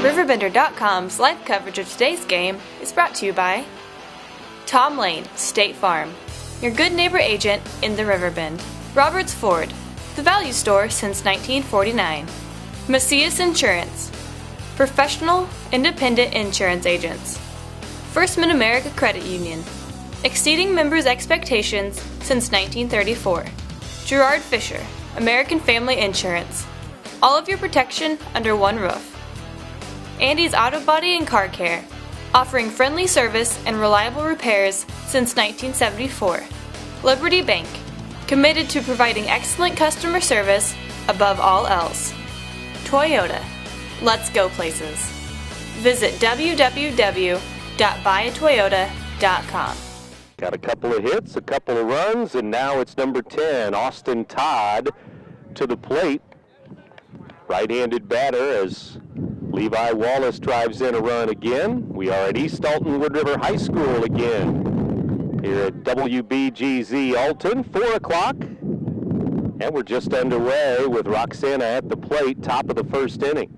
RiverBender.com's live coverage of today's game is brought to you by Tom Lane, State Farm, your good neighbor agent in the Riverbend. Roberts Ford, the value store since 1949. Macias Insurance, professional, independent insurance agents. First Mid-America Credit Union, exceeding members' expectations since 1934. Gerard Fisher, American Family Insurance, all of your protection under one roof. Andy's Auto Body and Car Care, offering friendly service and reliable repairs since 1974. Liberty Bank, committed to providing excellent customer service above all else. Toyota, let's go places. Visit www.buyatoyota.com. Got a couple of hits, a couple of runs, and now it's number 10, Austin Todd, to the plate. Right-handed batter as Levi Wallace drives in a run again. We are at East Alton Wood River High School again. Here at WBGZ Alton, 4 o'clock. And we're just underway with Roxana at the plate, top of the first inning.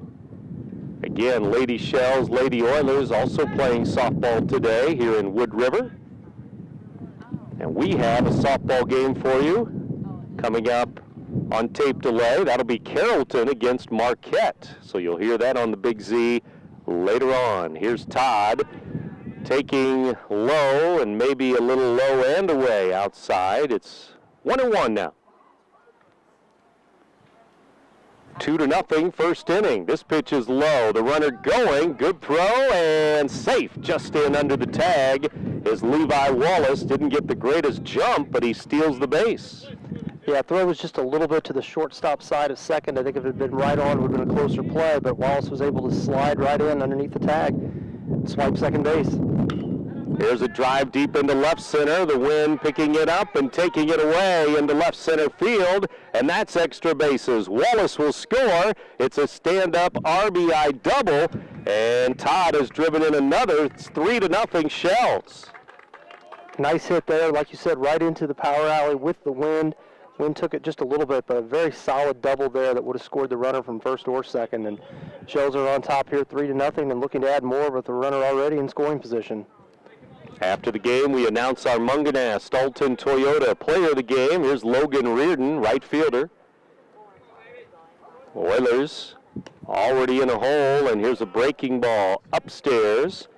Again, Lady Shells, Lady Oilers also playing softball today here in Wood River. And we have a softball game for you coming up on tape delay. That'll be Carrollton against Marquette. So you'll hear that on the Big Z later on. Here's Todd taking low and maybe a little low and away outside. It's 1-1 now. 2-0 first inning. This pitch is low. The runner going. Good throw and safe. Just in under the tag is Levi Wallace. Didn't get the greatest jump, but he steals the base. Yeah, throw was just a little bit to the shortstop side of second. I think if it had been right on, it would have been a closer play, but Wallace was able to slide right in underneath the tag and swipe second base. Here's a drive deep into left center. The wind picking it up and taking it away into left center field, and that's extra bases. Wallace will score. It's a stand-up RBI double, and Todd has driven in another. It's 3-0 Shells. Nice hit there, like you said, right into the power alley with the wind. Wind took it just a little bit, but a very solid double there that would have scored the runner from first or second. And Shells are on top here 3-0 and looking to add more with the runner already in scoring position. After the game, we announce our Munganast Alton Toyota player of the game. Here's Logan Reardon, right fielder. Oilers already in a hole, and here's a breaking ball upstairs.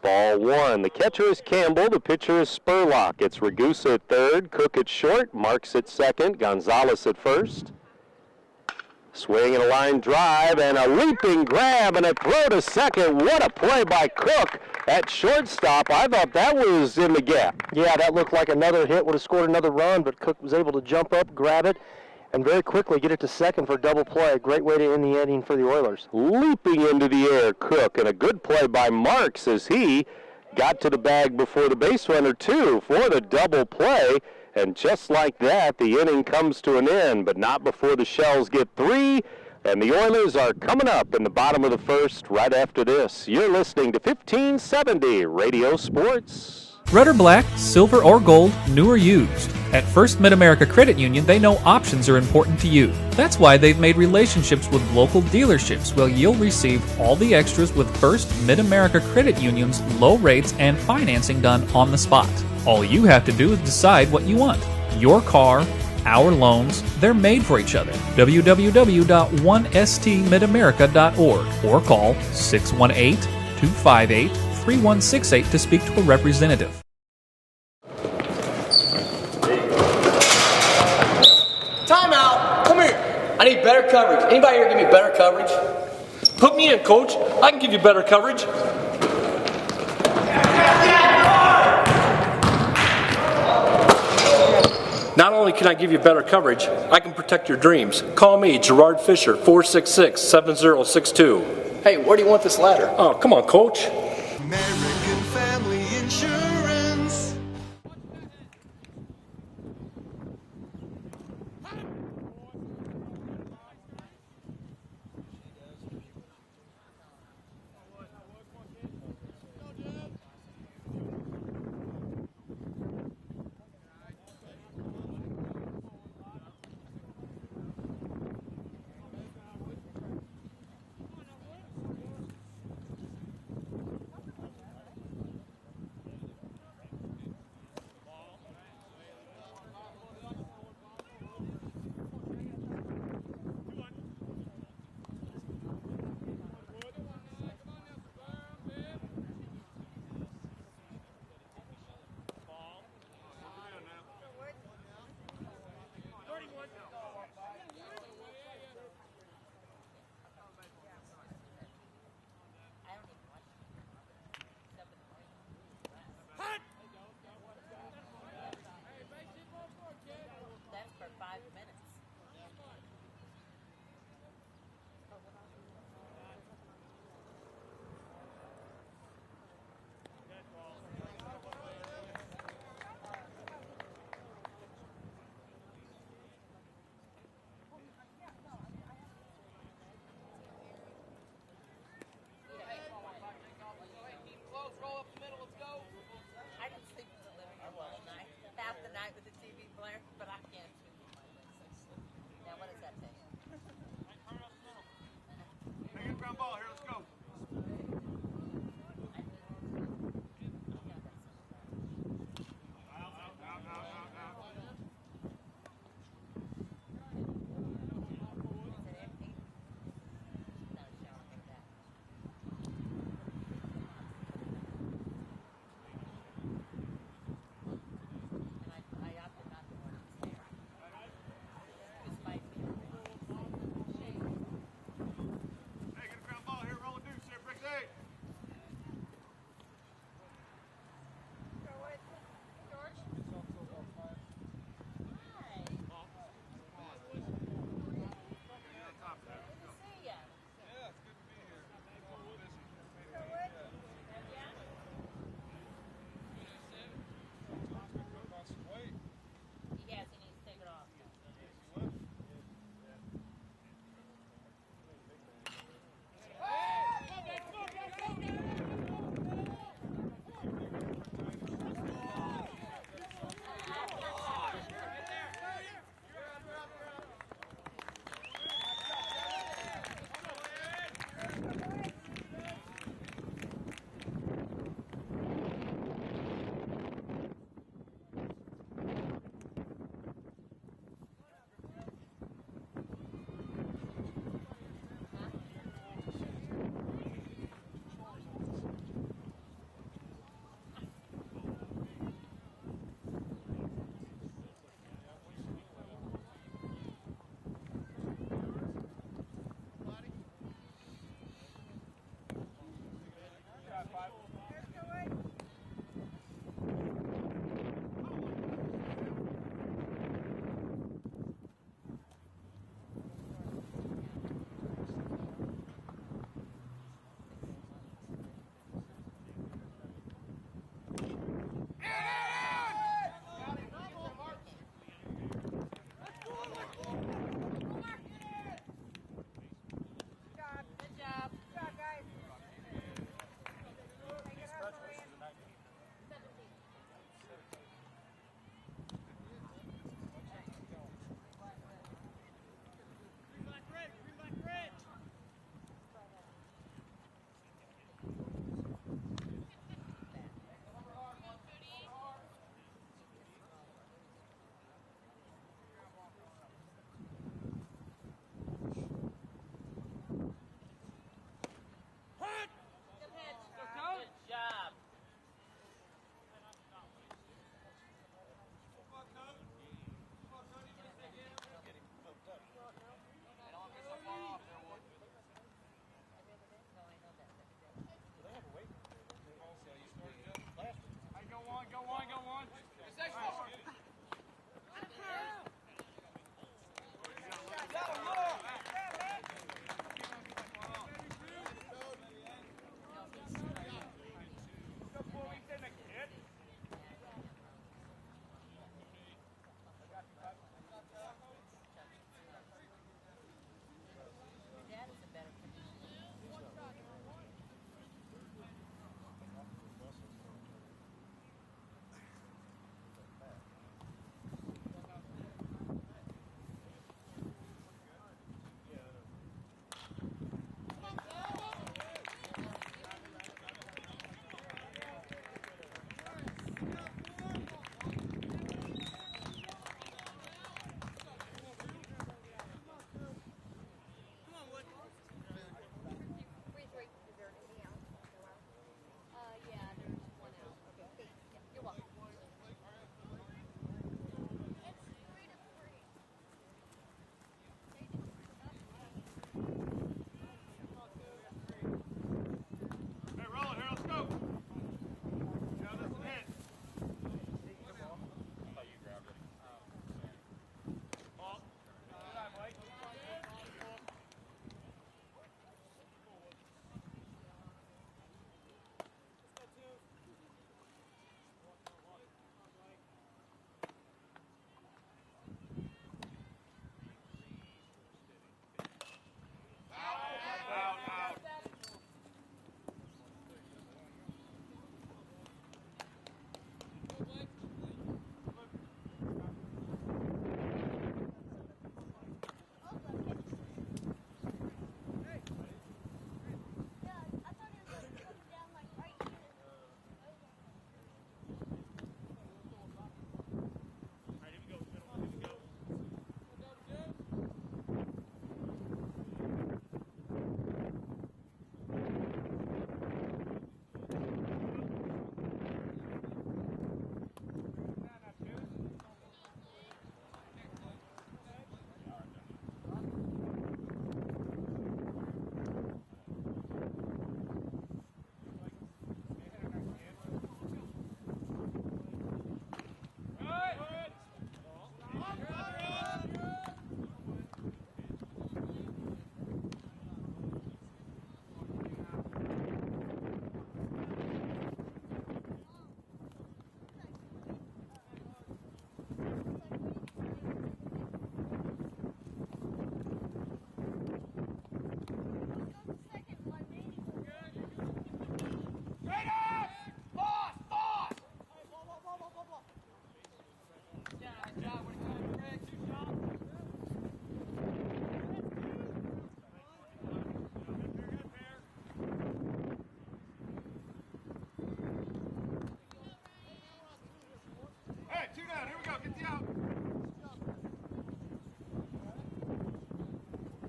Ball one. The catcher is Campbell. The pitcher is Spurlock. It's Ragusa at third, Cook at short, Marks at second, Gonzalez at first. Swing and a line drive and a leaping grab and a throw to second. What a play by Cook at shortstop. I thought that was in the gap. Yeah, that looked like another hit, would have scored another run, but Cook was able to jump up, grab it, and very quickly get it to second for a double play. A great way to end the inning for the Oilers. Leaping into the air, Cook, and a good play by Marks as he got to the bag before the base runner, too, for the double play. And just like that, the inning comes to an end, but not before the Shells get three. And the Oilers are coming up in the bottom of the first right after this. You're listening to 1570 Radio Sports. Red or black, silver or gold, new or used. At First Mid-America Credit Union, they know options are important to you. That's why they've made relationships with local dealerships where you'll receive all the extras with First Mid-America Credit Union's low rates and financing done on the spot. All you have to do is decide what you want. Your car, our loans, they're made for each other. www.1stmidamerica.org or call 618-258-3168 to speak to a representative. Timeout! Come here. I need better coverage. Anybody here give me better coverage? Put me in, coach. I can give you better coverage. Not only can I give you better coverage, I can protect your dreams. Call me, Gerard Fisher, 466-7062. Hey, where do you want this ladder? Oh, come on, coach. American Family Insurance.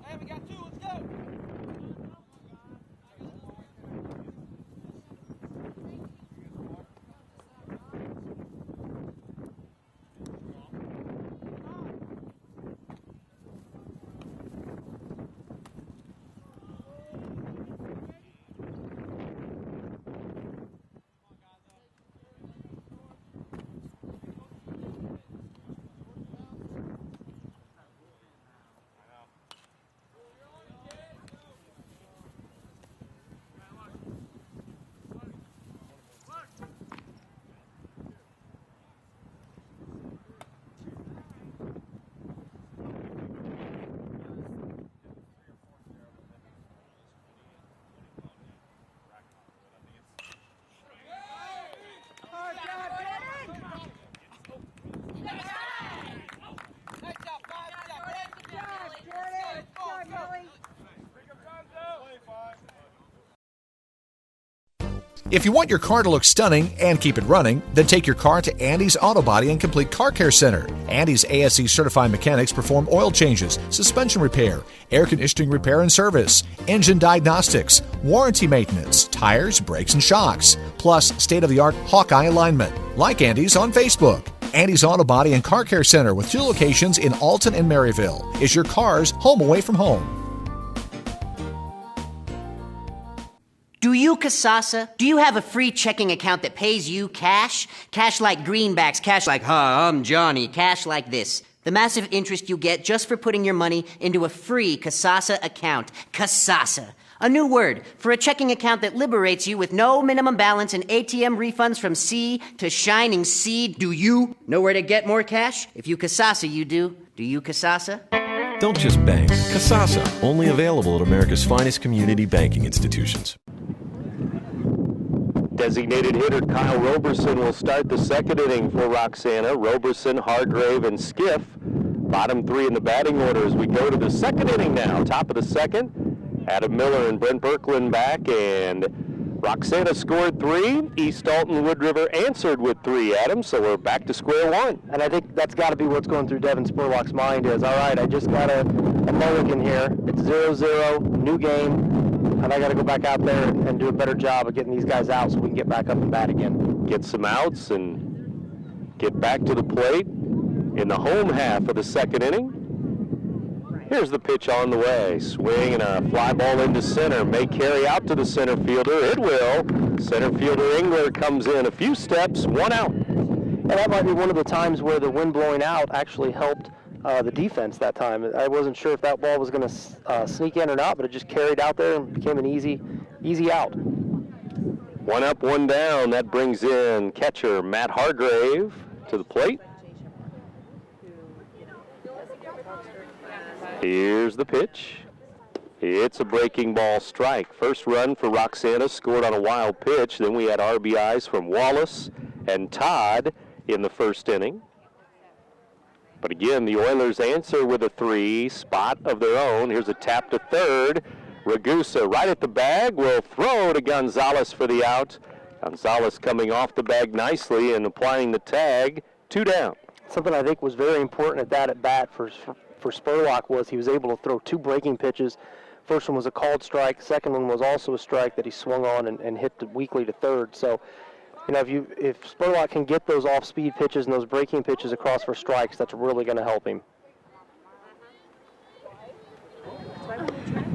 Hey, we got 2, let's go! If you want your car to look stunning and keep it running, then take your car to Andy's Auto Body and Complete Car Care Center. Andy's ASE certified mechanics perform oil changes, suspension repair, air conditioning repair and service, engine diagnostics, warranty maintenance, tires, brakes, and shocks, plus state-of-the-art Hawkeye alignment. Like Andy's on Facebook. Andy's Auto Body and Car Care Center with 2 locations in Alton and Maryville is your car's home away from home. Do you, Casasa? Do you have a free checking account that pays you cash? Cash like greenbacks, cash like, hi, I'm Johnny, cash like this. The massive interest you get just for putting your money into a free Casasa account. Casasa. A new word for a checking account that liberates you with no minimum balance and ATM refunds from sea to shining sea. Do you know where to get more cash? If you Casasa, you do. Do you Casasa? Don't just bank. Casasa, only available at America's finest community banking institutions. Designated hitter Kyle Roberson will start the second inning for Roxana. Roberson, Hargrave, and Skiff. Bottom 3 in the batting order as we go to the second inning now. Top of the second, Adam Miller and Brent Birkeland back, and Roxana scored 3. East Alton Wood River answered with 3, Adam, so we're back to square one. And I think that's got to be what's going through Devin Spurlock's mind is, all right, I just got a mulligan here. It's 0-0, new game. And I got to go back out there and do a better job of getting these guys out so we can get back up and bat again. Get some outs and get back to the plate in the home half of the second inning. Here's the pitch on the way. Swing and a fly ball into center. May carry out to the center fielder. It will. Center fielder Engler comes in a few steps, 1 out. And that might be one of the times where the wind blowing out actually helped the defense that time. I wasn't sure if that ball was going to sneak in or not, but it just carried out there and became an easy out. 1 up, 1 down. That brings in catcher Matt Hargrave to the plate. Here's the pitch. It's a breaking ball strike. First run for Roxana scored on a wild pitch. Then we had RBIs from Wallace and Todd in the first inning. But again, the Oilers answer with a 3 spot of their own. Here's a tap to third. Ragusa right at the bag will throw to Gonzalez for the out. Gonzalez coming off the bag nicely and applying the tag. 2 down. Something I think was very important at that at-bat for Spurlock was he was able to throw 2 breaking pitches. First one was a called strike. Second one was also a strike that he swung on and hit weakly to third. So, you know, if Spurlock can get those off-speed pitches and those breaking pitches across for strikes, that's really going to help him.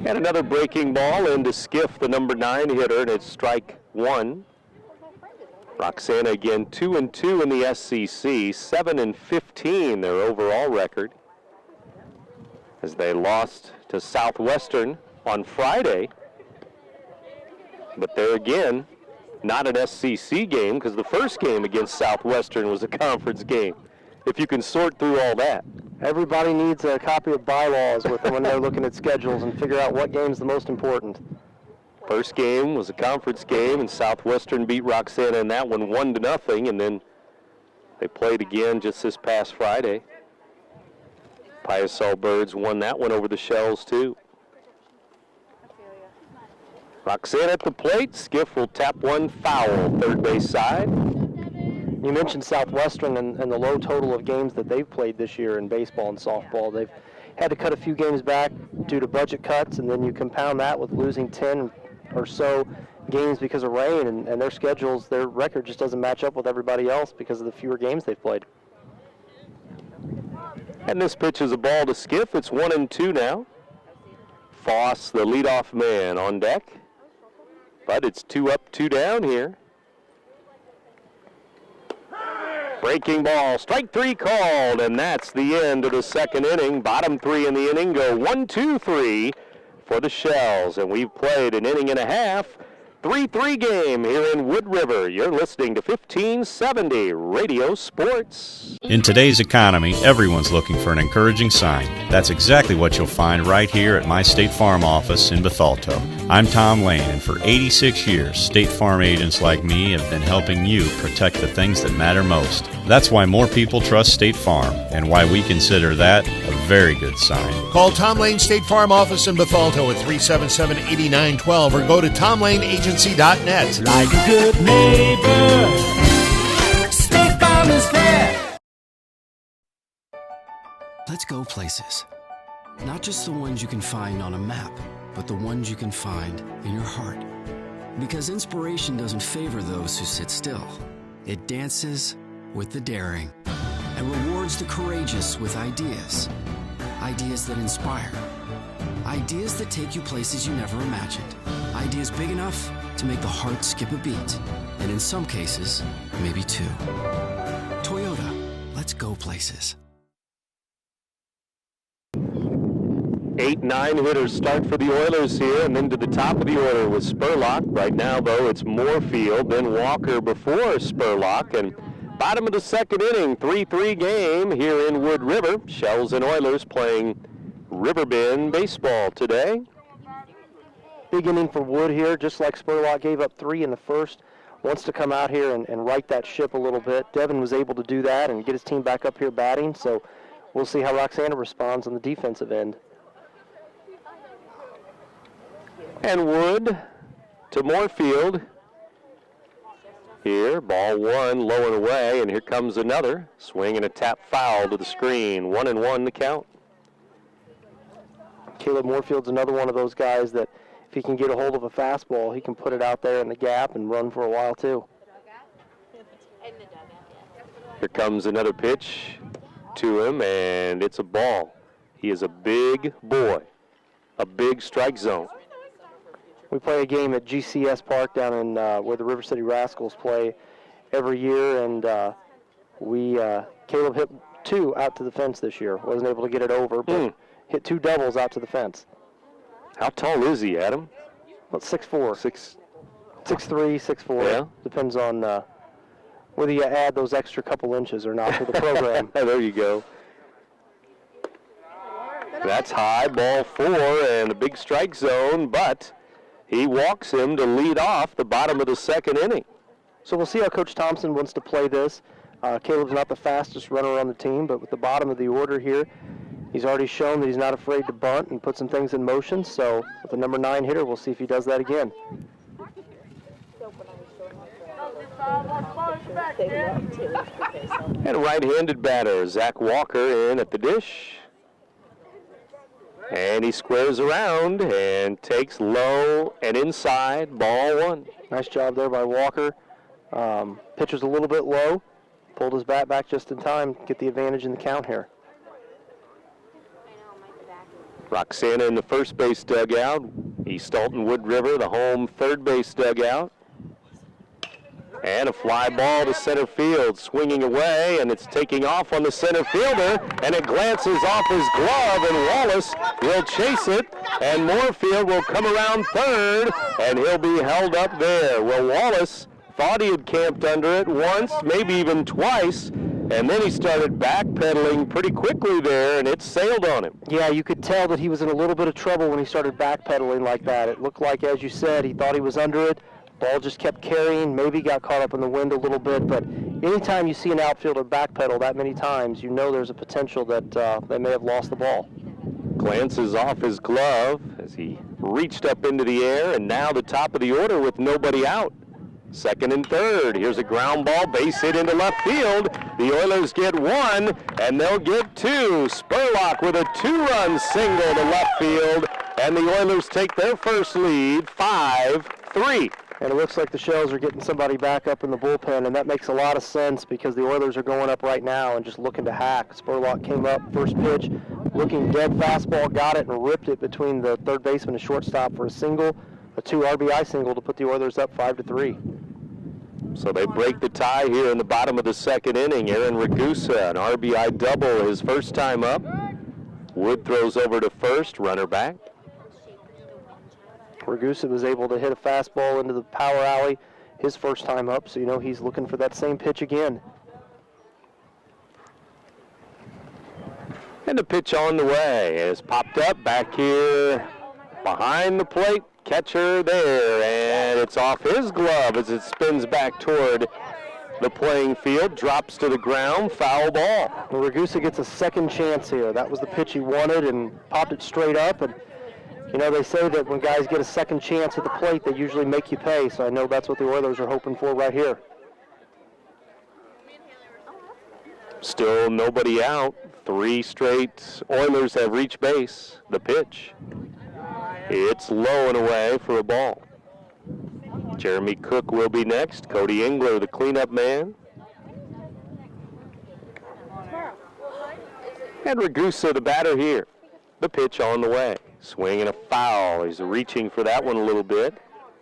And another breaking ball into Skiff, the number 9 hitter, and it's strike 1. Roxana again 2-2 in the SCC, 7-15 their overall record, as they lost to Southwestern on Friday. But there again, not an SCC game, because the first game against Southwestern was a conference game, if you can sort through all that. Everybody needs a copy of bylaws with them when they're looking at schedules and figure out what game's the most important. First game was a conference game, and Southwestern beat Roxana in that one 1-0, and then they played again just this past Friday. Piasol Birds won that one over the Shells, too. Roxana at the plate. Skiff will tap one foul, third base side. You mentioned Southwestern and the low total of games that they've played this year in baseball and softball. They've had to cut a few games back due to budget cuts, and then you compound that with losing 10 or so games because of rain, and their schedules, their record just doesn't match up with everybody else because of the fewer games they've played. And this pitch is a ball to Skiff. It's 1-2 now. Foss, the leadoff man, on deck. But it's 2 up, 2 down here. Breaking ball, strike 3 called, and that's the end of the second inning. Bottom 3 in the inning go 1-2-3 for the Shells, and we've played an inning and a half. 3-3 game here in Wood River. You're listening to 1570 Radio Sports. In today's economy, everyone's looking for an encouraging sign. That's exactly what you'll find right here at my State Farm office in Bethalto. I'm Tom Lane, and for 86 years, State Farm agents like me have been helping you protect the things that matter most. That's why more people trust State Farm, and why we consider that a very good sign. Call Tom Lane State Farm office in Bethalto at 377-8912 or go to tomlaneagency.net. Like a good neighbor, State Farm is there. Let's go places. Not just the ones you can find on a map, but the ones you can find in your heart. Because inspiration doesn't favor those who sit still. It dances with the daring and rewards the courageous with ideas. Ideas that inspire. Ideas that take you places you never imagined. Ideas big enough to make the heart skip a beat. And in some cases, maybe 2. Toyota, let's go places. 8-9 hitters start for the Oilers here, and then to the top of the order with Spurlock. Right now, though, it's Moorfield, then Walker before Spurlock, and bottom of the second inning, 3-3 game here in Wood River. Shells and Oilers playing RiverBend baseball today. Big inning for Wood here, just like Spurlock gave up 3 in the first. Wants to come out here and right that ship a little bit. Devin was able to do that and get his team back up here batting, so we'll see how Roxana responds on the defensive end. And Wood to Moorfield. Here, ball 1, low and away, and here comes another. Swing and a tap foul to the screen. 1-1 the count. Caleb Moorfield's another one of those guys that if he can get a hold of a fastball, he can put it out there in the gap and run for a while too. Here comes another pitch to him, and it's a ball. He is a big boy, a big strike zone. We play a game at GCS Park down in where the River City Rascals play every year, and Caleb hit 2 out to the fence this year. Wasn't able to get it over, but hit 2 doubles out to the fence. How tall is he, Adam? About 6'4". 6'3", 6'4". Yeah. Depends on whether you add those extra couple inches or not for the program. There you go. That's high, ball 4, and a big strike zone, but he walks him to lead off the bottom of the second inning. So we'll see how Coach Thompson wants to play this. Caleb's not the fastest runner on the team, but with the bottom of the order here, he's already shown that he's not afraid to bunt and put some things in motion. So with the number 9 hitter, we'll see if he does that again. And a right-handed batter, Zach Walker, in at the dish. And he squares around and takes low and inside, ball 1. Nice job there by Walker. Pitcher's a little bit low. Pulled his bat back just in time, get the advantage in the count here. Roxana in the first base dugout. East Alton Wood River, the home third base dugout. And a fly ball to center field, swinging away, and it's taking off on the center fielder, and it glances off his glove, and Wallace will chase it, and Moorfield will come around third, and he'll be held up there. Well, Wallace thought he had camped under it once, maybe even twice, and then he started backpedaling pretty quickly there, and it sailed on him. Yeah, you could tell that he was in a little bit of trouble when he started backpedaling like that. It looked like, as you said, he thought he was under it. Ball just kept carrying, maybe got caught up in the wind a little bit, but anytime you see an outfielder backpedal that many times, you know there's a potential that they may have lost the ball. Glances off his glove as he reached up into the air, and now the top of the order with nobody out. Second and third. Here's a ground ball, base hit into left field. The Oilers get one, and they'll get two. Spurlock with a two-run single to left field, and the Oilers take their first lead, 5-3. And it looks like the Shells are getting somebody back up in the bullpen, and that makes a lot of sense because the Oilers are going up right now and just looking to hack. Spurlock came up, first pitch, looking dead fastball, got it, and ripped it between the third baseman and shortstop for a single, a 2 RBI single to put the Oilers up 5-3. So they break the tie here in the bottom of the second inning. Aaron Ragusa, an RBI double his first time up. Wood throws over to first, runner back. Ragusa was able to hit a fastball into the power alley his first time up, so you know he's looking for that same pitch again. And the pitch on the way is popped up back here behind the plate. Catcher there, and it's off his glove as it spins back toward the playing field, drops to the ground, foul ball. Well, Ragusa gets a second chance here. That was the pitch he wanted and popped it straight up. And you know, they say that when guys get a second chance at the plate, they usually make you pay, so I know that's what the Oilers are hoping for right here. Still nobody out. 3 straight Oilers have reached base. The pitch. It's low and away for a ball. Jeremy Cook will be next. Cody Engler, the cleanup man. And Ragusa, the batter here. The pitch on the way. Swing and a foul. He's reaching for that one a little bit.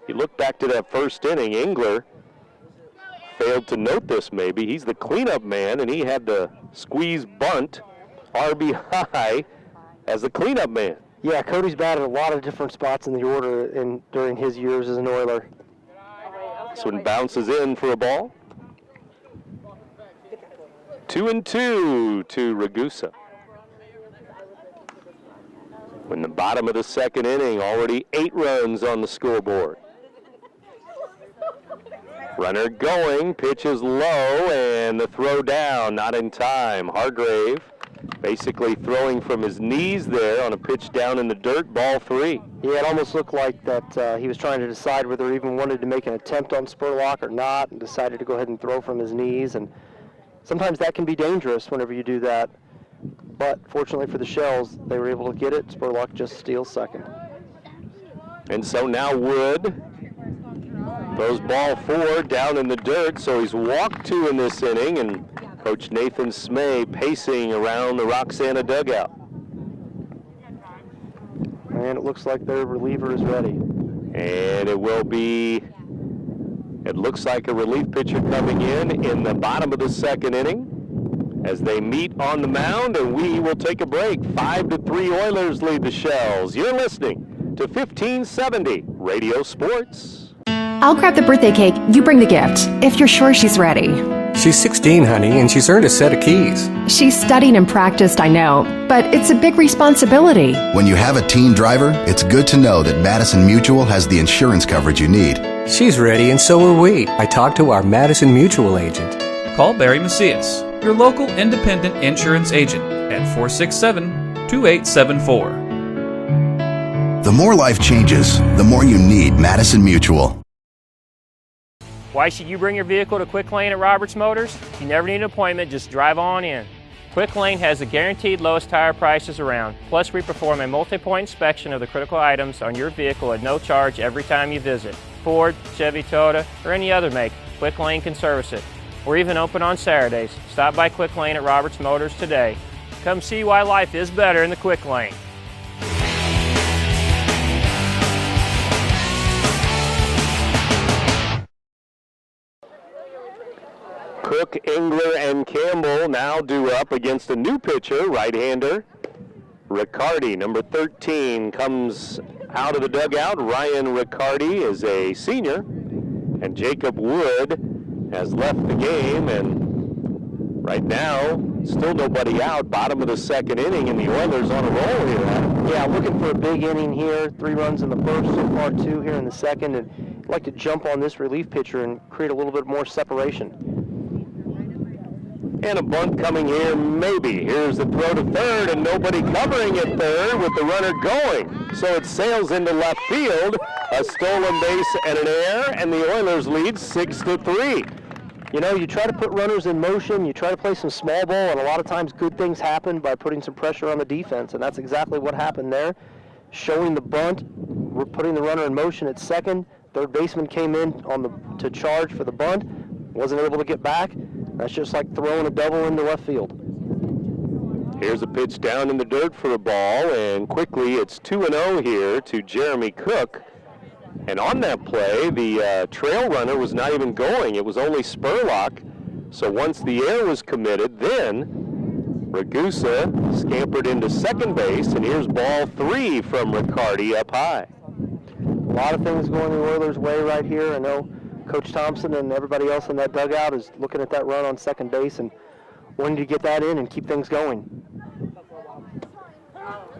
You look back to that first inning, Engler failed to note this maybe. He's the cleanup man, and he had to squeeze bunt RBI as the cleanup man. Yeah, Cody's batted a lot of different spots in the order during his years as an Oiler. This one bounces in for a ball. 2-2 to Ragusa. In the bottom of the second inning, already 8 runs on the scoreboard. Runner going, pitch is low, and the throw down, not in time. Hargrave basically throwing from his knees there on a pitch down in the dirt, ball 3. Yeah, it almost looked like that he was trying to decide whether he even wanted to make an attempt on Spurlock or not, and decided to go ahead and throw from his knees. And sometimes that can be dangerous whenever you do that. But fortunately for the Shells, they were able to get it. Spurlock just steals second. And so now Wood throws ball 4 down in the dirt, so he's walked 2 in this inning, and Coach Nathan Smay pacing around the Roxana dugout. And it looks like their reliever is ready. And it will be, it looks like a relief pitcher coming in the bottom of the second inning as they meet on the mound, and we will take a break. 5-3 Oilers lead the Shells. You're listening to 1570 Radio Sports. I'll grab the birthday cake, you bring the gift, if you're sure she's ready. She's 16, honey, and she's earned a set of keys. She's studied and practiced, I know, but it's a big responsibility. When you have a teen driver, it's good to know that Madison Mutual has the insurance coverage you need. She's ready, and so are we. I talked to our Madison Mutual agent. Call Barry Macias, your local independent insurance agent, at 467-2874. The more life changes, the more you need Madison Mutual. Why should you bring your vehicle to Quick Lane at Roberts Motors? You never need an appointment, just drive on in. Quick Lane has the guaranteed lowest tire prices around. Plus, we perform a multi-point inspection of the critical items on your vehicle at no charge every time you visit. Ford, Chevy, Toyota, or any other make, Quick Lane can service it. We're even open on Saturdays. Stop by Quick Lane at Roberts Motors today. Come see why life is better in the Quick Lane. Cook, Engler, and Campbell now due up against a new pitcher, right-hander Riccardi. Number 13 comes out of the dugout. Ryan Riccardi is a senior, and Jacob Wood has left the game, and right now, still nobody out. Bottom of the second inning, and the Oilers on a roll here. Yeah, looking for a big inning here. 3 runs in the first, so far 2 here in the second, and I'd like to jump on this relief pitcher and create a little bit more separation. And a bunt coming here, maybe. Here's the throw to third, and nobody covering at third with the runner going. So it sails into left field, a stolen base and an error, and the Oilers lead 6-3. You know, you try to put runners in motion, you try to play some small ball, and a lot of times good things happen by putting some pressure on the defense, and that's exactly what happened there. Showing the bunt, we're putting the runner in motion at second. Third baseman came in to charge for the bunt, wasn't able to get back. That's just like throwing a double into left field. Here's a pitch down in the dirt for a ball, and quickly it's 2-0 here to Jeremy Cook. And on that play, the trail runner was not even going. It was only Spurlock. So once the error was committed, then Ragusa scampered into second base, and here's ball 3 from Riccardi up high. A lot of things going the Oilers' way right here. I know Coach Thompson and everybody else in that dugout is looking at that run on second base and wanting to get that in and keep things going.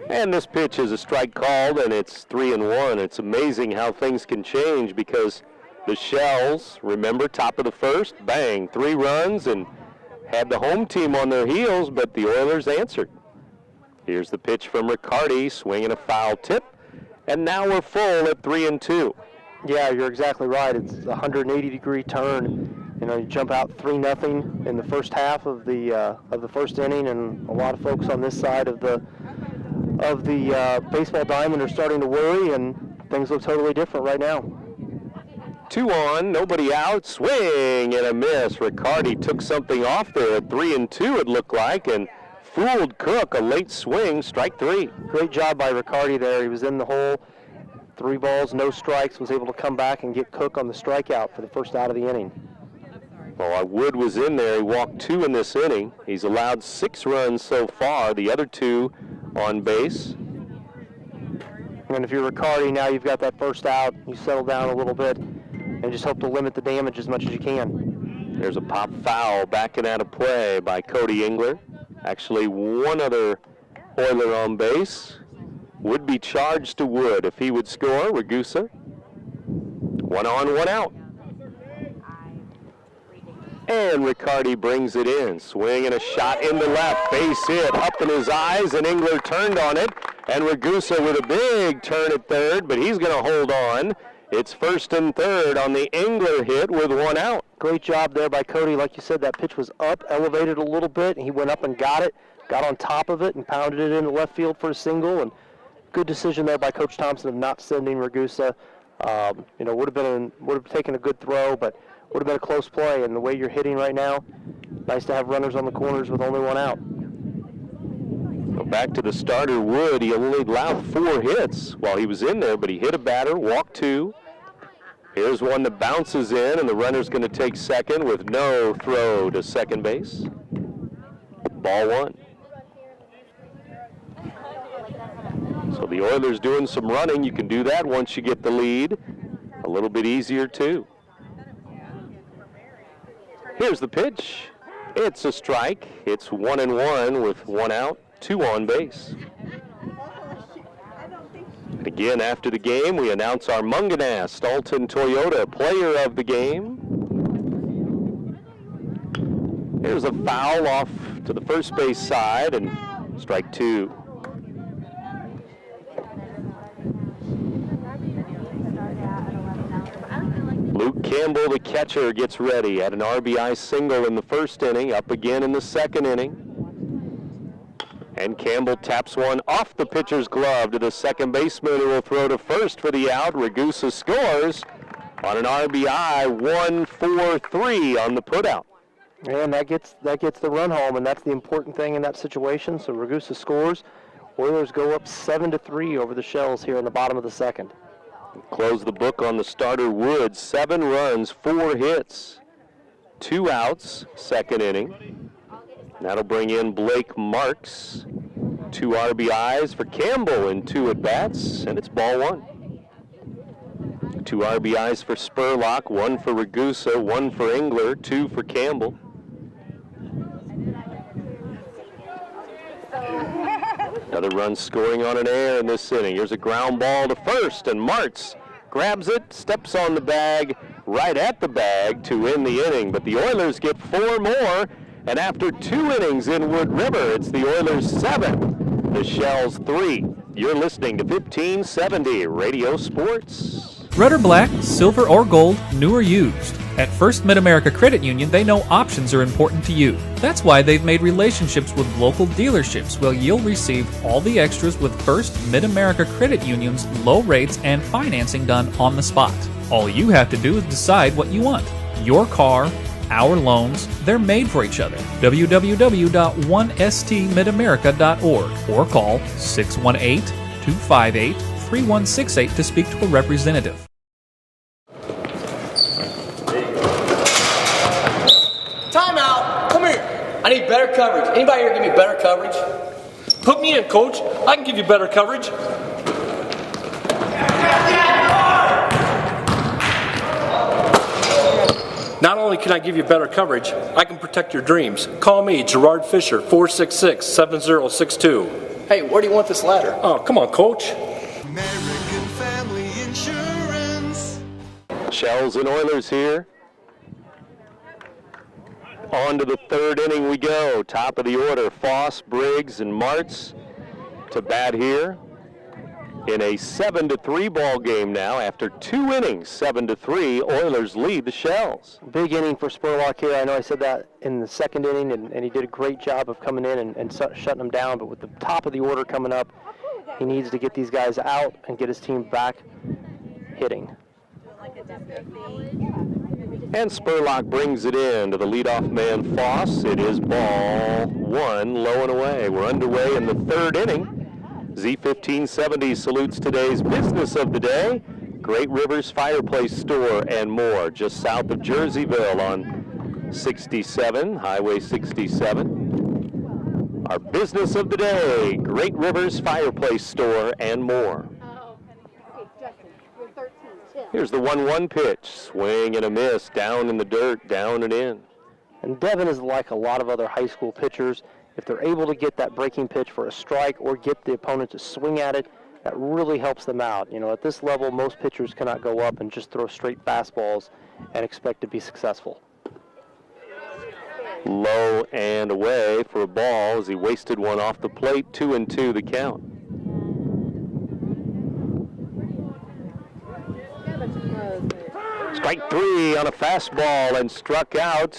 And this pitch is a strike called, and it's 3-1. It's amazing how things can change because the Shells, remember, top of the first, bang, 3 runs and had the home team on their heels, but the Oilers answered. Here's the pitch from Riccardi, swinging a foul tip, and now we're full at 3-2. Yeah, you're exactly right. It's a 180-degree turn. You know, you jump out 3-0 in the first half of the first inning, and a lot of folks on this side of the baseball diamond are starting to worry, and things look totally different right now. 2 on, nobody out, swing and a miss. Riccardi took something off there at 3-2 it looked like, and fooled Cook, a late swing, strike 3. Great job by Riccardi there. He was in the hole, 3 balls, no strikes, was able to come back and get Cook on the strikeout for the first out of the inning. Well, Wood was in there. He walked 2 in this inning. He's allowed 6 runs so far, the other 2 on base. And if you're Riccardi, now you've got that first out. You settle down a little bit and just hope to limit the damage as much as you can. There's a pop foul backing out of play by Cody Engler. Actually, one other Oiler on base. Would be charged to Wood if he would score. Ragusa. 1 on, 1 out. And Riccardi brings it in. Swing and a shot into left. Base hit up in his eyes, and Engler turned on it. And Ragusa with a big turn at third, but he's going to hold on. It's first and third on the Engler hit with 1 out. Great job there by Cody. Like you said, that pitch was up, elevated a little bit, and he went up and got it, got on top of it, and pounded it into left field for a single. And good decision there by Coach Thompson of not sending Ragusa. You know, would have taken a good throw, but would have been a close play. And the way you're hitting right now, nice to have runners on the corners with only 1 out. Well, back to the starter, Wood. He only allowed 4 hits while he was in there, but he hit a batter, walked 2. Here's one that bounces in, and the runner's going to take second with no throw to second base. Ball 1. So the Oilers doing some running. You can do that once you get the lead. A little bit easier, too. Here's the pitch. It's a strike. It's 1-1 with 1 out, 2 on base. Again, after the game, we announce our Munganast Alton Toyota player of the game. Here's a foul off to the first base side, and strike 2. Luke Campbell, the catcher, gets ready at an RBI single in the first inning, up again in the second inning. And Campbell taps one off the pitcher's glove to the second baseman, who will throw to first for the out. Ragusa scores on an RBI, 1-4-3 on the putout. And that gets the run home, and that's the important thing in that situation. So Ragusa scores. Oilers go up 7-3 over the Shells here in the bottom of the second. Close the book on the starter, Wood. 7 runs, 4 hits, 2 outs, second inning. That'll bring in Blake Marks. 2 RBIs for Campbell in 2 at-bats, and it's ball 1. 2 RBIs for Spurlock, 1 for Ragusa, 1 for Engler, 2 for Campbell. Another run scoring on an error in this inning. Here's a ground ball to first, and Martz grabs it, steps on the bag, right at the bag to end the inning. But the Oilers get 4 more, and after 2 innings in Wood River, it's the Oilers 7, the Shells 3. You're listening to 1570 Radio Sports. Red or black, silver or gold, new or used. At First Mid-America Credit Union, they know options are important to you. That's why they've made relationships with local dealerships where you'll receive all the extras with First Mid-America Credit Union's low rates and financing done on the spot. All you have to do is decide what you want. Your car, our loans, they're made for each other. www.1stmidamerica.org or call 618-258-3168 to speak to a representative. Timeout. Come here. I need better coverage. Anybody here give me better coverage? Put me in, coach. I can give you better coverage. Not only can I give you better coverage, I can protect your dreams. Call me, Gerard Fisher, 466-7062. Hey, where do you want this ladder? Oh, come on, coach. American Family Insurance. Shells and Oilers here. On to the third inning we go. Top of the order, Foss, Briggs, and Martz to bat here in a 7-3 ball game now. After 2 innings, 7-3, Oilers lead the Shells. Big inning for Spurlock here. I know I said that in the second inning, and he did a great job of coming in and shutting them down, but with the top of the order coming up, he needs to get these guys out and get his team back hitting. And Spurlock brings it in to the leadoff man, Foss. It is ball 1, low and away. We're underway in the third inning. Z1570 salutes today's business of the day. Great Rivers Fireplace Store and more, just south of Jerseyville on 67, Highway 67. Our business of the day, Great Rivers Fireplace Store and more. Here's the 1-1 pitch. Swing and a miss. Down in the dirt, down and in. And Devin is like a lot of other high school pitchers. If they're able to get that breaking pitch for a strike or get the opponent to swing at it, that really helps them out. You know, at this level, most pitchers cannot go up and just throw straight fastballs and expect to be successful. Low and away for a ball as he wasted one off the plate. 2-2 the count. Strike 3 on a fastball and struck out.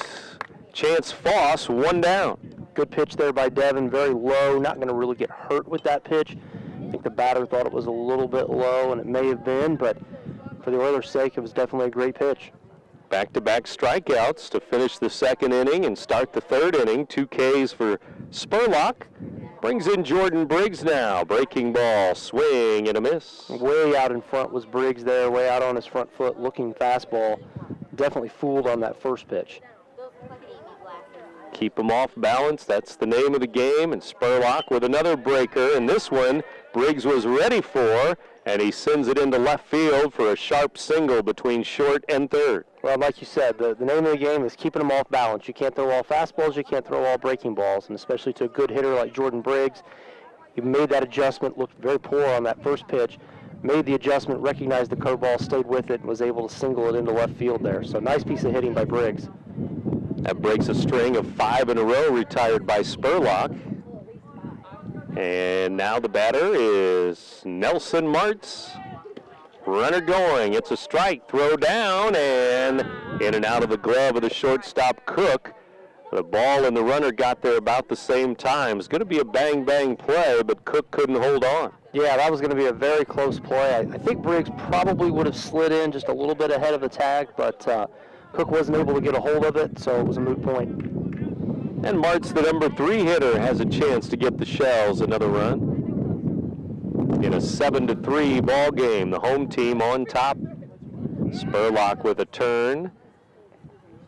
Chance Foss, 1 down. Good pitch there by Devin, very low, not going to really get hurt with that pitch. I think the batter thought it was a little bit low, and it may have been, but for the Oilers' sake, it was definitely a great pitch. Back-to-back strikeouts to finish the second inning and start the third inning. 2 Ks for Spurlock. Brings in Jordan Briggs now. Breaking ball, swing and a miss. Way out in front was Briggs there, way out on his front foot, looking fastball. Definitely fooled on that first pitch. Keep him off balance, that's the name of the game, and Spurlock with another breaker, and this one Briggs was ready for, and he sends it into left field for a sharp single between short and third. Well, like you said, the name of the game is keeping them off balance. You can't throw all fastballs, you can't throw all breaking balls, and especially to a good hitter like Jordan Briggs. He made that adjustment, looked very poor on that first pitch, made the adjustment, recognized the curveball, stayed with it, and was able to single it into left field there. So nice piece of hitting by Briggs. That breaks a string of 5 in a row retired by Spurlock. And now the batter is Nelson Martz. Runner going. It's a strike. Throw down and in and out of the glove of the shortstop Cook. The ball and the runner got there about the same time. It's going to be a bang-bang play, but Cook couldn't hold on. Yeah, that was going to be a very close play. I think Briggs probably would have slid in just a little bit ahead of the tag, but Cook wasn't able to get a hold of it, so it was a moot point. And Martz, the number 3 hitter, has a chance to get the Shells another run. In a 7-3 ball game, the home team on top. Spurlock with a turn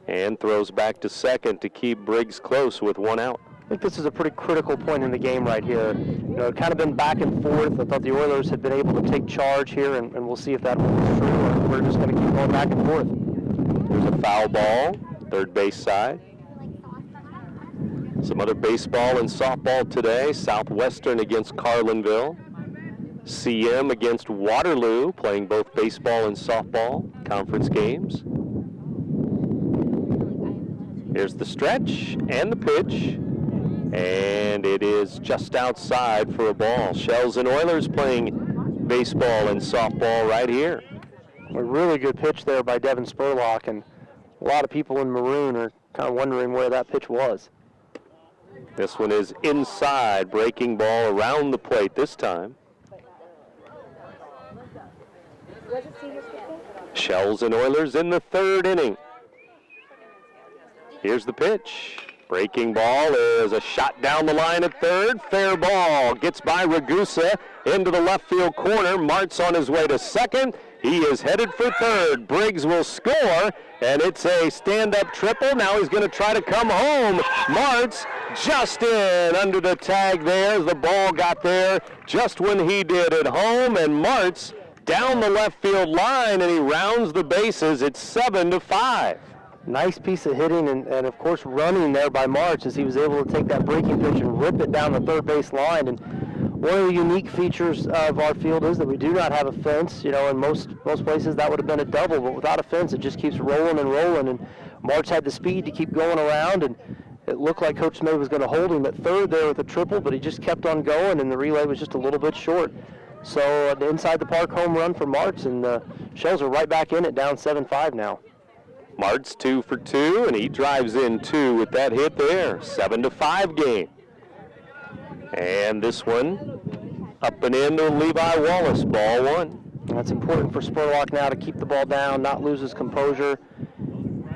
and throws back to second to keep Briggs close with 1 out. I think this is a pretty critical point in the game right here. You know, it kind of been back and forth. I thought the Oilers had been able to take charge here, and we'll see if that holds true, or we're just going to keep going back and forth. There's a foul ball, third base side. Some other baseball and softball today. Southwestern against Carlinville. CM against Waterloo, playing both baseball and softball conference games. Here's the stretch and the pitch. And it is just outside for a ball. Shells and Oilers playing baseball and softball right here. A really good pitch there by Devin Spurlock, and a lot of people in maroon are kind of wondering where that pitch was. This one is inside, breaking ball around the plate this time. Shells and Oilers in the third inning. Here's the pitch. Breaking ball is a shot down the line at third. Fair ball. Gets by Ragusa into the left field corner. Martz on his way to second. He is headed for third. Briggs will score, and it's a stand-up triple. Now he's going to try to come home. Martz just in under the tag there. The ball got there just when he did at home, and Martz down the left field line, and he rounds the bases. It's 7-5. Nice piece of hitting and of course, running there by Martz as he was able to take that breaking pitch and rip it down the third base line. And one of the unique features of our field is that we do not have a fence. You know, in most places that would have been a double, but without a fence, it just keeps rolling and rolling. And Martz had the speed to keep going around, and it looked like Coach Smith was going to hold him at third there with a triple, but he just kept on going, and the relay was just a little bit short. So the inside the park home run for Martz, and the Shells are right back in it, down 7-5 now. Martz 2 for 2, and he drives in 2 with that hit there. 7-5 game. And this one up and in to Levi Wallace, ball one. That's important for Spurlock now to keep the ball down, not lose his composure.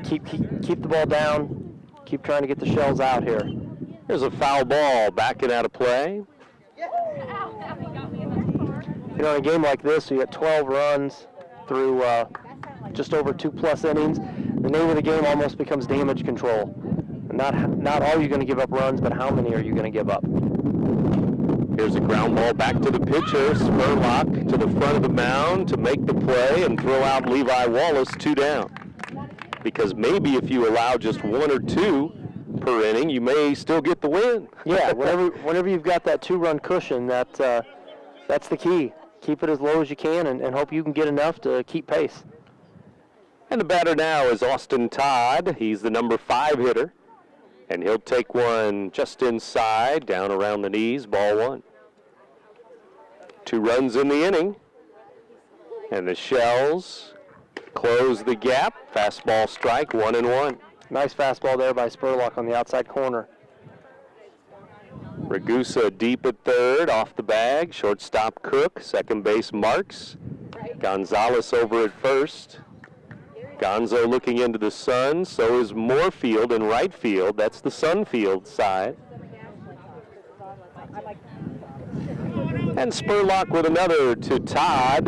Keep the ball down. Keep trying to get the Shells out here. There's a foul ball backing out of play. You know, in a game like this, you get 12 runs through just over 2+ innings. The name of the game almost becomes damage control. Not are you going to give up runs, but how many are you going to give up? Here's a ground ball back to the pitcher. Spurlock to the front of the mound to make the play and throw out Levi Wallace 2 down. Because maybe if you allow just 1 or 2 per inning, you may still get the win. Yeah, whenever you've got that 2-run cushion, that's the key. Keep it as low as you can and hope you can get enough to keep pace. And the batter now is Austin Todd. He's the number 5 hitter. And he'll take one just inside, down around the knees, ball one. 2 runs in the inning. And the Shells close the gap. Fastball strike, 1-1. Nice fastball there by Spurlock on the outside corner. Ragusa deep at third, off the bag. Shortstop Cook, second base Marks. Gonzalez over at first. Gonzo looking into the sun, so is Moorfield in right field. That's the Sunfield side. And Spurlock with another to Todd.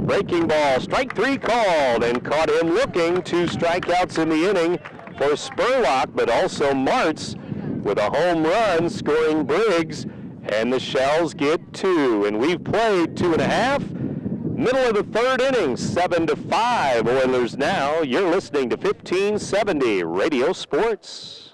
Breaking ball, strike 3 called, and caught him looking. 2 strikeouts in the inning for Spurlock, but also Martz with a home run, scoring Briggs, and the Shells get 2. And we've played 2.5. Middle of the third inning, 7-5 Oilers now. You're listening to 1570 Radio Sports.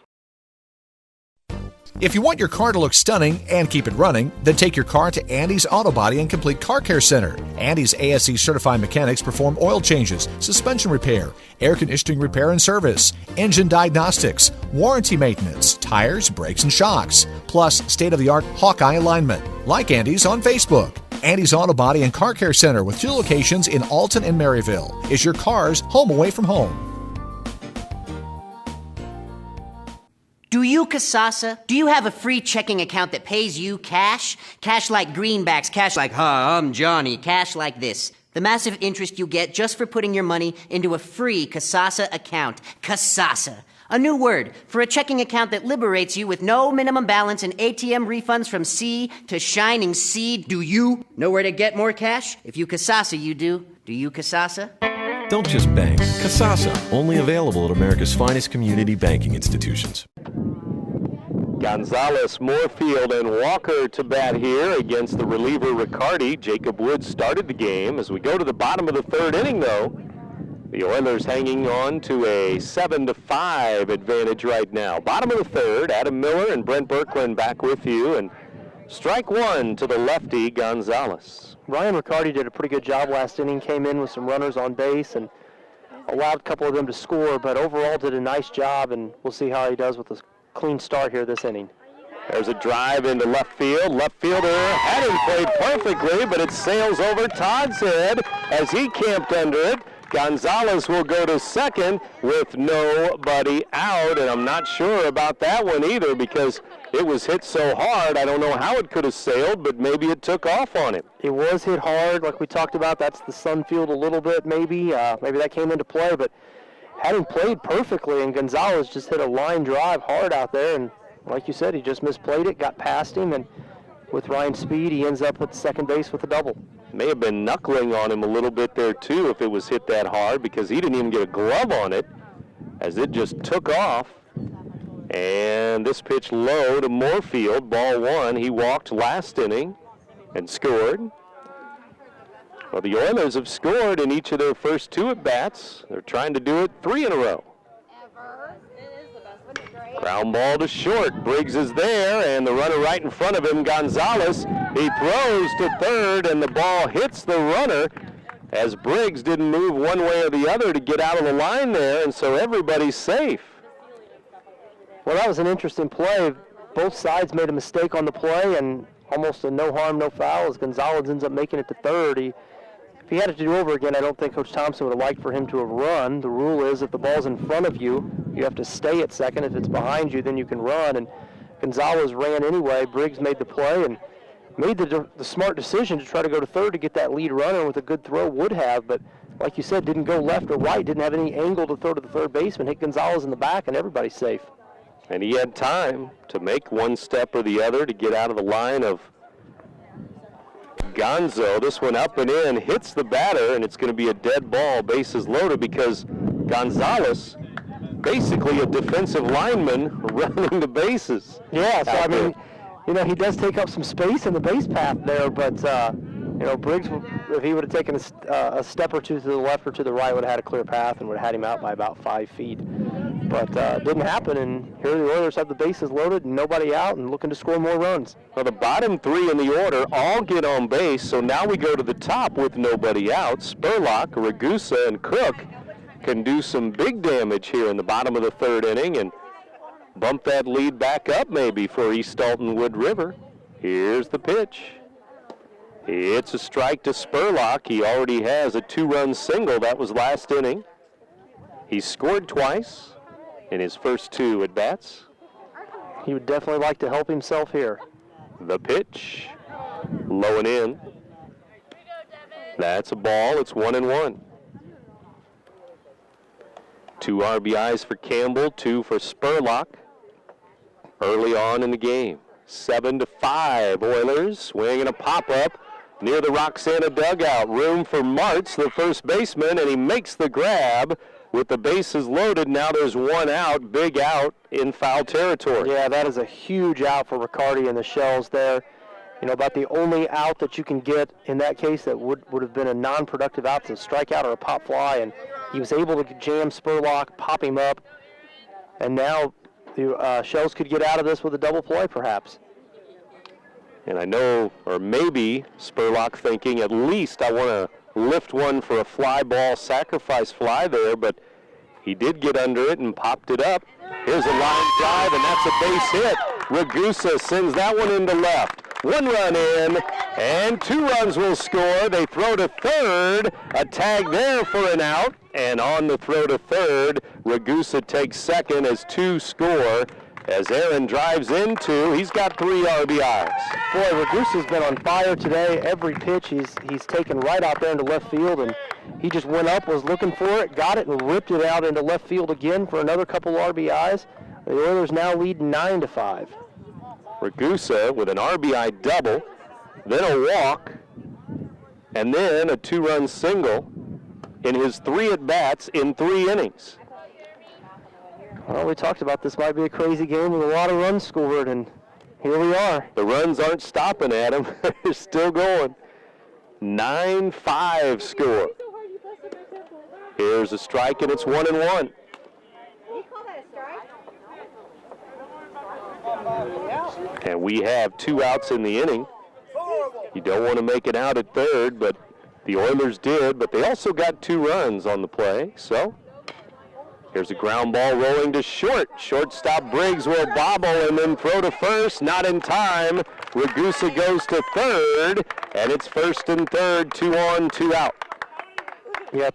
If you want your car to look stunning and keep it running, then take your car to Andy's Auto Body and Complete Car Care Center. Andy's ASE certified mechanics perform oil changes, suspension repair, air conditioning repair and service, engine diagnostics, warranty maintenance, tires, brakes, and shocks, plus state-of-the-art Hawkeye alignment. Like Andy's on Facebook. Andy's Auto Body and Car Care Center with 2 locations in Alton and Maryville is your car's home away from home. Do you, Casasa? Do you have a free checking account that pays you cash? Cash like greenbacks, cash like, I'm Johnny, cash like this. The massive interest you get just for putting your money into a free Casasa account. Casasa. A new word for a checking account that liberates you with no minimum balance and ATM refunds from sea to shining sea. Do you know where to get more cash? If you Casasa, you do. Do you Casasa? Don't just bank. Casasa, only available at America's finest community banking institutions. Gonzalez, Moorfield, and Walker to bat here against the reliever Riccardi. Jacob Woods started the game. As we go to the bottom of the third inning, though, the Oilers hanging on to a 7-5 advantage right now. Bottom of the third, Adam Miller and Brent Birkland back with you, and strike 1 to the lefty, Gonzalez. Ryan Riccardi did a pretty good job last inning, came in with some runners on base and allowed a couple of them to score, but overall did a nice job, and we'll see how he does with a clean start here this inning. There's a drive into left field. Left fielder hadn't played perfectly, but it sails over Todd's head as he camped under it. Gonzalez will go to second with nobody out, and I'm not sure about that one either because it was hit so hard. I don't know how it could have sailed, but maybe it took off on him. It was hit hard, like we talked about. That's the sun field a little bit, maybe. Maybe that came into play, but hadn't played perfectly, and Gonzalez just hit a line drive hard out there, and like you said, he just misplayed it, got past him, and with Ryan's speed, he ends up at second base with a double. May have been knuckling on him a little bit there, too, if it was hit that hard, because he didn't even get a glove on it as it just took off. And this pitch low to Moorfield, ball one. He walked last inning and scored. Well, the Oilers have scored in each of their first two at-bats. They're trying to do it 3 in a row. Ground ball to short. Briggs is there, and the runner right in front of him, Gonzalez. He throws to third, and the ball hits the runner as Briggs didn't move one way or the other to get out of the line there, and so everybody's safe. Well, that was an interesting play. Both sides made a mistake on the play, and almost a no harm, no foul as Gonzalez ends up making it to third. If he had it to do over again, I don't think Coach Thompson would have liked for him to have run. The rule is if the ball's in front of you, you have to stay at second. If it's behind you, then you can run. And Gonzalez ran anyway. Briggs made the play and made the smart decision to try to go to third to get that lead runner. With a good throw would have, but like you said, didn't go left or right, didn't have any angle to throw to the third baseman, hit Gonzalez in the back, and everybody's safe. And he had time to make one step or the other to get out of the line of Gonzo. This one up and in, hits the batter, and it's going to be a dead ball, bases loaded, because Gonzalez, basically a defensive lineman, running the bases. Yeah, so I mean, you know, he does take up some space in the base path there, but, you know, Briggs, if he would have taken a step or two to the left or to the right, would have had a clear path and would have had him out by about 5 feet. But it didn't happen, and here the Oilers have the bases loaded and nobody out and looking to score more runs. Well, the bottom three in the order all get on base, so now we go to the top with nobody out. Spurlock, Ragusa, and Cook can do some big damage here in the bottom of the third inning and bump that lead back up maybe for East Alton Wood River. Here's the pitch. It's a strike to Spurlock. He already has a 2-run single. That was last inning. He scored twice in his first 2 at-bats. He would definitely like to help himself here. The pitch, low and in. That's a ball. It's 1-1. 2 RBIs for Campbell, 2 for Spurlock. Early on in the game, 7-5. Oilers swinging a pop-up near the Roxana dugout. Room for Martz, the first baseman, and he makes the grab. With the bases loaded, now there's 1 out, big out in foul territory. Yeah, that is a huge out for Riccardi and the Shells there. You know, about the only out that you can get in that case that would have been a non-productive out, to strike out or a pop fly, and he was able to jam Spurlock, pop him up, and now the Shells could get out of this with a double play perhaps. And I know, or maybe Spurlock thinking, at least I want to lift one for a fly ball, sacrifice fly there, but he did get under it and popped it up. Here's a line drive, and that's a base hit. Ragusa sends that one into left. 1 run in, and 2 runs will score. They throw to third. A tag there for an out, and on the throw to third, Ragusa takes second as 2 score. As Aaron drives in 2, he's got 3 RBIs. Boy, Ragusa's been on fire today. Every pitch he's taken right out there into left field, and he just went up, was looking for it, got it, and ripped it out into left field again for another couple RBIs. The Oilers now lead 9-5. Ragusa with an RBI double, then a walk, and then a 2-run single in his 3 at-bats in 3 innings. Well, we talked about this might be a crazy game with a lot of runs scored, and here we are. The runs aren't stopping at him. They're still going. 9-5 score. Here's a strike, and it's 1-1. And we have 2 outs in the inning. You don't want to make it out at third, but the Oilers did, but they also got 2 runs on the play. So Here's a ground ball rolling to short. Shortstop Briggs will bobble and then throw to first. Not in time. Ragusa goes to third, and it's first and third, 2 on, 2 out. Yep.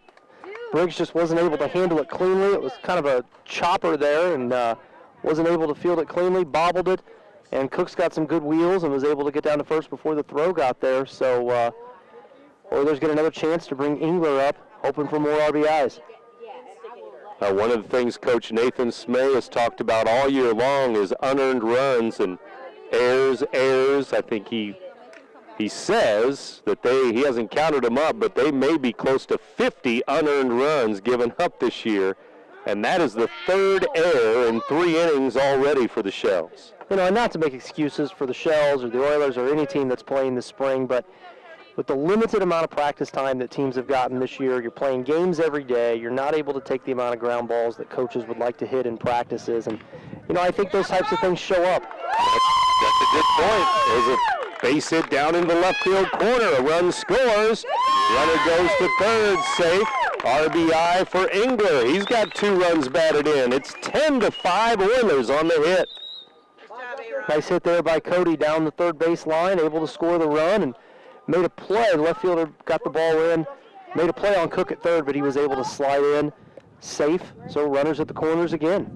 Briggs just wasn't able to handle it cleanly. It was kind of a chopper there and wasn't able to field it cleanly, bobbled it, and Cook's got some good wheels and was able to get down to first before the throw got there. So Oilers get another chance to bring Engler up, hoping for more RBIs. One of the things Coach Nathan Smay has talked about all year long is unearned runs and errors. I think he says that he hasn't counted them up, but they may be close to 50 unearned runs given up this year, and that is the third error in 3 innings already for the Shells. You know, not to make excuses for the Shells or the Oilers or any team that's playing this spring, but with the limited amount of practice time that teams have gotten this year, you're playing games every day. You're not able to take the amount of ground balls that coaches would like to hit in practices. And, you know, I think those types of things show up. That's a good point. There's a base hit down in the left field corner. A run scores. Runner goes to third, safe. RBI for Engler. He's got 2 runs batted in. It's 10-5 Oilers on the hit. Nice hit there by Cody down the third base line, able to score the run and made a play. The left fielder got the ball in, made a play on Cook at third, but he was able to slide in safe. So runners at the corners again.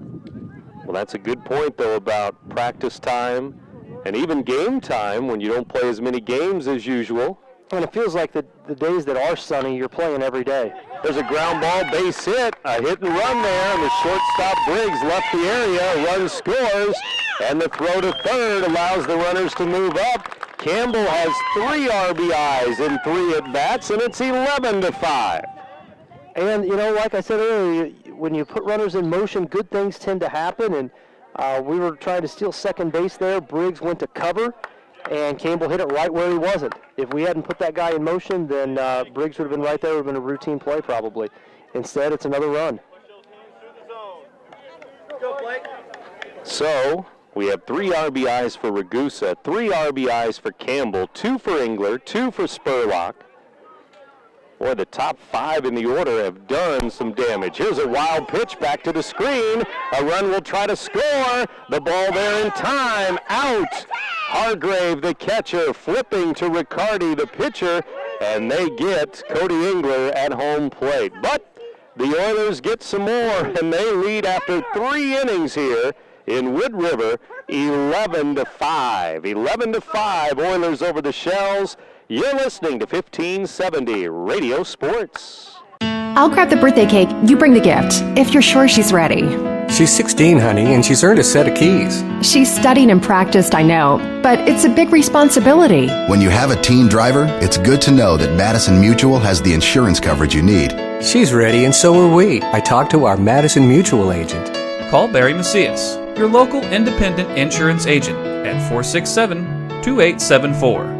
Well, that's a good point, though, about practice time and even game time when you don't play as many games as usual. And it feels like the days that are sunny, you're playing every day. There's a ground ball base hit, a hit and run there, and the shortstop Briggs left the area. Run scores, and the throw to third allows the runners to move up. Campbell has 3 RBIs in 3 at-bats, and it's 11-5. And, you know, like I said earlier, when you put runners in motion, good things tend to happen. And we were trying to steal second base there. Briggs went to cover, and Campbell hit it right where he wasn't. If we hadn't put that guy in motion, then Briggs would have been right there. It would have been a routine play probably. Instead, it's another run. So we have 3 RBIs for Ragusa, 3 RBIs for Campbell, 2 for Engler, 2 for Spurlock. Boy, the top 5 in the order have done some damage. Here's a wild pitch back to the screen. A run will try to score. The ball there in time. Out. Hargrave, the catcher, flipping to Riccardi, the pitcher, and they get Cody Engler at home plate. But the Oilers get some more, and they lead after 3 innings here in Wood River, 11-5. 11-5, Oilers over the Shells. You're listening to 1570 Radio Sports. I'll grab the birthday cake, you bring the gift, if you're sure she's ready. She's 16, honey, and she's earned a set of keys. She's studied and practiced, I know, but it's a big responsibility. When you have a teen driver, it's good to know that Madison Mutual has the insurance coverage you need. She's ready, and so are we. I talked to our Madison Mutual agent. Call Barry Macias, your local independent insurance agent, at 467-2874.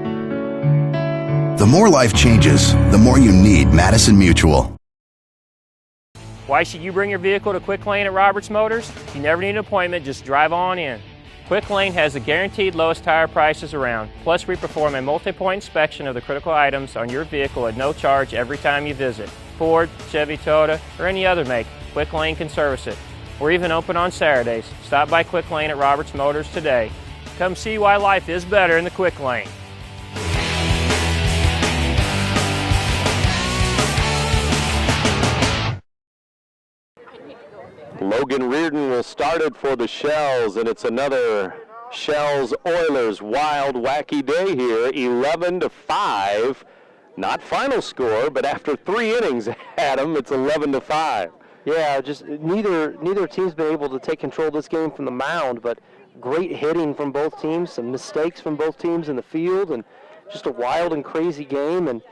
The more life changes, the more you need Madison Mutual. Why should you bring your vehicle to Quick Lane at Roberts Motors? You never need an appointment, just drive on in. Quick Lane has the guaranteed lowest tire prices around. Plus, we perform a multi-point inspection of the critical items on your vehicle at no charge every time you visit. Ford, Chevy, Toyota, or any other make, Quick Lane can service it. We're even open on Saturdays. Stop by Quick Lane at Roberts Motors today. Come see why life is better in the Quick Lane. Logan Reardon will start it for the Shells, and it's another Shells-Oilers wild, wacky day here, 11-5. Not final score, but after 3 innings, Adam, it's 11-5. Yeah, just neither team's been able to take control of this game from the mound, but great hitting from both teams, some mistakes from both teams in the field, and just a wild and crazy game. And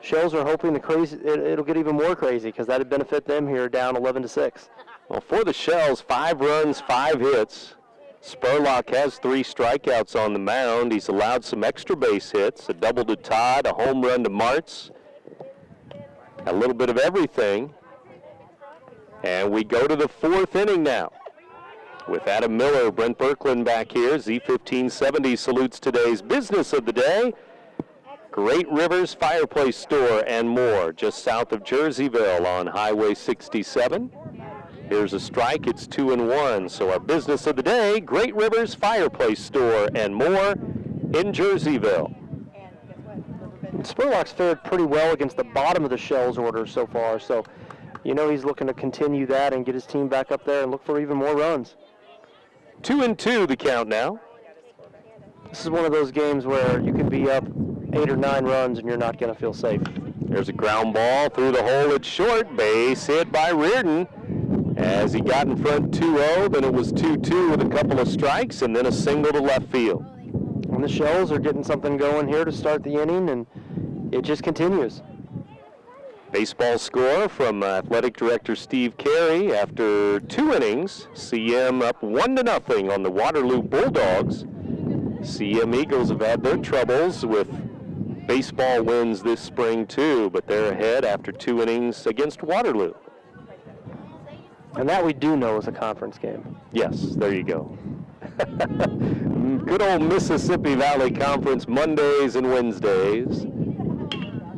Shells are hoping it'll get even more crazy because that'd benefit them here down 11-6. Well, for the Shells, 5 runs, 5 hits. Spurlock has 3 strikeouts on the mound. He's allowed some extra base hits, a double to Todd, a home run to Martz. A little bit of everything. And we go to the 4th inning now. With Adam Miller, Brent Birkeland back here. Z1570 salutes today's business of the day. Great Rivers Fireplace Store and more, just south of Jerseyville on Highway 67. Here's a strike. It's 2-1. So our business of the day, Great Rivers Fireplace Store and more in Jerseyville. Spurlock's fared pretty well against the bottom of the Shells order so far, so you know he's looking to continue that and get his team back up there and look for even more runs. 2-2 the count now. This is one of those games where you can be up 8 or 9 runs and you're not going to feel safe. There's a ground ball through the hole. It's short. Base hit by Reardon as he got in front 2-0. Then it was 2-2 with a couple of strikes and then a single to left field. And the Shells are getting something going here to start the inning, and it just continues. Baseball score from Athletic Director Steve Carey after 2 innings. CM up 1-0 on the Waterloo Bulldogs. CM Eagles have had their troubles with baseball wins this spring too, but they're ahead after 2 innings against Waterloo. And that we do know is a conference game. Yes, there you go. Good old Mississippi Valley Conference Mondays and Wednesdays.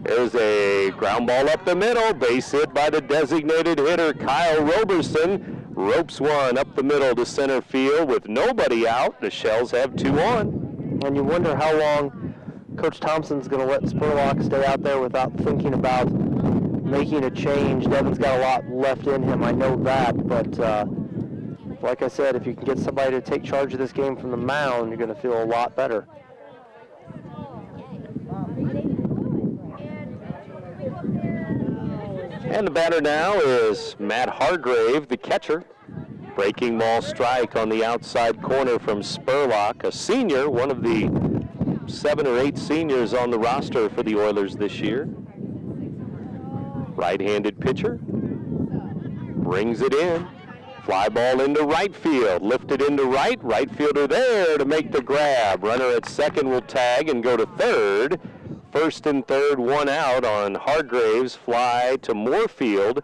There's a ground ball up the middle, base hit by the designated hitter Kyle Roberson. Ropes one up the middle to center field with nobody out. The Shells have 2 on. And you wonder how long Coach Thompson's going to let Spurlock stay out there without thinking about making a change. Devin's got a lot left in him, I know that, but like I said, if you can get somebody to take charge of this game from the mound, you're going to feel a lot better. And the batter now is Matt Hargrave, the catcher. Breaking ball strike on the outside corner from Spurlock, a senior, one of the 7 or 8 seniors on the roster for the Oilers this year. Right-handed pitcher. Brings it in. Fly ball into right field. Lifted into right. Right fielder there to make the grab. Runner at second will tag and go to third. First and third, 1 out on Hargrave's fly to Moorfield.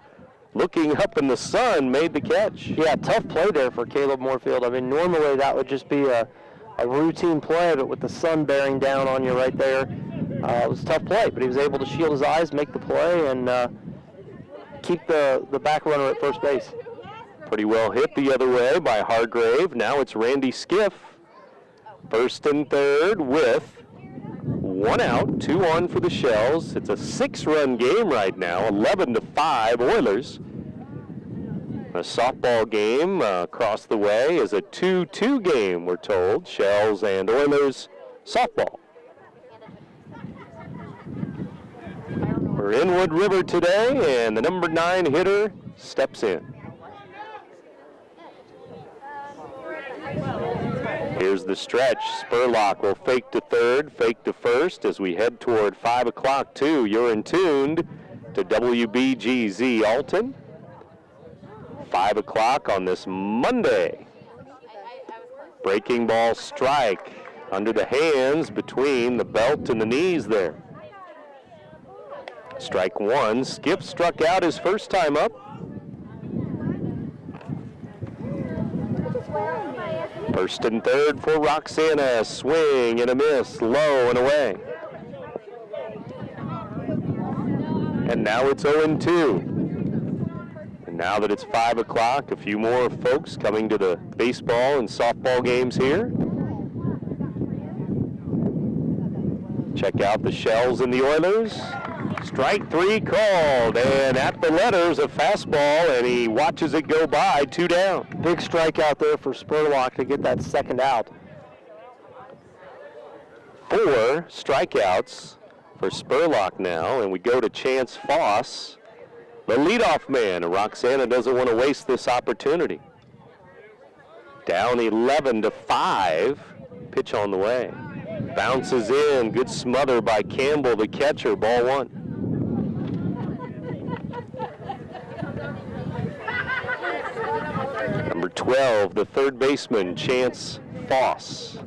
Looking up in the sun, made the catch. Yeah, tough play there for Caleb Moorfield. I mean, normally that would just be a routine play, but with the sun bearing down on you right there, it was a tough play. But he was able to shield his eyes, make the play, and keep the back runner at first base. Pretty well hit the other way by Hargrave. Now it's Randy Skiff. First and third with 1 out, 2 on for the Shells. It's a 6-run game right now, 11-5 Oilers. A softball game across the way is a 2-2 game, we're told. Shells and Oilers softball. We're in Wood River today, and the number 9 hitter steps in. Here's the stretch. Spurlock will fake to third, fake to first as we head toward 5 o'clock too. You're in tuned to WBGZ Alton. 5 o'clock on this Monday. Breaking ball strike under the hands between the belt and the knees there. Strike 1. Skip struck out his first time up. First and third for Roxana. Swing and a miss. Low and away. And now it's 0-2. And now that it's 5 o'clock, a few more folks coming to the baseball and softball games here. Check out the Shells and the Oilers. Strike 3 called, and at the letters, a fastball, and he watches it go by, 2 down. Big strike out there for Spurlock to get that second out. 4 strikeouts for Spurlock now, and we go to Chance Foss, the leadoff man. Roxana doesn't want to waste this opportunity. Down 11-5, pitch on the way. Bounces in, good smother by Campbell, the catcher, ball 1. Number 12, the third baseman, Chance Foss.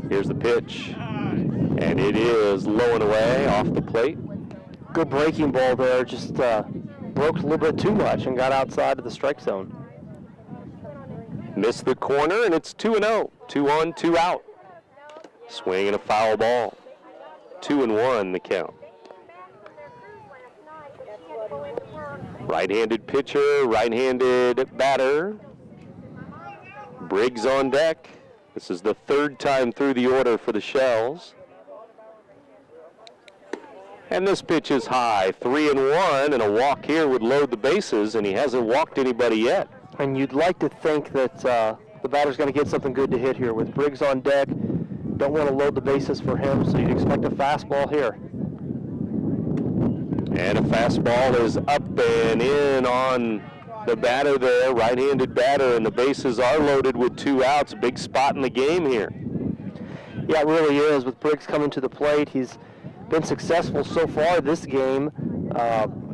Here's the pitch, and it is low and away off the plate. Good breaking ball there, just broke a little bit too much and got outside of the strike zone. Missed the corner, and it's 2-0. 2 on, 2 out. Swing and a foul ball. 2-1 the count. Right-handed pitcher, right-handed batter. Briggs on deck. This is the third time through the order for the Shells. And this pitch is high, 3-1, and a walk here would load the bases, and he hasn't walked anybody yet. And you'd like to think that the batter's going to get something good to hit here. With Briggs on deck, don't want to load the bases for him, so you'd expect a fastball here. And a fastball is up and in on the batter there, right-handed batter, and the bases are loaded with 2 outs. Big spot in the game here. Yeah, it really is. With Briggs coming to the plate, he's been successful so far this game.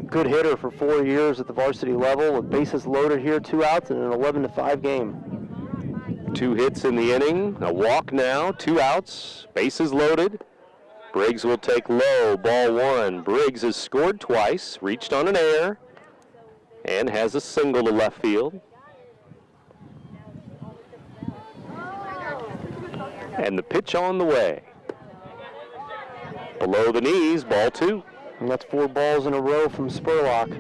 Good hitter for 4 years at the varsity level, with bases loaded here, 2 outs in an 11-5 game. 2 hits in the inning, a walk now, 2 outs, bases loaded. Briggs will take low, ball 1. Briggs has scored twice, reached on an error, and has a single to left field. And the pitch on the way. Below the knees, ball 2. And that's 4 balls in a row from Spurlock.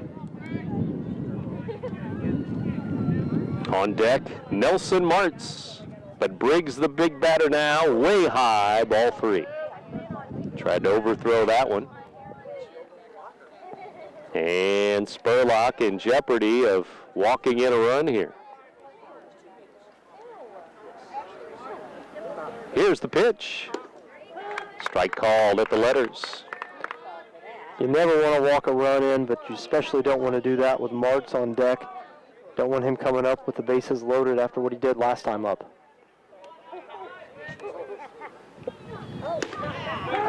On deck, Nelson Martz. But Briggs, the big batter now, way high, ball 3. Tried to overthrow that one. And Spurlock in jeopardy of walking in a run here. Here's the pitch. Strike called at the letters. You never want to walk a run in, but you especially don't want to do that with Martz on deck. Don't want him coming up with the bases loaded after what he did last time up.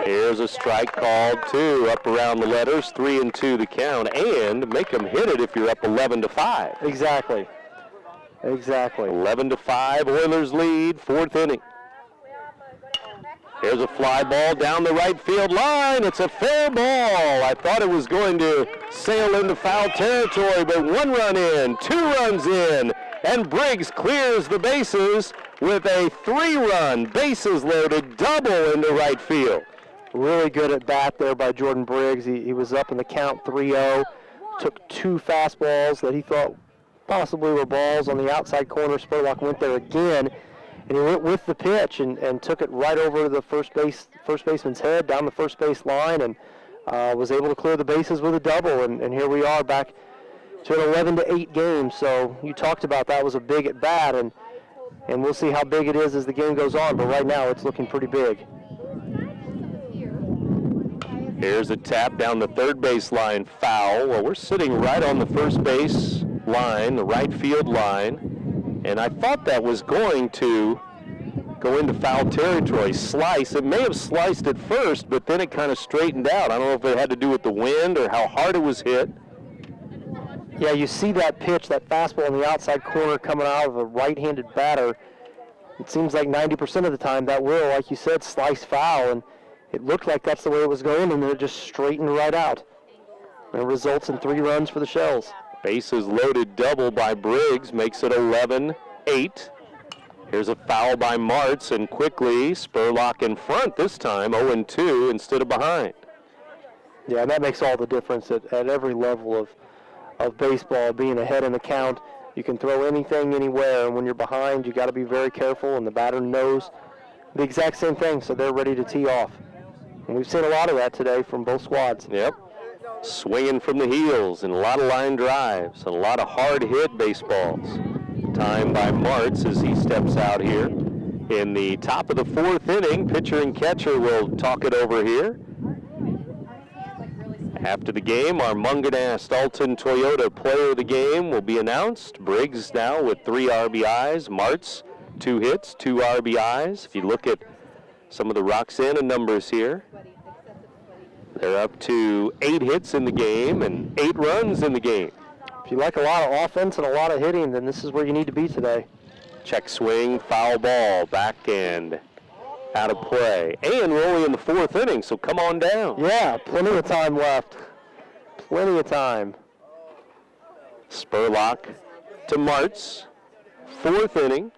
Here's a strike called, 2 up around the letters, 3-2 the count, and make them hit it if you're up 11-5. Exactly. 11-5, Oilers lead, 4th inning. Here's a fly ball down the right field line. It's a fair ball. I thought it was going to sail into foul territory, but 1 run in, 2 runs in, and Briggs clears the bases with a 3-run, bases loaded double into right field. Really good at bat there by Jordan Briggs. He was up in the count 3-0, took 2 fastballs that he thought possibly were balls on the outside corner. Spurlock went there again, and he went with the pitch and took it right over the first baseman's head, down the first base line, and was able to clear the bases with a double. And here we are back to an 11-8 game. So you talked about that was a big at bat, and we'll see how big it is as the game goes on. But right now it's looking pretty big. Here's a tap down the third base line, foul. Well, we're sitting right on the first base line, the right field line, and I thought that was going to go into foul territory. Slice. It may have sliced at first, but then it kind of straightened out. I don't know if it had to do with the wind or how hard it was hit. Yeah, you see that pitch, that fastball in the outside corner coming out of a right-handed batter. It seems like 90% of the time that will, like you said, slice foul, and it looked like that's the way it was going, and then it just straightened right out. And it results in 3 runs for the Shells. Bases loaded double by Briggs makes it 11-8. Here's a foul by Martz, and quickly Spurlock in front this time, 0-2 instead of behind. Yeah, and that makes all the difference at every level of baseball, being ahead in the count. You can throw anything anywhere, and when you're behind, you got to be very careful, and the batter knows the exact same thing, so they're ready to tee off. And we've seen a lot of that today from both squads. Yep. Swinging from the heels and a lot of line drives and a lot of hard-hit baseballs. Time by Martz as he steps out here. In the top of the 4th inning, pitcher and catcher will talk it over here. After the game, our Munganast Alton Toyota player of the game will be announced. Briggs now with 3 RBIs. Martz, 2 hits, 2 RBIs. If you look at some of the Roxana numbers here, they're up to 8 hits in the game and 8 runs in the game. If you like a lot of offense and a lot of hitting, then this is where you need to be today. Check swing, foul ball, backhand, out of play. And we're only in the 4th inning, so come on down. Yeah, plenty of time left. Plenty of time. Spurlock to Martz, 4th inning.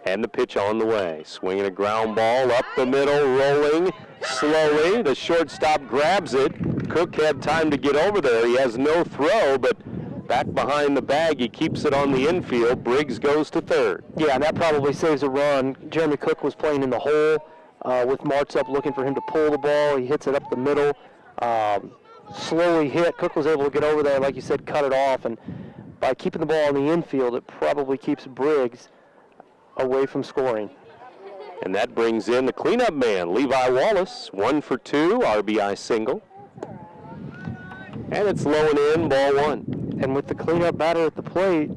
And the pitch on the way. Swinging a ground ball up the middle, rolling slowly. The shortstop grabs it, Cook had time to get over there. He has no throw, but back behind the bag, he keeps it on the infield. Briggs goes to third. Yeah, and that probably saves a run. Jeremy Cook was playing in the hole with Martz up looking for him to pull the ball. He hits it up the middle. Slowly hit. Cook was able to get over there, like you said, cut it off. And by keeping the ball in the infield, it probably keeps Briggs away from scoring. And that brings in the cleanup man, Levi Wallace. 1 for 2, RBI single. And it's low and in, ball 1. And with the cleanup batter at the plate,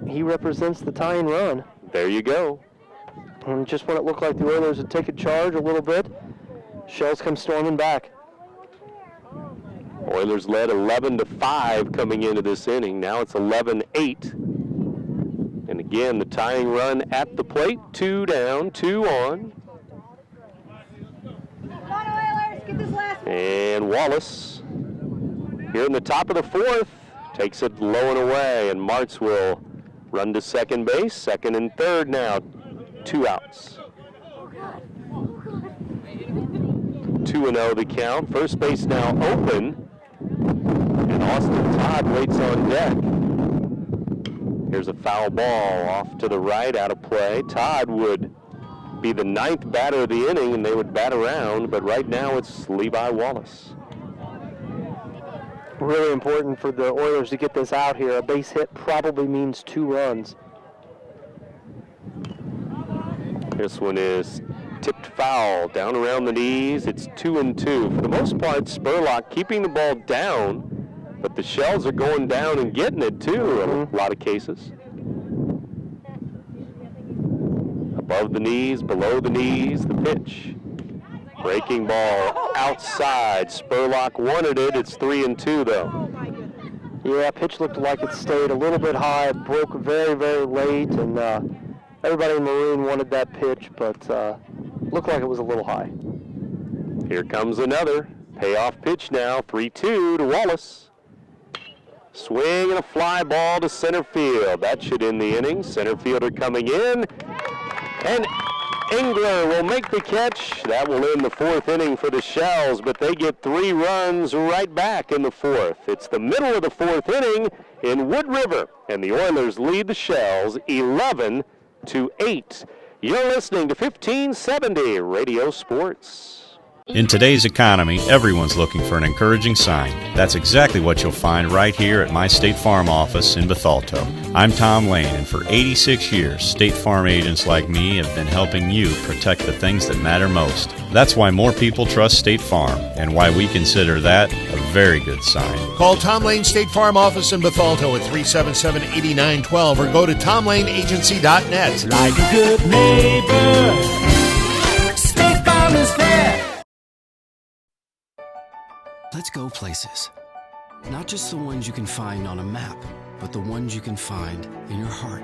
he represents the tying run. There you go. And just when it looked like the Oilers would take a charge a little bit, Shells come storming back. Oilers led 11-5 coming into this inning. Now it's 11-8. And again, the tying run at the plate. 2 down, 2 on. Come on, Oilers, get this last one. And Wallace, here in the top of the 4th, takes it low and away. And Martz will run to second base. Second and third now. 2 outs. 2-0 the count. First base now open. And Austin Todd waits on deck. Here's a foul ball off to the right, out of play. Todd would be the 9th batter of the inning, and they would bat around, but right now it's Levi Wallace. Really important for the Oilers to get this out here. A base hit probably means 2 runs. This one is tipped foul, down around the knees. It's 2-2. For the most part, Spurlock keeping the ball down, but the Shells are going down and getting it too in a lot of cases. Above the knees, below the knees, the pitch. Breaking ball outside. Spurlock wanted it. It's 3-2 though. Yeah, pitch looked like it stayed a little bit high. It broke very, very late, and everybody in Maroon wanted that pitch, but looked like it was a little high. Here comes another payoff pitch now. 3-2 to Wallace. Swing and a fly ball to center field. That should end the inning. Center fielder coming in. And Engler will make the catch. That will end the 4th inning for the Shells, but they get 3 runs right back in the 4th. It's the middle of the 4th inning in Wood River, and the Oilers lead the Shells 11-8. You're listening to 1570 Radio Sports. In today's economy, everyone's looking for an encouraging sign. That's exactly what you'll find right here at my State Farm office in Bethalto. I'm Tom Lane, and for 86 years, State Farm agents like me have been helping you protect the things that matter most. That's why more people trust State Farm, and why we consider that a very good sign. Call Tom Lane State Farm office in Bethalto at 377-8912 or go to tomlaneagency.net. Like a good neighbor, State Farm is there. Let's go places. Not just the ones you can find on a map, but the ones you can find in your heart.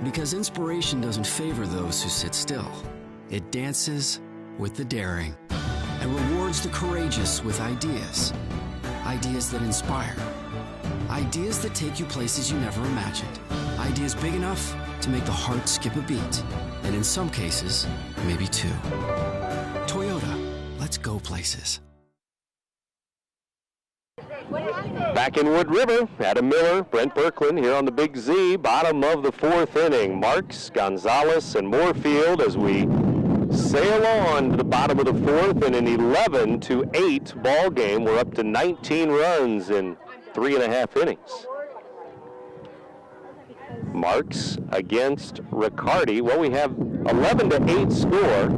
Because inspiration doesn't favor those who sit still. It dances with the daring and rewards the courageous with ideas. Ideas that inspire. Ideas that take you places you never imagined. Ideas big enough to make the heart skip a beat. And in some cases, maybe 2. Toyota, let's go places. Back in Wood River, Adam Miller, Brent Birkland here on the Big Z, bottom of the 4th inning. Marks, Gonzalez, and Moorfield as we sail on to the bottom of the 4th in an 11-8 ball game. We're up to 19 runs in 3.5 innings. Marks against Riccardi. Well, we have 11-8 score,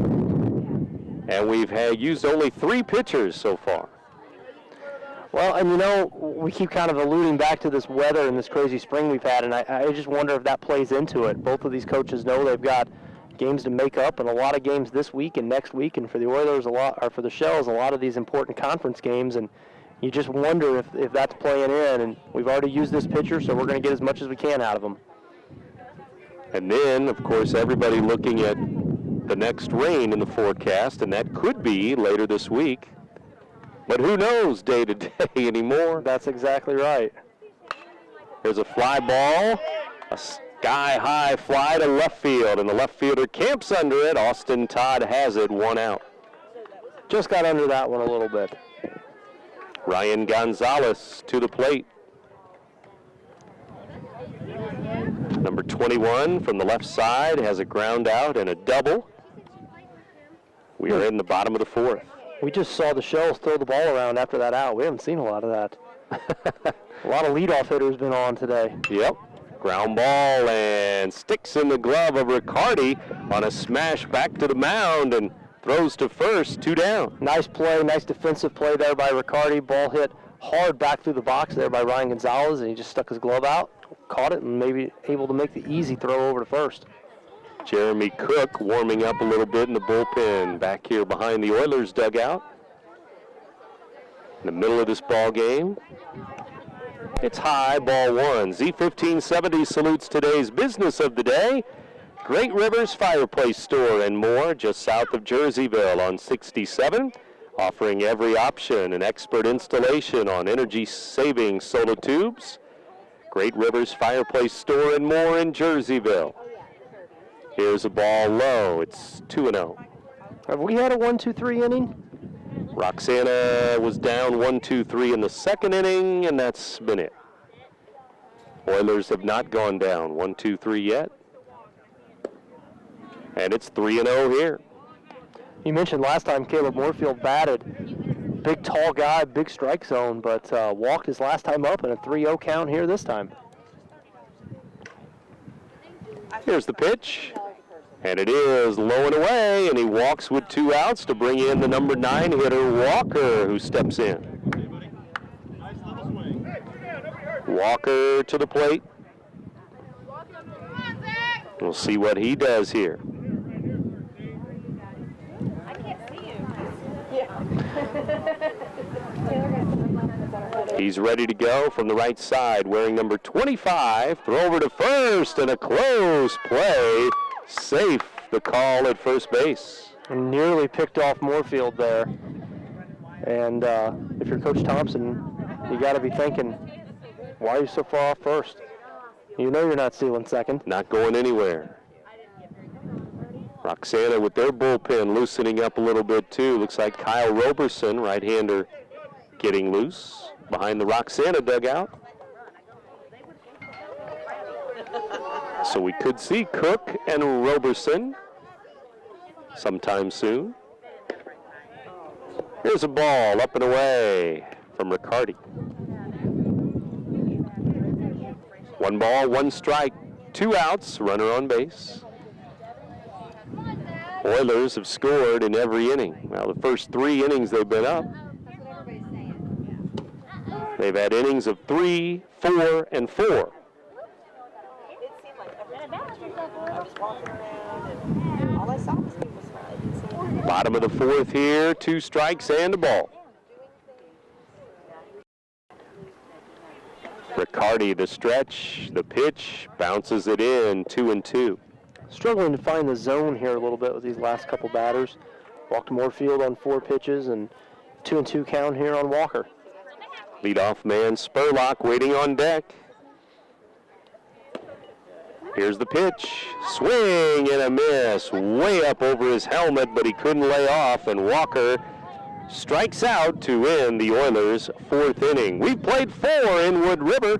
and we've used only 3 pitchers so far. Well, and we keep kind of alluding back to this weather and this crazy spring we've had, and I just wonder if that plays into it. Both of these coaches know they've got games to make up, and a lot of games this week and next week, and for the Oilers or for the Shells, a lot of these important conference games, and you just wonder if that's playing in. And we've already used this pitcher, so we're going to get as much as we can out of him. And then, of course, everybody looking at the next rain in the forecast, and that could be later this week. But who knows day to day anymore? That's exactly right. There's a fly ball, a sky-high fly to left field, and the left fielder camps under it. Austin Todd has it, 1 out. Just got under that one a little bit. Ryan Gonzalez to the plate. Number 21 from the left side has a ground out and a double. We are in the bottom of the fourth. We just saw the Shells throw the ball around after that out. We haven't seen a lot of that. A lot of leadoff hitters been on today. Yep. Ground ball and sticks in the glove of Riccardi on a smash back to the mound and throws to first, 2 down. Nice play, nice defensive play there by Riccardi. Ball hit hard back through the box there by Ryan Gonzalez, and he just stuck his glove out, caught it, and maybe able to make the easy throw over to first. Jeremy Cook warming up a little bit in the bullpen back here behind the Oilers dugout. In the middle of this ball game, it's high, ball one. Z1570 salutes today's business of the day. Great Rivers Fireplace Store and more just south of Jerseyville on 67, offering every option and expert installation on energy-saving solar tubes. Great Rivers Fireplace Store and more in Jerseyville. Here's a ball low. It's 2-0. Have we had a 1-2-3 inning? Roxana was down 1-2-3 in the second inning, and that's been it. Oilers have not gone down 1-2-3 yet. And it's 3-0 here. You mentioned last time Caleb Moorfield batted. Big, tall guy, big strike zone, but walked his last time up in a 3-0 count here this time. Here's the pitch. And it is low and away, and he walks with 2 outs to bring in the number 9 hitter, Walker, who steps in. Walker to the plate. We'll see what he does here. I can't see you. He's ready to go from the right side, wearing number 25. Throw over to first, and a close play. Safe, the call at first base. And nearly picked off Moorfield there. And if you're Coach Thompson, you got to be thinking, why are you so far off first? You know you're not stealing second. Not going anywhere. Roxana with their bullpen loosening up a little bit too. Looks like Kyle Roberson, right-hander, getting loose behind the Roxana dugout. So we could see Cook and Roberson sometime soon. Here's a ball up and away from Riccardi. 1 ball, 1 strike, 2 outs, runner on base. Oilers have scored in every inning. Well, the first 3 innings they've been up. They've had innings of 3, 4, and 4. Bottom of the 4th here, 2 strikes and a ball. Riccardi, the stretch, the pitch, bounces it in, 2-2. Struggling to find the zone here a little bit with these last couple batters. Walked Moorfield on 4 pitches and 2-2 count here on Walker. Leadoff man Spurlock waiting on deck. Here's the pitch. Swing and a miss. Way up over his helmet, but he couldn't lay off, and Walker strikes out to end the Oilers' 4th inning. We've played 4 in Wood River.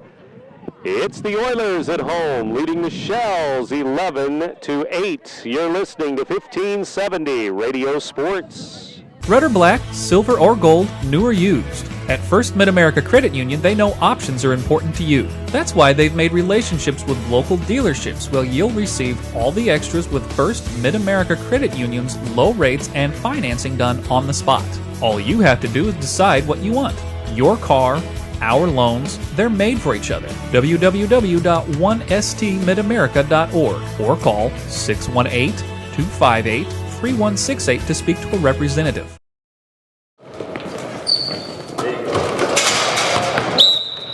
It's the Oilers at home, leading the Shells 11-8. You're listening to 1570 Radio Sports. Red or black, silver or gold, new or used. At First Mid-America Credit Union, they know options are important to you. That's why they've made relationships with local dealerships where you'll receive all the extras with First Mid-America Credit Union's low rates and financing done on the spot. All you have to do is decide what you want. Your car, our loans, they're made for each other. www.1stmidamerica.org or call 618-258-3168 to speak to a representative.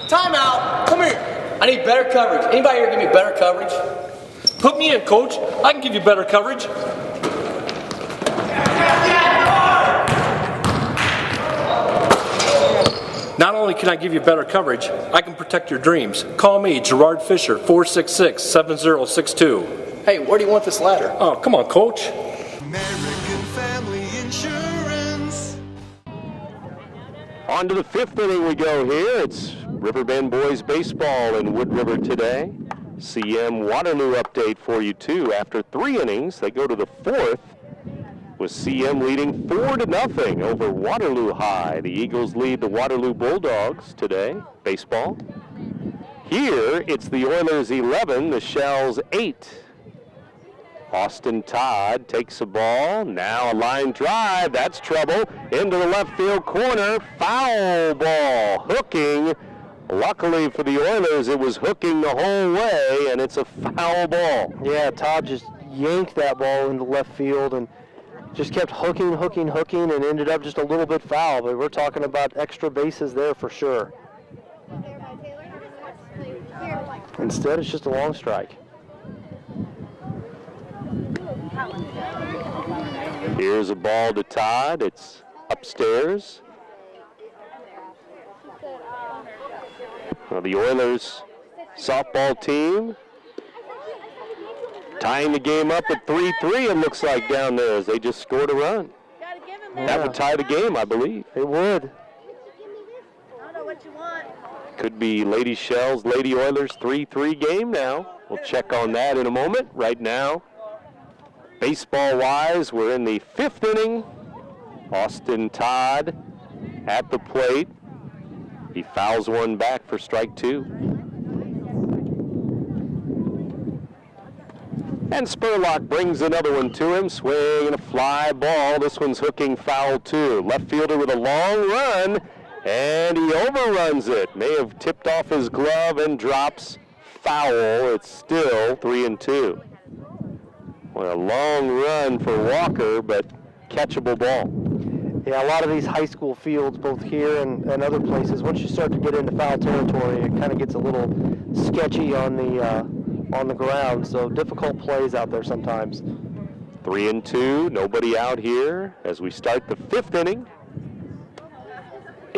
Timeout! Come here! I need better coverage. Anybody here give me better coverage? Put me in, coach. I can give you better coverage. Not only can I give you better coverage, I can protect your dreams. Call me, Gerard Fisher, 466-7062. Hey, where do you want this ladder? Oh, come on, coach. On On to the 5th inning we go here. It's Riverbend boys baseball in Wood River today. CM Waterloo update for you too. After 3 innings, they go to the 4th with CM leading 4-0 over Waterloo High. The Eagles lead the Waterloo Bulldogs today, baseball. Here, it's the Oilers 11, the Shells 8. Austin Todd takes a ball. Now a line drive. That's trouble. Into the left field corner. Foul ball. Hooking. Luckily for the Oilers, it was hooking the whole way, and it's a foul ball. Yeah, Todd just yanked that ball into left field and just kept hooking, and ended up just a little bit foul. But we're talking about extra bases there for sure. Instead, it's just a long strike. Here's a ball to Todd. It's upstairs. Well, the Oilers softball team tying the game up at 3-3, it looks like, down there as they just scored a run. That would tie the game, I believe. It would. Could be Lady Shells, Lady Oilers 3-3 game now. We'll check on that in a moment. Right now, baseball-wise, we're in the 5th inning. Austin Todd at the plate. He fouls one back for strike 2. And Spurlock brings another one to him. Swing and a fly ball. This one's hooking foul 2. Left fielder with a long run, and he overruns it. May have tipped off his glove and drops foul. It's still 3-2. Well, a long run for Walker, but catchable ball. Yeah, a lot of these high school fields, both here and other places, once you start to get into foul territory, it kind of gets a little sketchy on the ground, so difficult plays out there sometimes. 3-2, nobody out here as we start the 5th inning.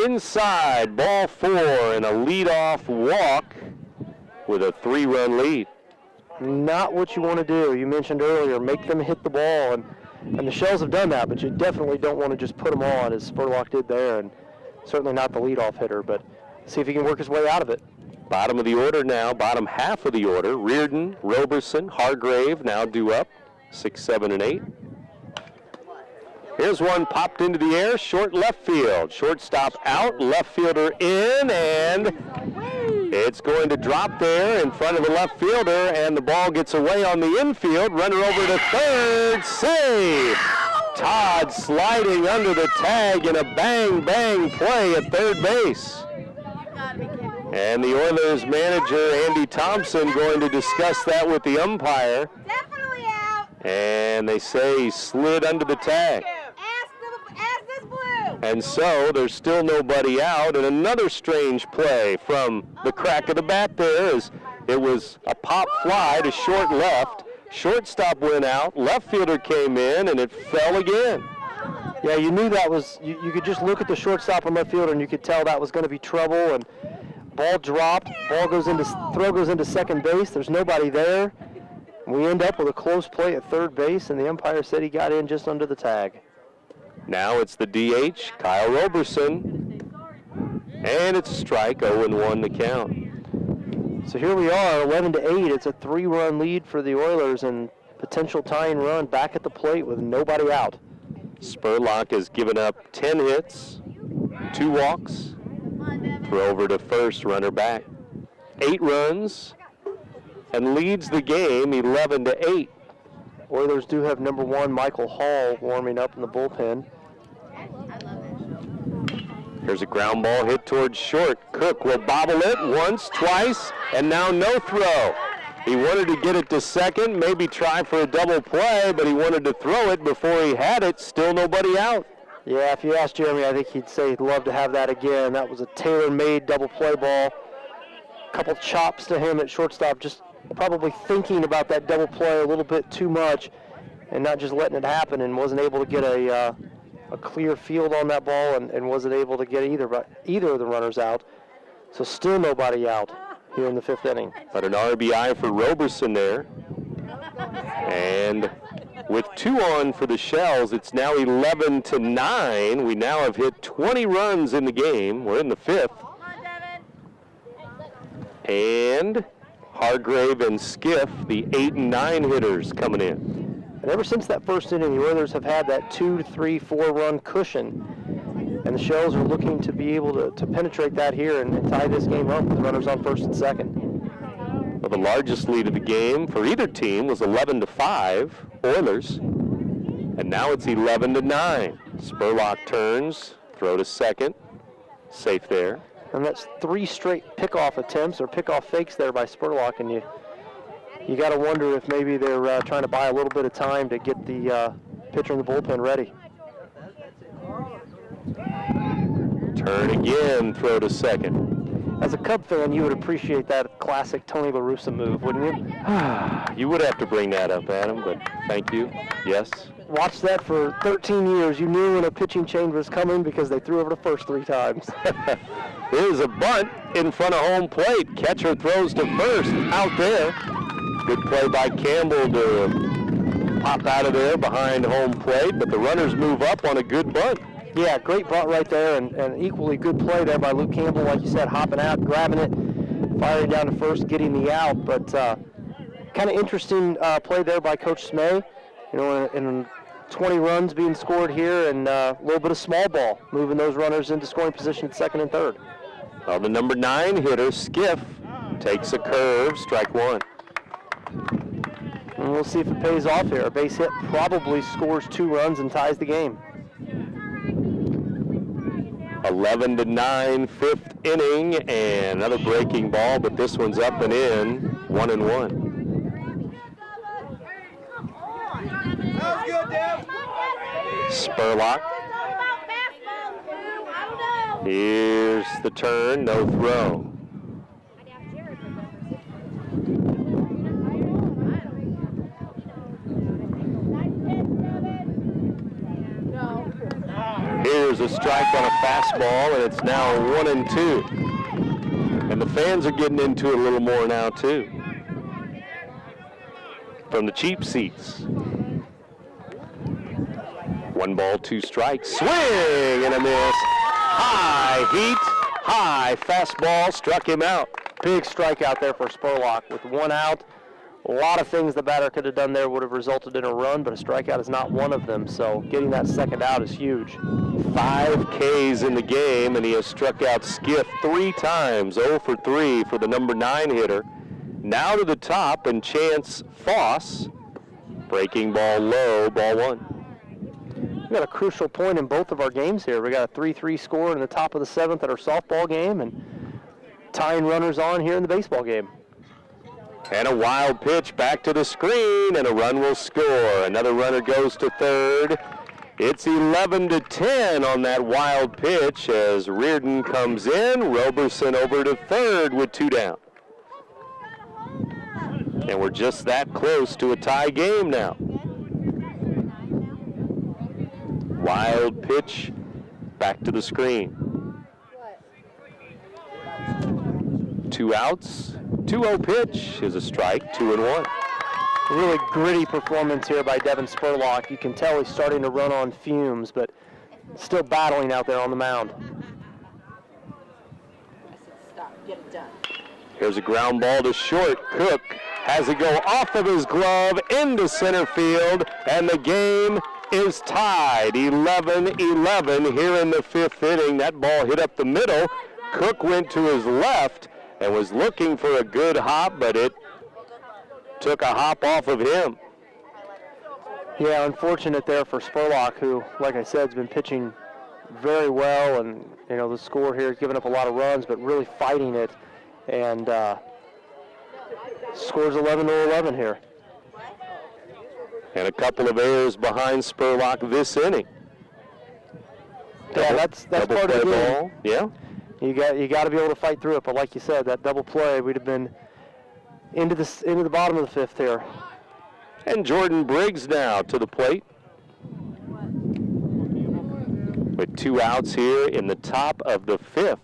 Inside, ball 4, and a leadoff walk with a 3-run lead. Not what you want to do. You mentioned earlier, make them hit the ball, and the Shells have done that, but you definitely don't want to just put them on as Spurlock did there, and certainly not the leadoff hitter, but see if he can work his way out of it. Bottom of the order now, bottom half of the order. Reardon, Roberson, Hargrave now due up, 6, 7, and 8. Here's one popped into the air, short left field. Shortstop out, left fielder in, and it's going to drop there in front of the left fielder, and the ball gets away on the infield. Runner over to third, save. Todd sliding under the tag in a bang play at third base. And the Oilers manager, Andy Thompson, going to discuss that with the umpire. Definitely out. And they say he slid under the tag. Ask this blue. And so there's still nobody out. And another strange play from the crack of the bat there is it was a pop fly to short left. Shortstop went out, left fielder came in, and it fell again. Yeah, you knew that was, you could just look at the shortstop and left fielder and you could tell that was going to be trouble. And ball dropped, throw goes into second base. There's nobody there. We end up with a close play at third base, and the umpire said he got in just under the tag. Now it's the DH, Kyle Roberson, and it's a strike, 0-1 the count. So here we are, 11-8. It's a 3-run lead for the Oilers, and potential tying run back at the plate with nobody out. Spurlock has given up 10 hits, 2 walks, throw over to first, runner back. 8 runs, and leads the game 11-8. Oilers do have number 1 Michael Hall warming up in the bullpen. Here's a ground ball hit towards short. Cook will bobble it once, twice, and now no throw. He wanted to get it to second, maybe try for a double play, but he wanted to throw it before he had it. Still nobody out. Yeah, if you ask Jeremy, I think he'd say he'd love to have that again. That was a tailor-made double play ball. A couple chops to him at shortstop, just probably thinking about that double play a little bit too much and not just letting it happen, and wasn't able to get a clear field on that ball and wasn't able to get either of the runners out. So still nobody out here in the 5th inning. But an RBI for Roberson there. And With 2 on for the Shells, it's now 11-9. We now have hit 20 runs in the game. We're in the 5th. And Hargrave and Skiff, the 8 and 9 hitters, coming in. And ever since that first inning, the Oilers have had that 2 to 3, 4 run cushion. And the Shells are looking to be able to penetrate that here and tie this game up with runners on first and second. Well, the largest lead of the game for either team was 11-5, Oilers. And now it's 11-9. Spurlock turns, throw to second, safe there. And that's 3 straight pickoff attempts or pickoff fakes there by Spurlock, and you got to wonder if maybe they're trying to buy a little bit of time to get the pitcher in the bullpen ready. Turn again, throw to second. As a Cub fan, you would appreciate that classic Tony La Russa move, wouldn't you? You would have to bring that up, Adam, but thank you. Yes. Watched that for 13 years. You knew when a pitching change was coming because they threw over the first 3 times. Here's a bunt in front of home plate. Catcher throws to first, out there. Good play by Campbell to pop out of there behind home plate, but the runners move up on a good bunt. Yeah, great bunt right there, and equally good play there by Luke Campbell, like you said, hopping out, grabbing it, firing down to first, getting the out. But kind of interesting play there by Coach Smay. You know, in 20 runs being scored here, and a little bit of small ball, moving those runners into scoring position at second and third. Well, the number 9 hitter, Skiff, takes a curve, strike 1. And we'll see if it pays off here. A base hit probably scores 2 runs and ties the game. 11-9, 5th inning, and another breaking ball, but this one's up and in, 1-1. Spurlock. Here's the turn, no throw. Here's a strike on a fastball, and it's now 1-2. And the fans are getting into it a little more now, too. From the cheap seats. 1 ball, 2 strikes. Swing and a miss. High heat, high fastball, struck him out. Big strikeout there for Spurlock with 1 out. A lot of things the batter could have done there would have resulted in a run, but a strikeout is not one of them, so getting that second out is huge. 5 Ks in the game, and he has struck out Skiff 3 times, 0 for 3 for the number 9 hitter. Now to the top, and Chance Foss, breaking ball low, ball 1. We've got a crucial point in both of our games here. We got a 3-3 score in the top of the 7th at our softball game, and tying runners on here in the baseball game. And a wild pitch back to the screen, and a run will score. Another runner goes to third. It's 11-10 on that wild pitch as Reardon comes in. Roberson over to third with 2 down. And we're just that close to a tie game now. Wild pitch back to the screen. 2 outs. 2-0 pitch is a strike, 2-1. A really gritty performance here by Devin Spurlock. You can tell he's starting to run on fumes, but still battling out there on the mound. Here's a ground ball to short. Cook has it go off of his glove into center field, and the game is tied. 11-11 here in the 5th inning. That ball hit up the middle. Cook went to his left and was looking for a good hop, but it took a hop off of him. Yeah, unfortunate there for Spurlock, who, like I said, has been pitching very well, and you know the score here, giving up a lot of runs, but really fighting it, and scores 11-11 here. And a couple of errors behind Spurlock this inning. Yeah, that's part of the game. Yeah. You got to be able to fight through it, but like you said, that double play, we'd have been into the bottom of the 5th here. And Jordan Briggs now to the plate. With 2 outs here in the top of the 5th.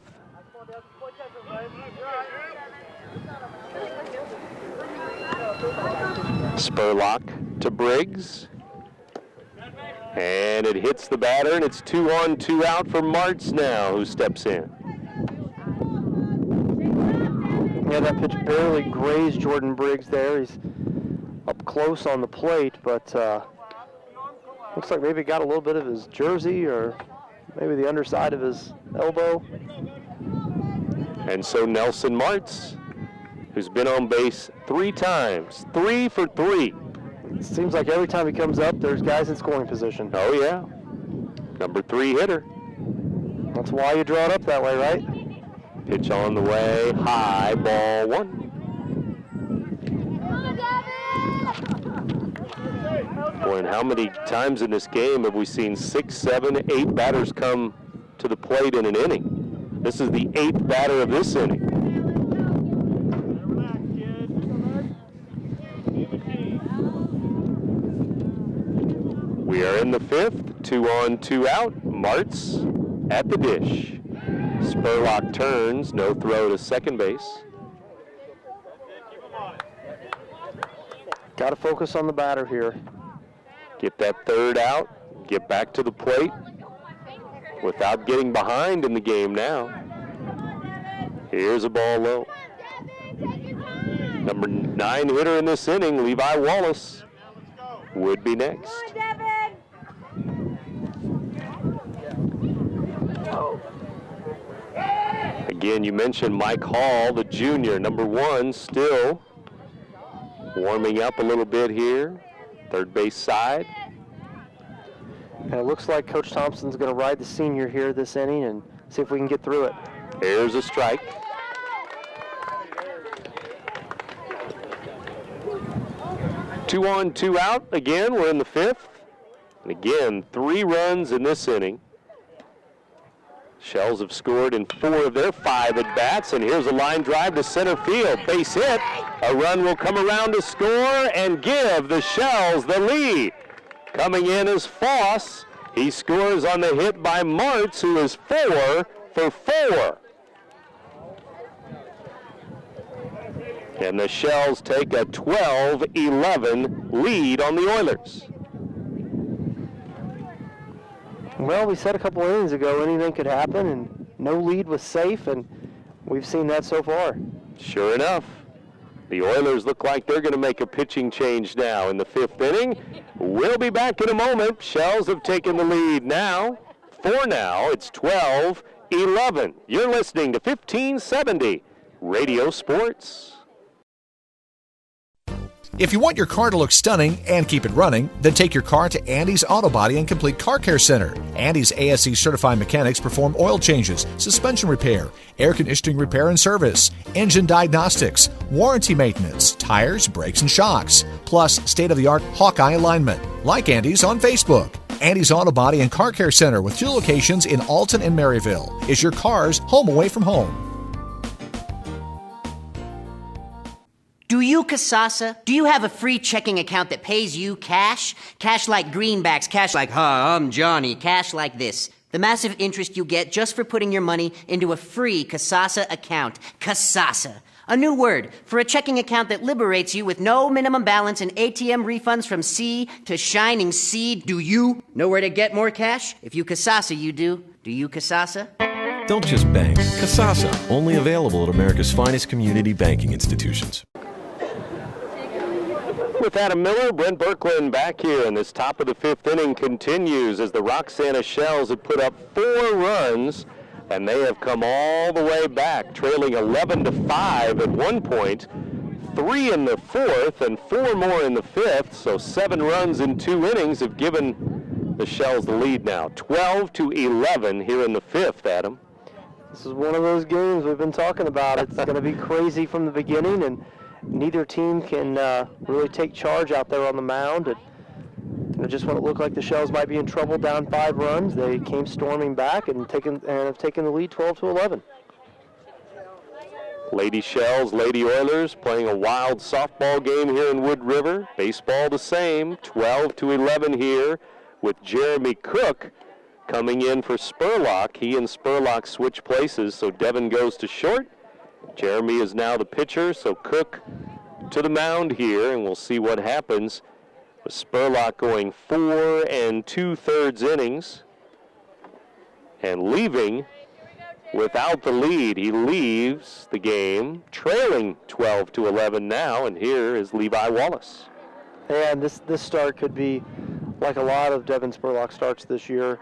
Spurlock to Briggs. And it hits the batter, and it's 2 on, 2 out for Martz now, who steps in. Yeah, that pitch barely grazed Jordan Briggs there. He's up close on the plate, but looks like maybe got a little bit of his jersey or maybe the underside of his elbow. And so Nelson Martz, who's been on base 3 times, 3 for 3. It seems like every time he comes up, there's guys in scoring position. Oh, yeah. Number 3 hitter. That's why you draw it up that way, right? Pitch on the way, high, ball 1. Boy, and how many times in this game have we seen 6, 7, 8 batters come to the plate in an inning? This is the 8th batter of this inning. We are in the 5th, 2 on, 2 out. Martz at the dish. Spurlock turns, no throw to second base. Got to focus on the batter here. Get that 3rd out, get back to the plate without getting behind in the game now. Here's a ball low. Number 9 hitter in this inning, Levi Wallace, would be next. Again, you mentioned Mike Hall, the junior, number 1, still warming up a little bit here. Third base side. And it looks like Coach Thompson's going to ride the senior here this inning and see if we can get through it. There's a strike. Two on, 2 out. Again, we're in the 5th. And again, 3 runs in this inning. Shells have scored in 4 of their 5 at-bats, and here's a line drive to center field. Base hit. A run will come around to score and give the Shells the lead. Coming in is Foss. He scores on the hit by Martz, who is 4 for 4. And the Shells take a 12-11 lead on the Oilers. Well, we said a couple innings ago anything could happen, and no lead was safe, and we've seen that so far. Sure enough, the Oilers look like they're going to make a pitching change now in the 5th inning. We'll be back in a moment. Shells have taken the lead now. For now, it's 12-11. You're listening to 1570 Radio Sports. If you want your car to look stunning and keep it running, then take your car to Andy's Auto Body and Complete Car Care Center. Andy's ASE certified mechanics perform oil changes, suspension repair, air conditioning repair and service, engine diagnostics, warranty maintenance, tires, brakes, and shocks, plus state-of-the-art Hawkeye alignment. Like Andy's on Facebook. Andy's Auto Body and Car Care Center with 2 locations in Alton and Maryville is your car's home away from home. Do you, Casasa? Do you have a free checking account that pays you cash? Cash like greenbacks, cash like, hi, I'm Johnny, cash like this. The massive interest you get just for putting your money into a free Casasa account. Casasa. A new word for a checking account that liberates you with no minimum balance and ATM refunds from sea to shining sea. Do you know where to get more cash? If you Casasa, you do. Do you, Casasa? Don't just bank. Casasa, only available at America's finest community banking institutions. With Adam Miller, Brent Birkeland back here, and this top of the 5th inning continues as the Roxana Shells have put up 4 runs, and they have come all the way back, trailing 11-5 at one point, 3 in the 4th and 4 more in the 5th, so 7 runs in 2 innings have given the Shells the lead now, 12-11 here in the 5th, Adam. This is one of those games we've been talking about. It's going to be crazy from the beginning, and neither team can really take charge out there on the mound. And just when it looked like the Shells might be in trouble down 5 runs, they came storming back and have taken the lead 12-11. Lady Shells, Lady Oilers playing a wild softball game here in Wood River. Baseball the same, 12-11 here with Jeremy Cook coming in for Spurlock. He and Spurlock switch places, so Devin goes to short. Jeremy is now the pitcher, so Cook to the mound here, and we'll see what happens With Spurlock going 4 2/3 innings and leaving without the lead. He leaves the game trailing 12-11 now, and here is Levi Wallace. And this start could be like a lot of Devin Spurlock starts this year.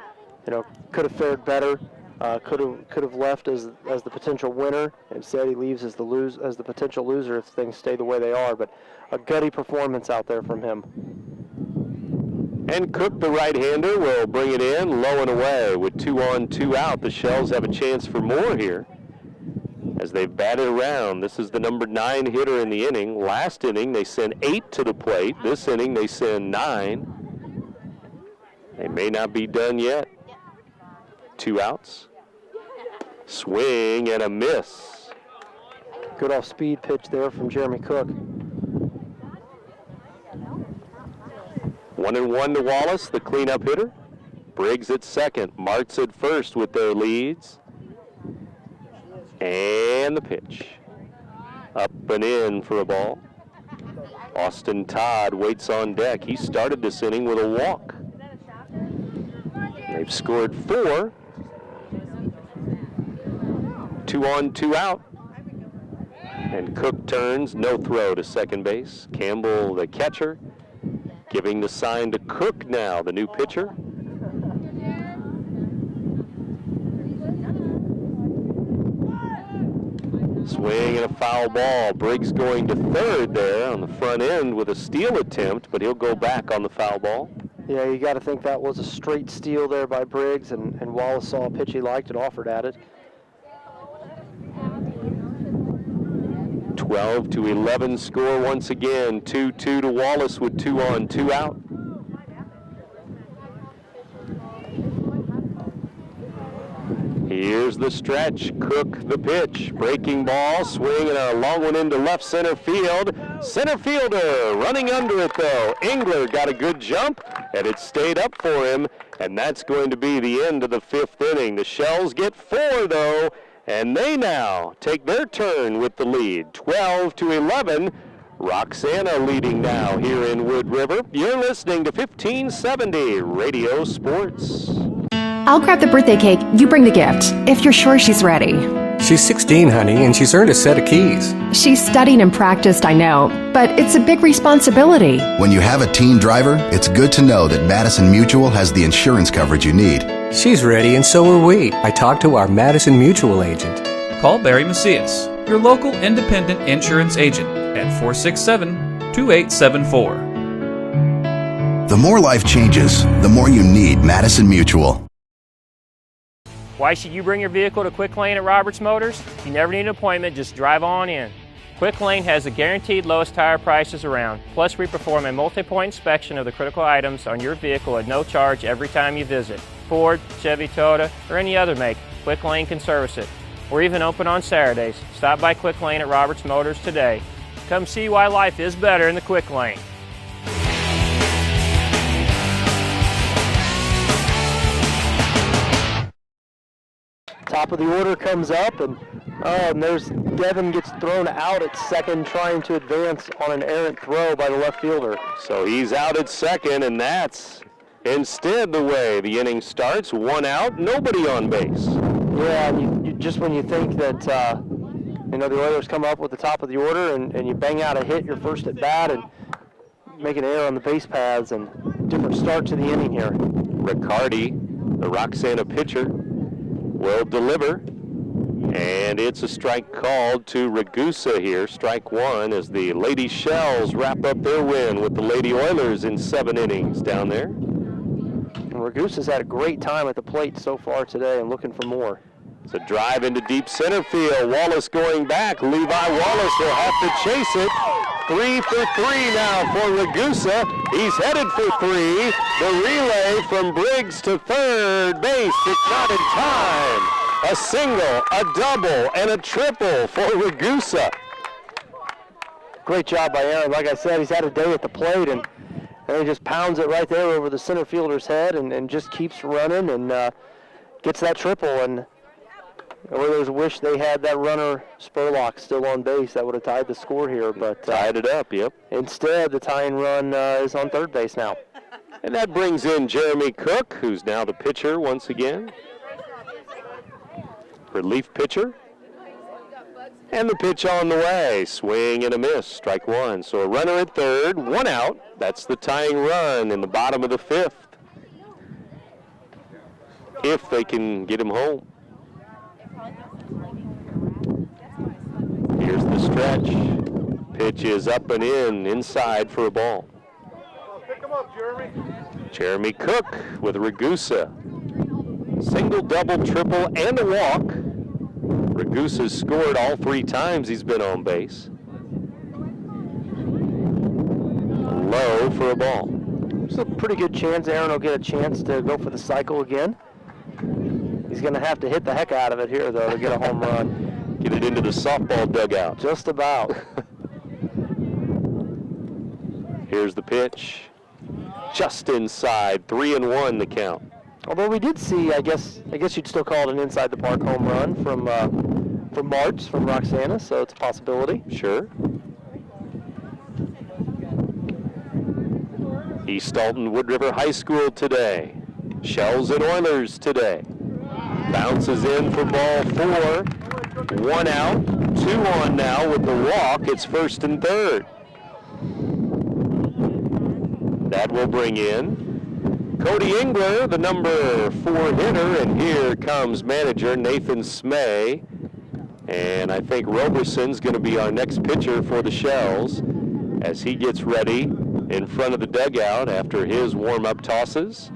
You know, could have fared better. Could have left as the potential winner. Instead, he leaves as the potential loser if things stay the way they are. But a gutty performance out there from him. And Cook, the right-hander, will bring it in low and away with 2 on, 2 out. The Shells have a chance for more here as they've batted around. This is the number 9 hitter in the inning. Last inning, they sent 8 to the plate. This inning, they send 9. They may not be done yet. 2 outs. Swing and a miss. Good off-speed pitch there from Jeremy Cook. 1-1 to Wallace, the cleanup hitter. Briggs at second, Martz at first with their leads. And the pitch. Up and in for a ball. Austin Todd waits on deck. He started this inning with a walk. They've scored 4. 2 on, 2 out. And Cook turns, no throw to second base. Campbell, the catcher, giving the sign to Cook now, the new pitcher. Swing and a foul ball. Briggs going to third there on the front end with a steal attempt, but he'll go back on the foul ball. Yeah, you got to think that was a straight steal there by Briggs, and Wallace saw a pitch he liked and offered at it. 12-11 score once again. 2-2 to Wallace with 2 on, 2 out. Here's the stretch. Cook the pitch. Breaking ball. Swing and a long one into left center field. Center fielder running under it though. Engler got a good jump and it stayed up for him, and that's going to be the end of the 5th inning. The Shells get 4 though, and they now take their turn with the lead. 12-11. Roxana leading now here in Wood River. You're listening to 1570 Radio Sports. I'll grab the birthday cake, you bring the gift, if you're sure she's ready. She's 16, honey, and she's earned a set of keys. She's studied and practiced, I know, but it's a big responsibility. When you have a teen driver, it's good to know that Madison Mutual has the insurance coverage you need. She's ready, and so are we. I talked to our Madison Mutual agent. Call Barry Macias, your local independent insurance agent, at 467-2874. The more life changes, the more you need Madison Mutual. Why should you bring your vehicle to Quick Lane at Roberts Motors? You never need an appointment, just drive on in. Quick Lane has the guaranteed lowest tire prices around. Plus, we perform a multi-point inspection of the critical items on your vehicle at no charge every time you visit. Ford, Chevy, Toyota, or any other make, Quick Lane can service it. We're even open on Saturdays. Stop by Quick Lane at Roberts Motors today. Come see why life is better in the Quick Lane. Top of the order comes up, and there's Devin gets thrown out at second, trying to advance on an errant throw by the left fielder. So he's out at second, and that's instead the way the inning starts. 1 out, nobody on base. Yeah, and you just when you think that the Oilers come up with the top of the order, and you bang out a hit your first at bat and make an error on the base paths, and different start to the inning here. Riccardi, the Roxana pitcher, will deliver, and it's a strike called to Ragusa here. Strike 1 as the Lady Shells wrap up their win with the Lady Oilers in 7 innings down there. And Ragusa's had a great time at the plate so far today and looking for more. It's a drive into deep center field. Wallace going back. Levi Wallace will have to chase it. 3 for 3 now for Ragusa. He's headed for 3. The relay from Briggs to third base. It's not in time. A single, a double, and a triple for Ragusa. Great job by Aaron. Like I said, he's had a day at the plate, and he just pounds it right there over the center fielder's head and just keeps running and gets that triple. And Oilers wish they had that runner Spurlock still on base. That would have tied the score here, but tied it up. Yep. Instead, the tying run is on third base now. And that brings in Jeremy Cook, who's now the pitcher once again. Relief pitcher. And the pitch on the way. Swing and a miss. Strike one. So a runner at third, one out. That's the tying run in the bottom of the fifth. If they can get him home. Here's the stretch. Pitch is up and inside for a ball. Pick him up, Jeremy. Jeremy Cook with Ragusa. Single, double, triple, and a walk. Ragusa's scored all 3 times he's been on base. Low for a ball. There's a pretty good chance Aaron will get a chance to go for the cycle again. He's going to have to hit the heck out of it here, though, to get a home run. Get it into the softball dugout. Just about. Here's the pitch. Just inside, 3-1 the count. Although we did see, I guess you'd still call it an inside the park home run from Martz from Roxana, so it's a possibility. Sure. East Alton Wood River High School today. Shells and Oilers today. Bounces in for ball 4. 1 out, 2 on now with the walk. It's first and third. That will bring in Cody Engler, the number 4 hitter, and here comes manager Nathan Smay. And I think Roberson's going to be our next pitcher for the Shells as he gets ready in front of the dugout after his warm-up tosses.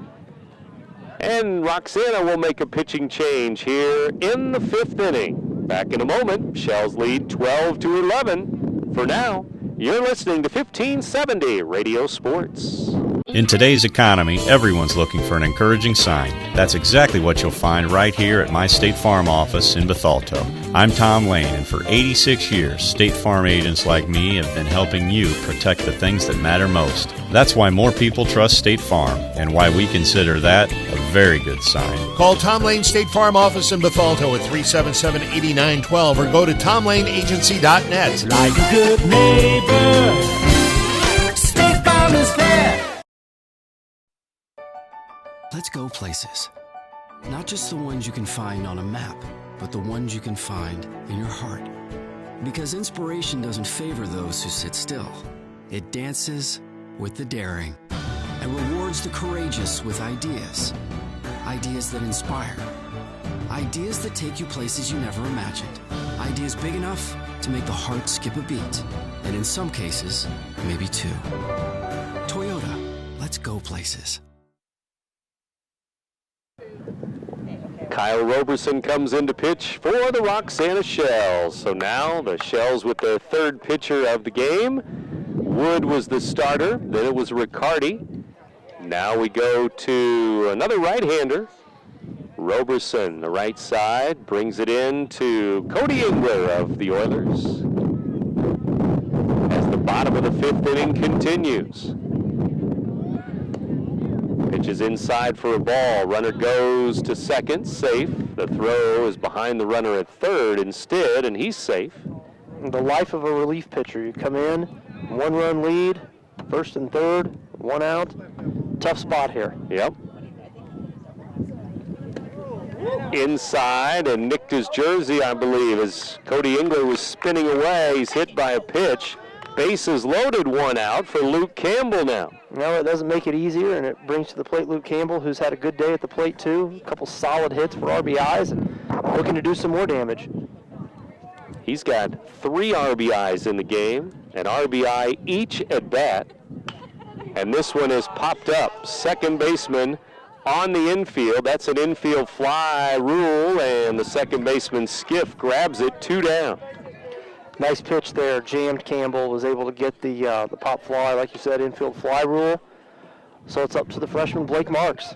And Roxana will make a pitching change here in the 5th inning. Back in a moment, Shells lead 12-11. For now, you're listening to 1570 Radio Sports. In today's economy, everyone's looking for an encouraging sign. That's exactly what you'll find right here at my State Farm office in Bethalto. I'm Tom Lane, and for 86 years, State Farm agents like me have been helping you protect the things that matter most. That's why more people trust State Farm, and why we consider that a very good sign. Call Tom Lane State Farm office in Bethalto at 377-8912 or go to tomlaneagency.net. Like a good neighbor, State Farm is there. Let's go places. Not just the ones you can find on a map, but the ones you can find in your heart. Because inspiration doesn't favor those who sit still. It dances with the daring and rewards the courageous with ideas. Ideas that inspire. Ideas that take you places you never imagined. Ideas big enough to make the heart skip a beat. And in some cases, maybe 2. Toyota, let's go places. Kyle Roberson comes in to pitch for the Roxana Shells. So now the Shells with their 3rd pitcher of the game. Wood was the starter, then it was Riccardi. Now we go to another right-hander. Roberson, the right side, brings it in to Cody Engler of the Oilers. As the bottom of the 5th inning continues. Pitch is inside for a ball. Runner goes to second, safe. The throw is behind the runner at third instead, and he's safe. The life of a relief pitcher. You come in, 1-run lead, first and third, 1 out. Tough spot here. Yep. Inside and nicked his jersey, I believe, as Cody Engler was spinning away. He's hit by a pitch. Bases loaded, 1 out for Luke Campbell now. No, it doesn't make it easier, and it brings to the plate Luke Campbell, who's had a good day at the plate, too. A couple solid hits for RBIs and looking to do some more damage. He's got 3 RBIs in the game, an RBI each at bat. And this one is popped up. Second baseman on the infield. That's an infield fly rule, and the second baseman Skiff grabs it, 2 down. Nice pitch there. Jammed Campbell, was able to get the pop fly, like you said, infield fly rule. So it's up to the freshman Blake Marks.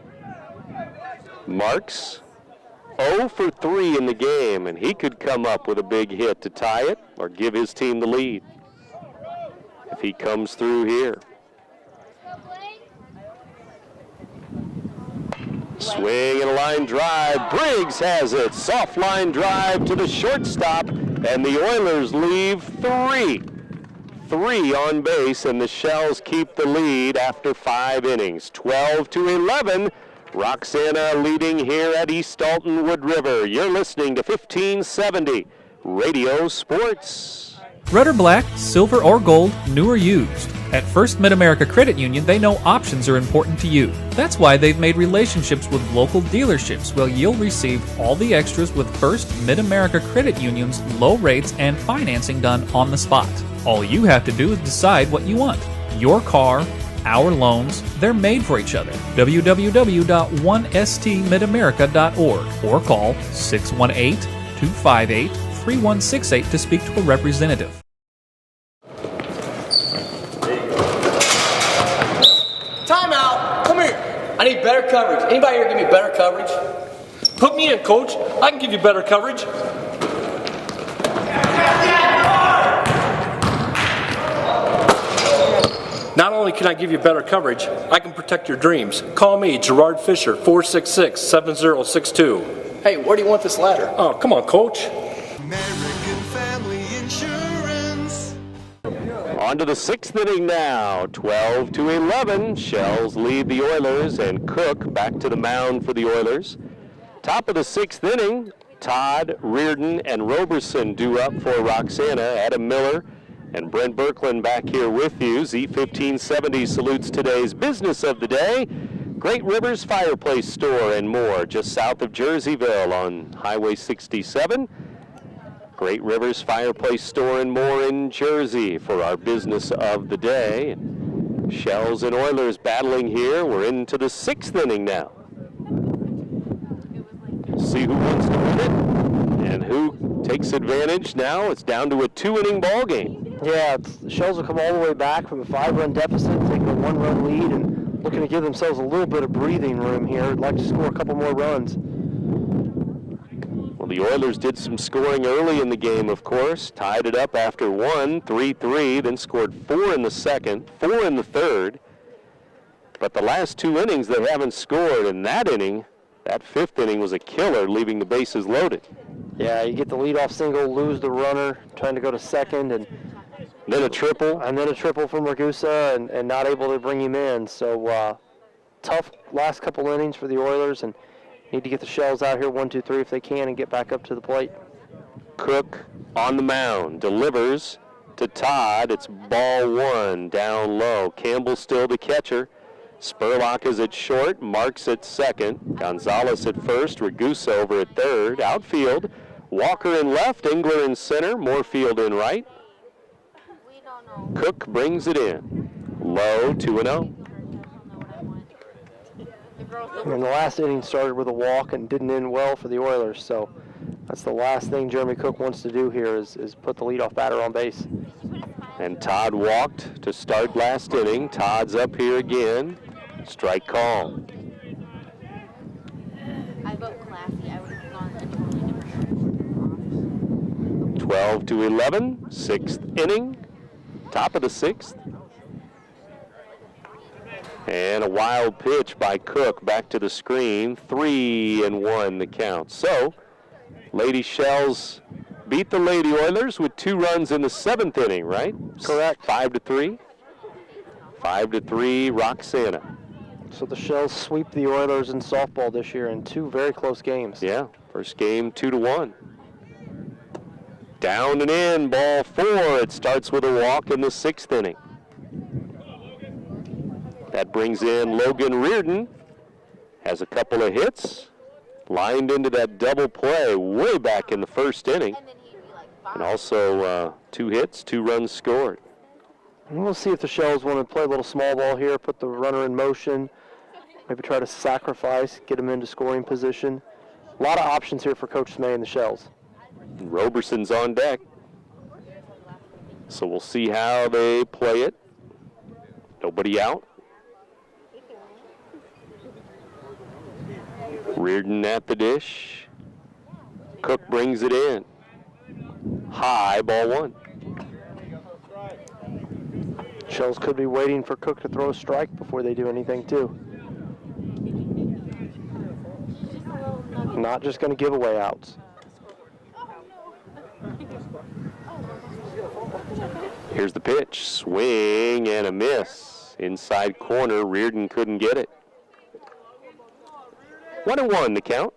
Marks 0 for 3 in the game, and he could come up with a big hit to tie it or give his team the lead if he comes through here. Swing and a line drive. Briggs has it. Soft line drive to the shortstop, and the Oilers leave three. 3 on base, and the Shells keep the lead after 5 innings. 12-11. Roxana leading here at East Alton Wood River. You're listening to 1570 Radio Sports. Red or black, silver or gold, new or used. At First Mid-America Credit Union, they know options are important to you. That's why they've made relationships with local dealerships where you'll receive all the extras with First Mid-America Credit Union's low rates and financing done on the spot. All you have to do is decide what you want. Your car, our loans, they're made for each other. www.1stmidamerica.org or call 618-258-3168 to speak to a representative. Timeout. Come here. I need better coverage. Anybody here give me better coverage? Put me in, coach. I can give you better coverage. Not only can I give you better coverage, I can protect your dreams. Call me, Gerard Fisher, 466-7062. Hey, where do you want this ladder? Oh, come on, coach. American Family Insurance. On to the 6th inning now. 12-11. Shells lead the Oilers, and Cook back to the mound for the Oilers. Top of the 6th inning, Todd, Reardon, and Roberson due up for Roxana. Adam Miller and Brent Birkeland back here with you. Z1570 salutes today's business of the day. Great Rivers Fireplace Store and more, just south of Jerseyville on Highway 67. Great Rivers Fireplace Store and more in Jersey for our business of the day. Shells and Oilers battling here. We're into the 6th inning now. We'll see who wants to win it and who takes advantage now. It's down to a 2-inning ball game. Yeah, the Shells will come all the way back from a 5-run deficit, taking a 1-run lead, and looking to give themselves a little bit of breathing room here. I'd like to score a couple more runs. Well, the Oilers did some scoring early in the game, of course. Tied it up after 1, 3-3, then scored 4 in the second, 4 in the third. But the last 2 innings, they haven't scored. In that inning, that 5th inning was a killer, leaving the bases loaded. Yeah, you get the leadoff single, lose the runner, trying to go to second, and then a triple. And then a triple from Ragusa, and not able to bring him in. So tough last couple innings for the Oilers, and need to get the Shells out here 1, 2, 3 if they can and get back up to the plate. Cook on the mound, delivers to Todd. It's ball 1, down low. Campbell still the catcher. Spurlock is at short, Marks at second, Gonzalez at first, Ragusa over at third. Outfield, Walker in left, Engler in center, Moorfield in right. Cook brings it in. Low, 2-0. And the last inning started with a walk and didn't end well for the Oilers, so that's the last thing Jeremy Cook wants to do here is put the leadoff batter on base. And Todd walked to start last inning. Todd's up here again. Strike call. I vote classy. I would have gone a totally different 12-11, 6th inning. Top of the 6th. And a wild pitch by Cook back to the screen. 3-1 the count. So, Lady Shells beat the Lady Oilers with 2 runs in the 7th inning, right? Correct. 5-3. 5-3 Roxana. So the Shells sweep the Oilers in softball this year in 2 very close games. Yeah, first game 2-1. Down and in, ball 4. It starts with a walk in the 6th inning. That brings in Logan Reardon. Has a couple of hits. Lined into that double play way back in the 1st inning. And also 2 hits, 2 runs scored. And we'll see if the Shells want to play a little small ball here, put the runner in motion, maybe try to sacrifice, get him into scoring position. A lot of options here for Coach Smay and the Shells. Roberson's on deck. So we'll see how they play it. Nobody out. Reardon at the dish. Cook brings it in. High, ball 1. Shells could be waiting for Cook to throw a strike before they do anything, too. Not just going to give away outs. Here's the pitch. Swing and a miss. Inside corner, Reardon couldn't get it. 1-1 the count.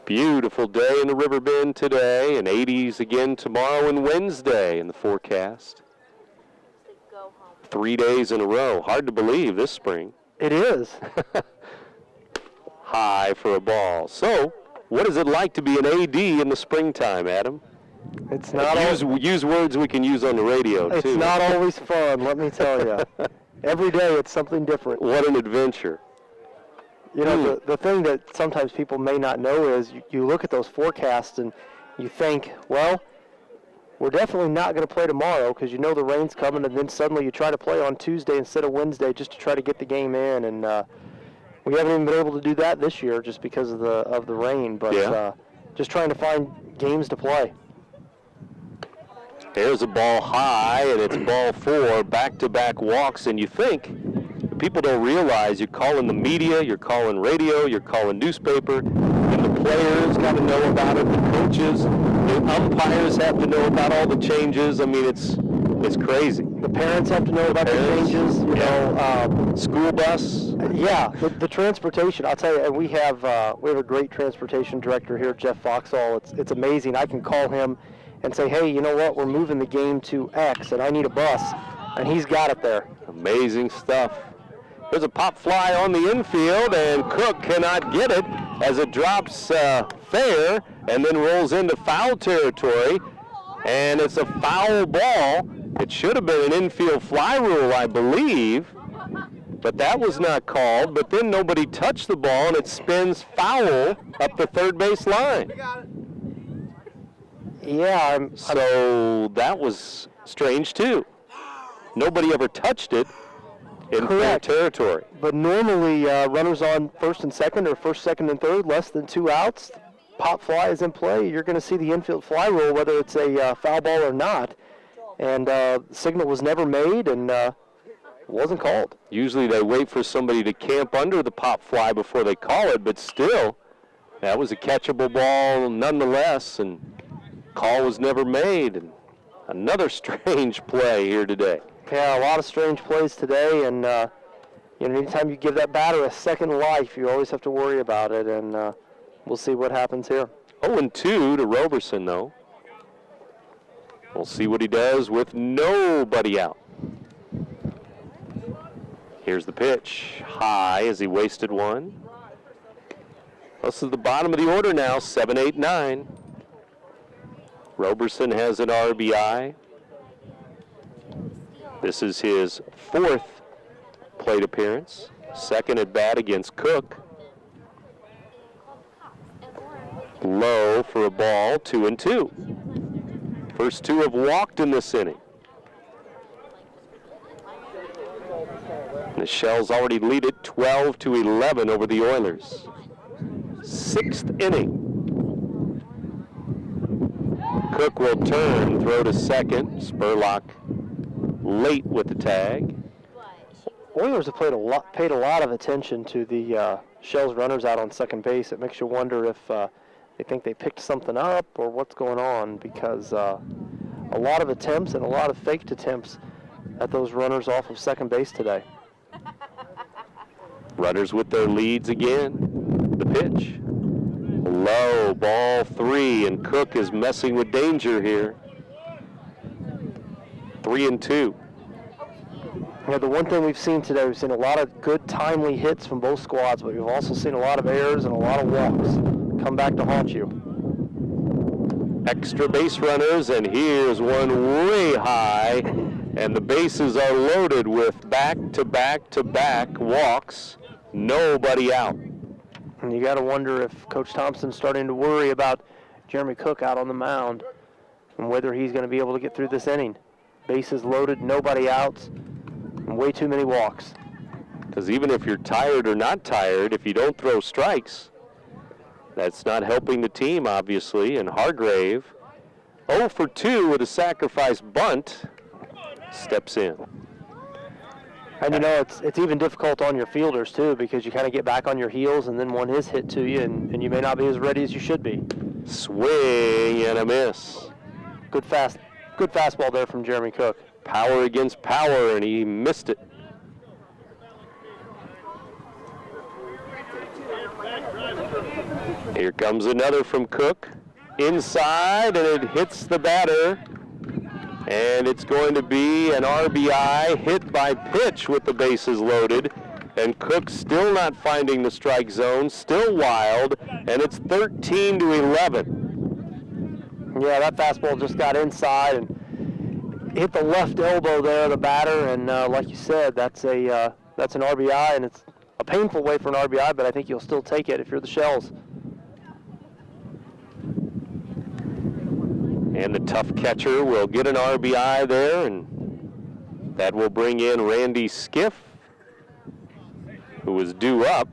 Beautiful day in the Riverbend today, and 80s again tomorrow and Wednesday in the forecast. 3 days in a row. Hard to believe this spring. It is. High for a ball. So, what is it like to be an AD in the springtime, Adam? It's not use words we can use on the radio, too. It's not always fun, let me tell you. Every day it's something different. What an adventure. You know, the thing that sometimes people may not know is you look at those forecasts and you think, well, we're definitely not going to play tomorrow because you know the rain's coming, and then suddenly you try to play on Tuesday instead of Wednesday just to try to get the game in, and we haven't even been able to do that this year just because of the rain, but just trying to find games to play. There's a ball high, and it's ball 4, back-to-back walks, and you think, people don't realize you're calling the media, you're calling radio, you're calling newspaper, and the players got to know about it, the coaches, the umpires have to know about all the changes. I mean, it's crazy. The parents have to know about the changes, you know. School bus. Yeah, the transportation. I'll tell you, and we have a great transportation director here, Jeff Foxall. It's amazing. I can call him and say, hey, you know what, we're moving the game to X, and I need a bus, and he's got it there. Amazing stuff. There's a pop fly on the infield, and Cook cannot get it as it drops fair and then rolls into foul territory, and it's a foul ball. It should have been an infield fly rule, I believe, but that was not called. But then nobody touched the ball, and it spins foul up the third base line. Yeah. So that was strange, too. Nobody ever touched it in fair territory. But normally runners on first and second or first, second, and third, less than 2 outs, pop fly is in play. You're going to see the infield fly rule, whether it's a foul ball or not. And signal was never made and wasn't called. Usually they wait for somebody to camp under the pop fly before they call it, but still, that was a catchable ball nonetheless, and call was never made. And another strange play here today. Yeah, a lot of strange plays today, and you know, anytime you give that batter a second life, you always have to worry about it, and we'll see what happens here. 0-2 to Roberson, though. We'll see what he does with nobody out. Here's the pitch. High as he wasted one. This is the bottom of the order now, 7, 8, 9. Roberson has an RBI. This is his 4th plate appearance. Second at bat against Cook. Low for a ball, 2-2. First 2 have walked in this inning. The Shells already lead it 12-11 over the Oilers. 6th inning. Cook will turn, throw to second. Spurlock late with the tag. Oilers have paid a lot of attention to the Shells runners out on second base. It makes you wonder if they think they picked something up or what's going on, because a lot of attempts and a lot of faked attempts at those runners off of second base today. Runners with their leads again. The pitch. Low, ball 3, and Cook is messing with danger here. 3-2. Yeah, the one thing we've seen today, we've seen a lot of good, timely hits from both squads, but we've also seen a lot of errors and a lot of walks come back to haunt you. Extra base runners, and here's one way high, and the bases are loaded with back-to-back-to-back walks. Nobody out. And you got to wonder if Coach Thompson's starting to worry about Jeremy Cook out on the mound and whether he's going to be able to get through this inning. Bases loaded, nobody out, and way too many walks. Because even if you're tired or not tired, if you don't throw strikes, that's not helping the team, obviously. And Hargrave, 0 for 2 with a sacrifice bunt, steps in. And, you know, it's even difficult on your fielders, too, because you kind of get back on your heels, and then one is hit to you, and you may not be as ready as you should be. Swing and a miss. Good fastball there from Jeremy Cook. Power against power, and he missed it. Here comes another from Cook. Inside, and it hits the batter. And it's going to be an RBI hit by pitch with the bases loaded. And Cook still not finding the strike zone, still wild, and it's 13-11. Yeah, that fastball just got inside and hit the left elbow there of the batter, and like you said, that's an RBI, and it's a painful way for an RBI, but I think you'll still take it if you're the Shells. And the tough catcher will get an RBI there, and that will bring in Randy Skiff, who was due up.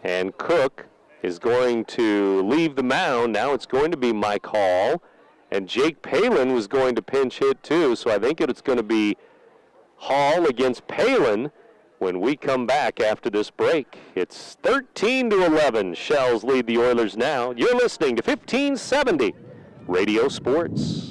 And Cook is going to leave the mound. Now it's going to be Mike Hall. And Jake Palin was going to pinch hit too, so I think it's going to be Hall against Palin when we come back after this break. It's 13-11. Shells lead the Oilers now. You're listening to 1570 Radio Sports.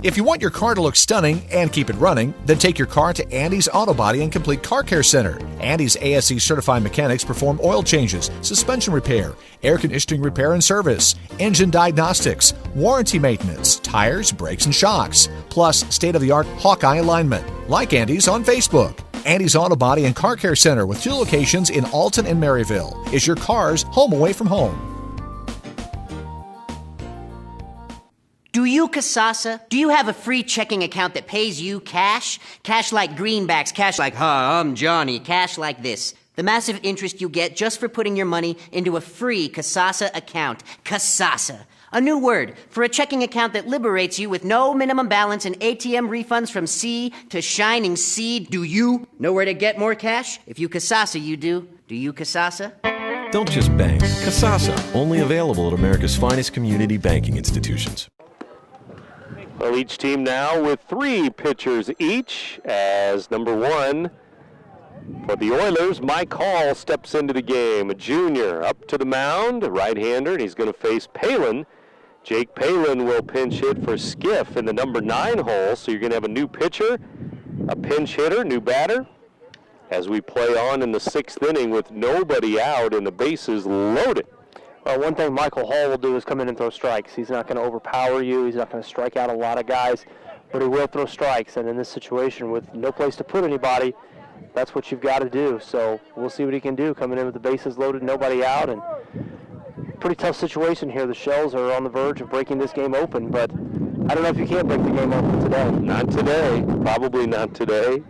If you want your car to look stunning and keep it running, then take your car to Andy's Auto Body and Complete Car Care Center. Andy's ASE certified mechanics perform oil changes, suspension repair, air conditioning repair and service, engine diagnostics, warranty maintenance, tires, brakes, and shocks, plus state-of-the-art Hawkeye alignment. Like Andy's on Facebook. Andy's Auto Body and Car Care Center with 2 locations in Alton and Maryville is your car's home away from home. Do you, Casasa? Do you have a free checking account that pays you cash? Cash like greenbacks, cash like, hi, I'm Johnny, cash like this. The massive interest you get just for putting your money into a free Casasa account. Casasa. A new word for a checking account that liberates you with no minimum balance and ATM refunds from sea to shining sea. Do you know where to get more cash? If you Casasa, you do. Do you Casasa? Don't just bank. Casasa, only available at America's finest community banking institutions. Well, each team now with 3 pitchers each, as number 1 for the Oilers, Mike Hall steps into the game. A junior up to the mound, a right-hander, and he's going to face Palin. Jake Palin will pinch hit for Skiff in the number 9 hole, so you're going to have a new pitcher, a pinch hitter, new batter, as we play on in the 6th inning with nobody out and the bases loaded. One thing Michael Hall will do is come in and throw strikes. He's not going to overpower you. He's not going to strike out a lot of guys, but he will throw strikes. And in this situation with no place to put anybody, that's what you've got to do. So we'll see what he can do coming in with the bases loaded, nobody out. And pretty tough situation here. The Shells are on the verge of breaking this game open, but I don't know if you can break the game open today. Not today. Probably not today.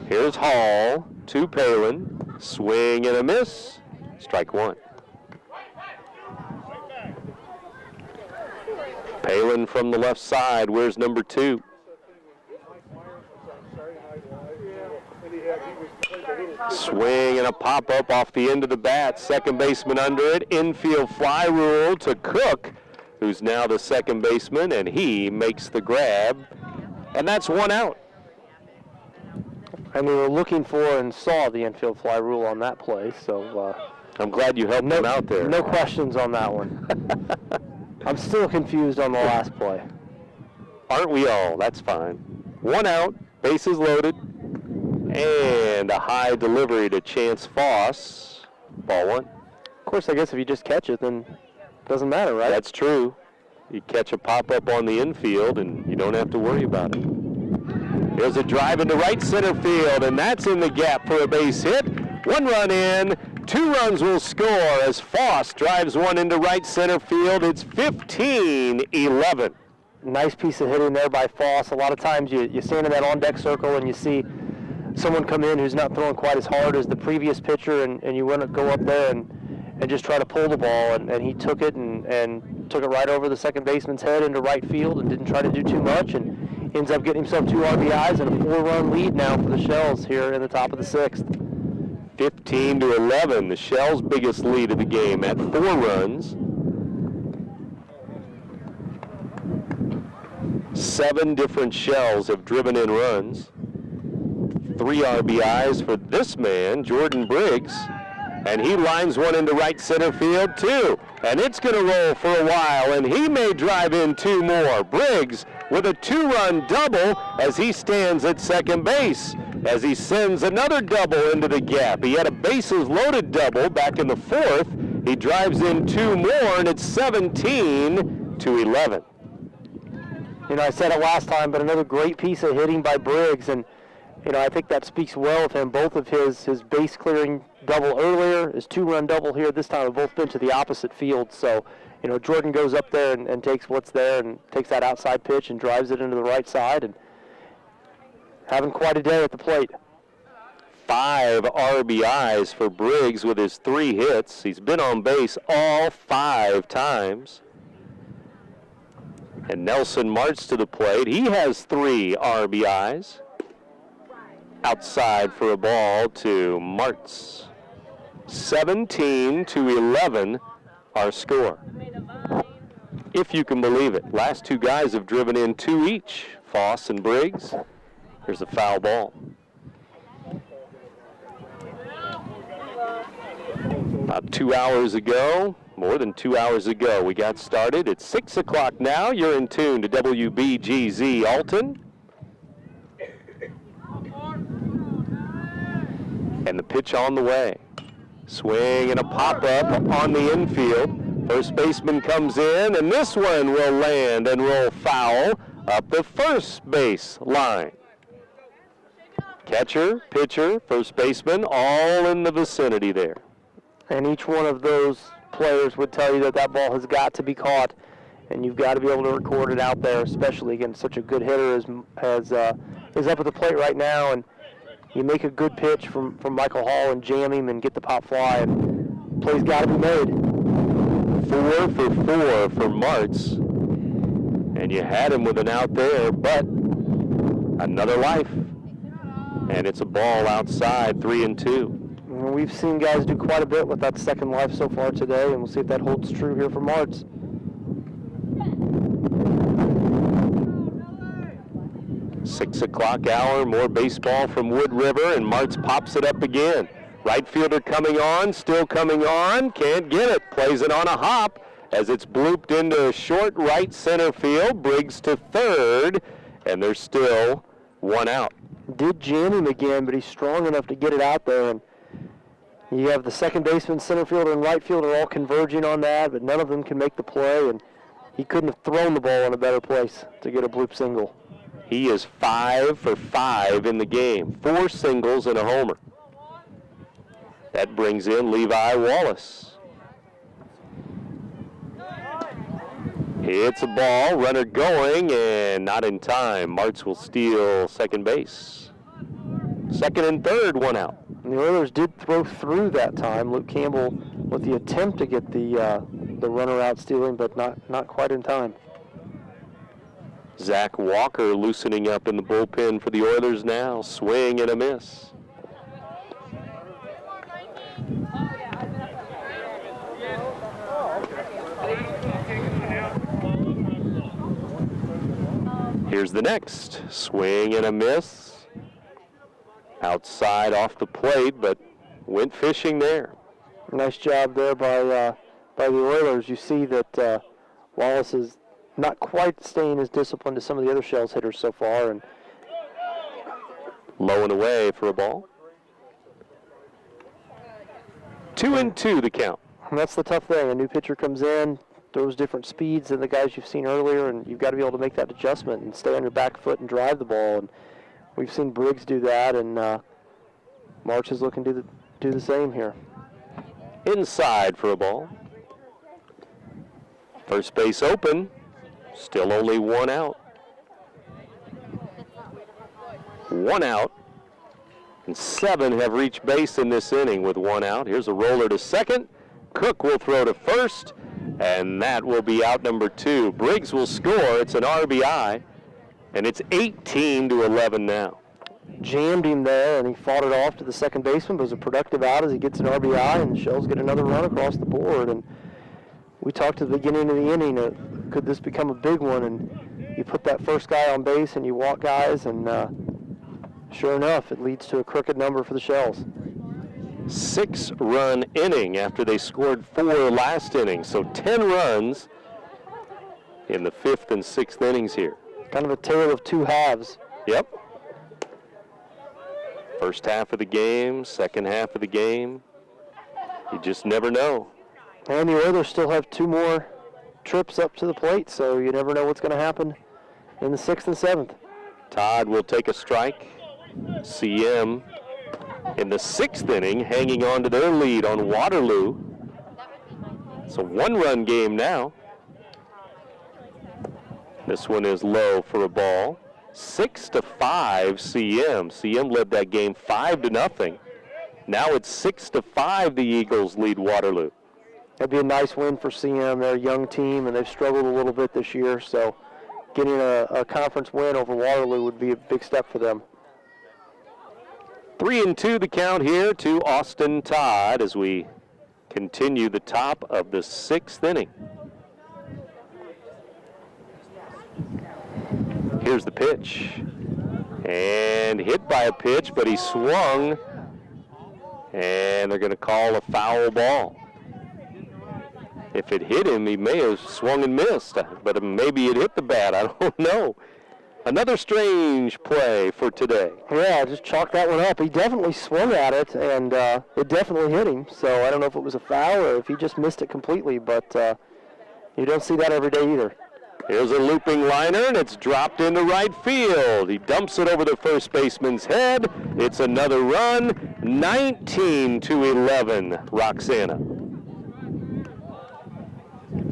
Here's Hall to Palin. Swing and a miss. Strike 1. Palin from the left side. Where's number 2? Swing and a pop-up off the end of the bat. Second baseman under it. Infield fly rule to Cook, who's now the second baseman, and he makes the grab. And that's 1 out. And we were looking for and saw the infield fly rule on that play, so I'm glad you helped him out there. No questions on that one. I'm still confused on the last play. Aren't we all? That's fine. 1 out, bases loaded, and a high delivery to Chance Foss. Ball 1. Of course, I guess if you just catch it, then it doesn't matter, right? That's true. You catch a pop-up on the infield, and you don't have to worry about it. There's a drive into right center field, and that's in the gap for a base hit. 1 run in. 2 runs will score as Foss drives 1 into right center field. It's 15-11. Nice piece of hitting there by Foss. A lot of times you stand in that on-deck circle and you see someone come in who's not throwing quite as hard as the previous pitcher, and you want to go up there and just try to pull the ball. And he took it and took it right over the second baseman's head into right field and didn't try to do too much, and ends up getting himself 2 RBIs and a 4-run lead now for the Shells here in the top of the 6th. 15-11, the Shells' biggest lead of the game at 4 runs. 7 different shells have driven in runs. 3 RBIs for this man, Jordan Briggs. And he lines one into right center field, too. And it's going to roll for a while, and he may drive in 2 more. Briggs with a 2-run double as he stands at second base, as he sends another double into the gap. He had a bases-loaded double back in the 4th. He drives in 2 more, and it's 17-11. You know, I said it last time, but another great piece of hitting by Briggs, and you know, I think that speaks well of him. Both of his base clearing double earlier, his 2-run double here this time have both been to the opposite field. So, you know, Jordan goes up there and takes what's there and takes that outside pitch and drives it into the right side, and having quite a day at the plate. 5 RBIs for Briggs with his 3 hits. He's been on base all 5 times. And Nelson Martz to the plate. He has 3 RBIs. Outside for a ball to Martz. 17-11 our score. If you can believe it. Last 2 guys have driven in 2 each, Foss and Briggs. Here's a foul ball. About 2 hours ago, more than 2 hours ago, we got started. It's 6 o'clock now. You're in tune to WBGZ Alton. And the pitch on the way. Swing and a pop-up on the infield. First baseman comes in, and this one will land and roll foul up the first base line. Catcher, pitcher, first baseman, all in the vicinity there. And each one of those players would tell you that that ball has got to be caught, and you've got to be able to record it out there, especially against such a good hitter as is up at the plate right now. And you make a good pitch from Michael Hall and jam him and get the pop fly, and play's got to be made. 4 for 4 for Martz. And you had him with an out there, but another life. And it's a ball outside, 3-2. We've seen guys do quite a bit with that second life so far today, and we'll see if that holds true here for Martz. Six o'clock hour, more baseball from Wood River, and Martz pops it up again. Right fielder coming on, still coming on, can't get it. Plays it on a hop as it's blooped into short right center field. Briggs to third, and there's still 1 out. Did jam him again, but he's strong enough to get it out there. And you have the second baseman, center fielder, and right fielder all converging on that, but none of them can make the play, and he couldn't have thrown the ball in a better place to get a bloop single. He is 5 for 5 in the game. 4 singles and a homer. That brings in Levi Wallace. Hits a ball, runner going, and not in time. Martz will steal second base. Second and third, 1 out. And the Oilers did throw through that time. Luke Campbell with the attempt to get the runner out stealing, but not quite in time. Zach Walker loosening up in the bullpen for the Oilers now. Swing and a miss. Here's the next. Swing and a miss. Outside off the plate, but went fishing there. Nice job there by the Oilers. You see that Wallace is not quite staying as disciplined as some of the other Shells hitters so far. And low and away for a ball. 2-2 the count. And that's the tough thing. A new pitcher comes in, throws different speeds than the guys you've seen earlier, and you've got to be able to make that adjustment and stay on your back foot and drive the ball. And we've seen Briggs do that, and March is looking to do the same here. Inside for a ball. First base open. Still only 1 out. 1 out. And 7 have reached base in this inning with 1 out. Here's a roller to second. Cook will throw to first, and that will be out number 2. Briggs will score. It's an RBI, and it's 18-11 now. Jammed him there, and he fought it off to the second baseman, but it was a productive out as he gets an RBI, and the Shells get another run across the board. And we talked at the beginning of the inning, could this become a big one? And you put that first guy on base and you walk guys, and sure enough, it leads to a crooked number for the Shells. 6-run inning after they scored 4 last inning. So 10 runs in the 5th and 6th innings here. Kind of a tale of two halves. Yep. First half of the game, second half of the game. You just never know. And the Oilers still have 2 more trips up to the plate, so you never know what's going to happen in the 6th and 7th. Todd will take a strike. CM in the 6th inning, hanging on to their lead on Waterloo. It's a 1-run game now. This one is low for a ball. 6-5 CM. CM led that game 5-0. Now it's 6-5 the Eagles lead Waterloo. That'd be a nice win for CM. They're a young team, and they've struggled a little bit this year, so getting a conference win over Waterloo would be a big step for them. 3-2 the count here to Austin Todd as we continue the top of the 6th inning. Here's the pitch. And hit by a pitch, but he swung. And they're going to call a foul ball. If it hit him, he may have swung and missed, but maybe it hit the bat. I don't know. Another strange play for today. Yeah, just chalk that one up. He definitely swung at it, and it definitely hit him. So I don't know if it was a foul or if he just missed it completely, but you don't see that every day either. Here's a looping liner, and it's dropped into right field. He dumps it over the first baseman's head. It's another run, 19-11, Roxana.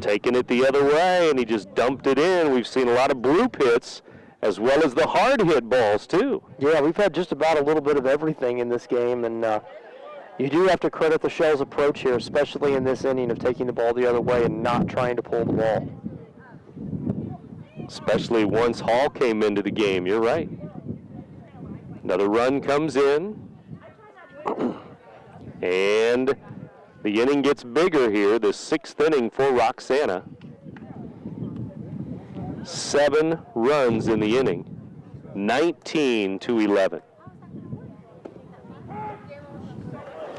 Taking it the other way, and he just dumped it in. We've seen a lot of bloop hits as well as the hard hit balls, too. Yeah, we've had just about a little bit of everything in this game, and you do have to credit the Shells' approach here, especially in this inning of taking the ball the other way and not trying to pull the ball. Especially once Hall came into the game, you're right. Another run comes in, and the inning gets bigger here, the 6th inning for Roxana. 7 runs in the inning, 19-11.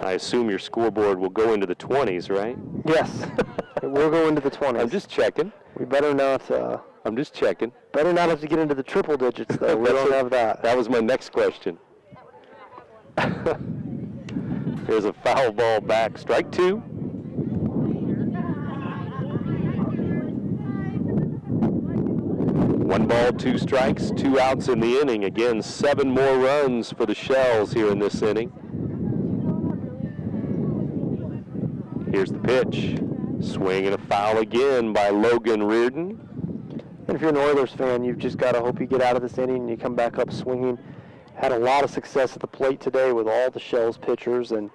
I assume your scoreboard will go into the 20s, right? Yes, it will go into the 20s. I'm just checking. We better not. I'm just checking. Better not have to get into the triple digits, though. We don't have that. That was my next question. Here's a foul ball back. Strike 2. One ball, 2 strikes, 2 outs in the inning. Again, 7 more runs for the Shells here in this inning. Here's the pitch. Swing and a foul again by Logan Reardon. And if you're an Oilers fan, you've just got to hope you get out of this inning and you come back up swinging. Had a lot of success at the plate today with all the Shells pitchers, and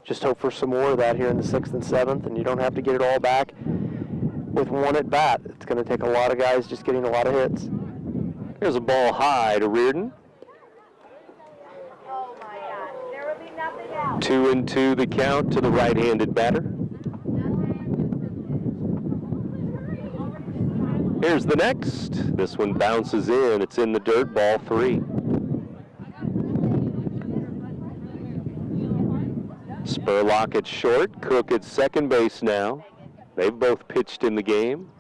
just hope for some more of that here in the 6th and 7th, and you don't have to get it all back with one at bat. It's going to take a lot of guys just getting a lot of hits. Here's a ball high to Reardon. 2-2 the count to the right-handed batter. Here's the next. This one bounces in. It's in the dirt, ball 3. Spurlock at short, Cook at second base now. They've both pitched in the game.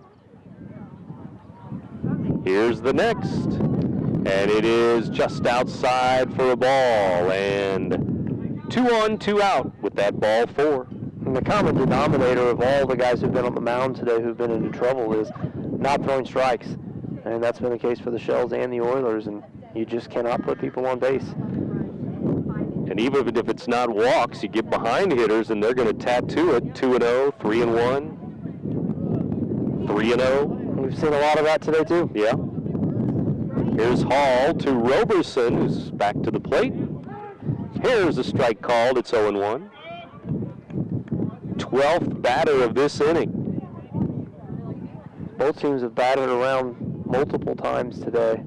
Here's the next. And it is just outside for a ball. And 2 on, 2 out with that ball 4. And the common denominator of all the guys who've been on the mound today who've been into trouble is not throwing strikes. And that's been the case for the Shells and the Oilers, and you just cannot put people on base. And even if it's not walks, you get behind hitters and they're going to tattoo it. 2-0, 3-1, 3-0. We've seen a lot of that today too. Yeah. Here's Hall to Roberson, who's back to the plate. Here's a strike called. It's 0-1. 12th batter of this inning. Both teams have batted around multiple times today.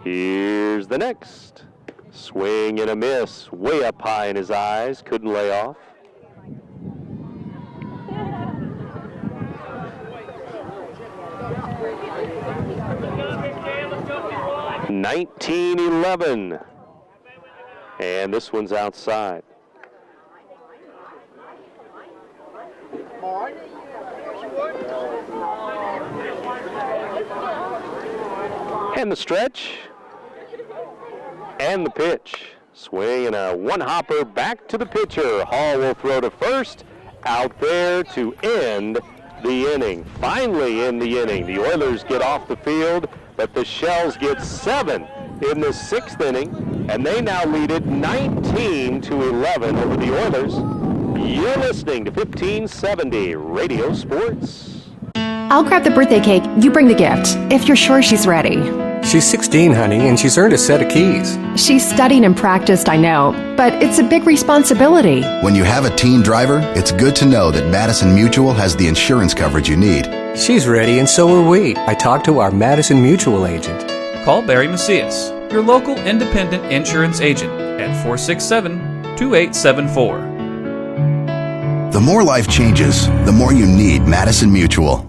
Here's the next. Swing and a miss. Way up high in his eyes. Couldn't lay off. 19-11. And this one's outside. And the stretch. And the pitch. Swing and a one-hopper back to the pitcher. Hall will throw to first. Out there to end the inning. Finally in the inning. The Oilers get off the field, but the Shells get 7 in the 6th inning, and they now lead it 19-11 over the Oilers. You're listening to 1570 Radio Sports. I'll grab the birthday cake. You bring the gift, if you're sure she's ready. She's 16, honey, and she's earned a set of keys. She's studied and practiced, I know, but it's a big responsibility. When you have a teen driver, it's good to know that Madison Mutual has the insurance coverage you need. She's ready, and so are we. I talked to our Madison Mutual agent. Call Barry Macias, your local independent insurance agent, at 467-2874. The more life changes, the more you need Madison Mutual.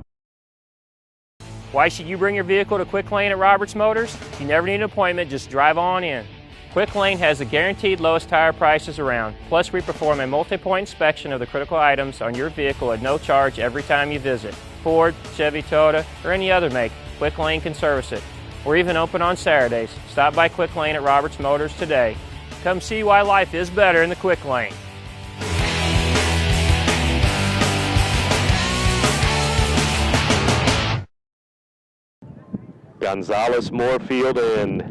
Why should you bring your vehicle to Quick Lane at Roberts Motors? You never need an appointment, just drive on in. Quick Lane has the guaranteed lowest tire prices around. Plus, we perform a multi-point inspection of the critical items on your vehicle at no charge every time you visit. Ford, Chevy, Toyota, or any other make, Quick Lane can service it. We're even open on Saturdays. Stop by Quick Lane at Roberts Motors today. Come see why life is better in the Quick Lane. Gonzalez, Moorfield, and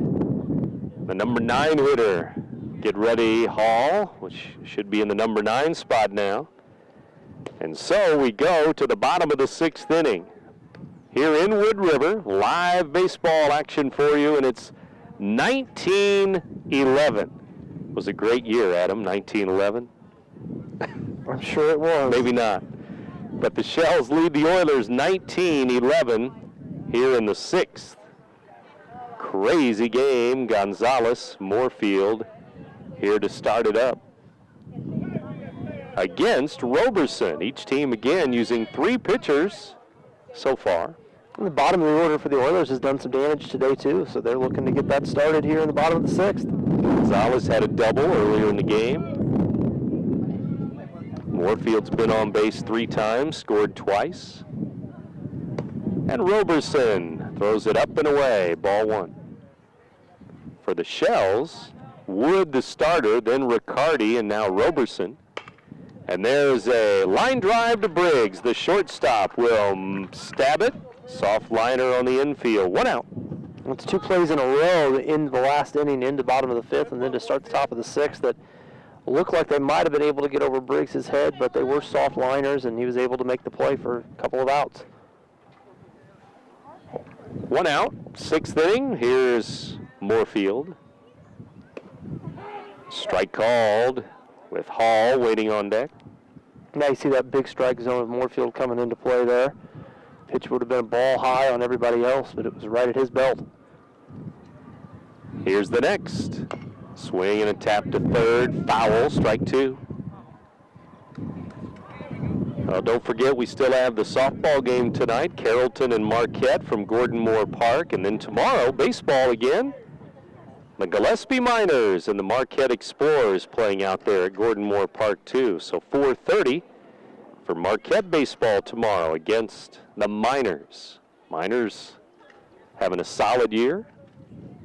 the number 9 hitter. Get ready, Hall, which should be in the number 9 spot now. And so we go to the bottom of the 6th inning. Here in Wood River, live baseball action for you, and it's 19-11. It was a great year, Adam, 19-11. I'm sure it was. Maybe not. But the Shells lead the Oilers 19-11 here in the 6th. Crazy game. Gonzalez, Moorfield here to start it up against Roberson. Each team again using 3 pitchers so far. And the bottom of the order for the Oilers has done some damage today too, so they're looking to get that started here in the bottom of the 6th. Gonzalez had a double earlier in the game. Moorfield's been on base 3 times, scored twice. And Roberson throws it up and away, ball 1. For the Shells, Wood the starter, then Riccardi, and now Roberson. And there's a line drive to Briggs. The shortstop will stab it. Soft liner on the infield. 1 out. It's 2 plays in a row in the last inning into bottom of the 5th and then to start the top of the 6th that looked like they might have been able to get over Briggs' head, but they were soft liners and he was able to make the play for a couple of outs. 1 out, 6th inning. Here's Moorfield. Strike called with Hall waiting on deck. Now you see that big strike zone of Moorfield coming into play there. Pitch would have been a ball high on everybody else, but it was right at his belt. Here's the next. Swing and a tap to third. Foul, strike 2. Don't forget, we still have the softball game tonight, Carrollton and Marquette from Gordon Moore Park. And then tomorrow, baseball again. The Gillespie Miners and the Marquette Explorers playing out there at Gordon Moore Park too. So 4:30 for Marquette baseball tomorrow against the Miners. Miners having a solid year,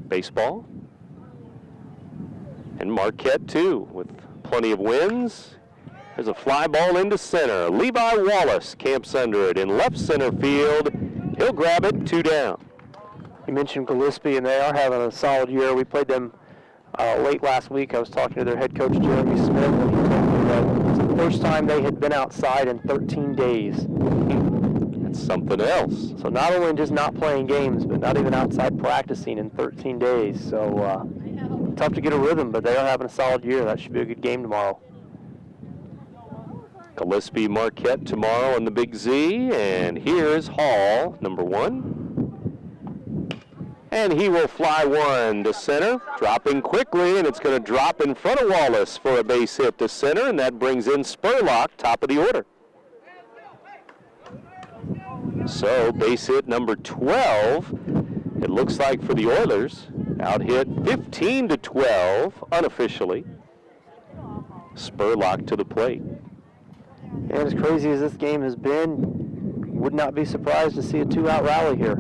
baseball. And Marquette too, with plenty of wins. There's a fly ball into center. Levi Wallace camps under it in left center field. He'll grab it, 2 down. You mentioned Gillespie, and they are having a solid year. We played them late last week. I was talking to their head coach, Jeremy Smith, and he told me that it's the first time they had been outside in 13 days. That's something else. So not only just not playing games, but not even outside practicing in 13 days. So tough to get a rhythm, but they are having a solid year. That should be a good game tomorrow. Gillespie Marquette tomorrow on the Big Z, and here's Hall, number 1. And he will fly 1 to center, dropping quickly, and it's going to drop in front of Wallace for a base hit to center, and that brings in Spurlock, top of the order. So base hit number 12, it looks like for the Oilers. Out hit 15-12 unofficially. Spurlock to the plate. And as crazy as this game has been, would not be surprised to see a 2-out rally here.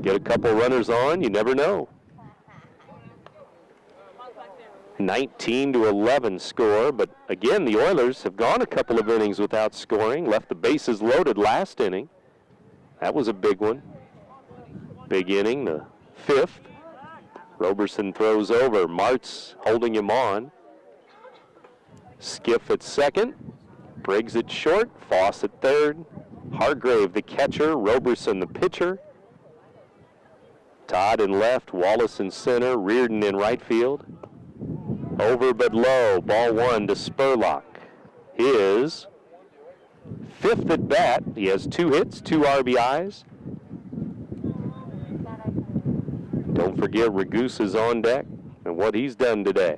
Get a couple runners on, you never know. 19-11 score, but again, the Oilers have gone a couple of innings without scoring, left the bases loaded last inning. That was a big one. Big inning, the 5th. Roberson throws over. Martz holding him on. Skiff at second. Briggs at short. Foss at third. Hargrave the catcher. Roberson the pitcher. Todd in left. Wallace in center. Reardon in right field. Over but low. Ball 1 to Spurlock. His 5th at bat. He has 2 hits, 2 RBIs. Don't forget Ragus is on deck and what he's done today.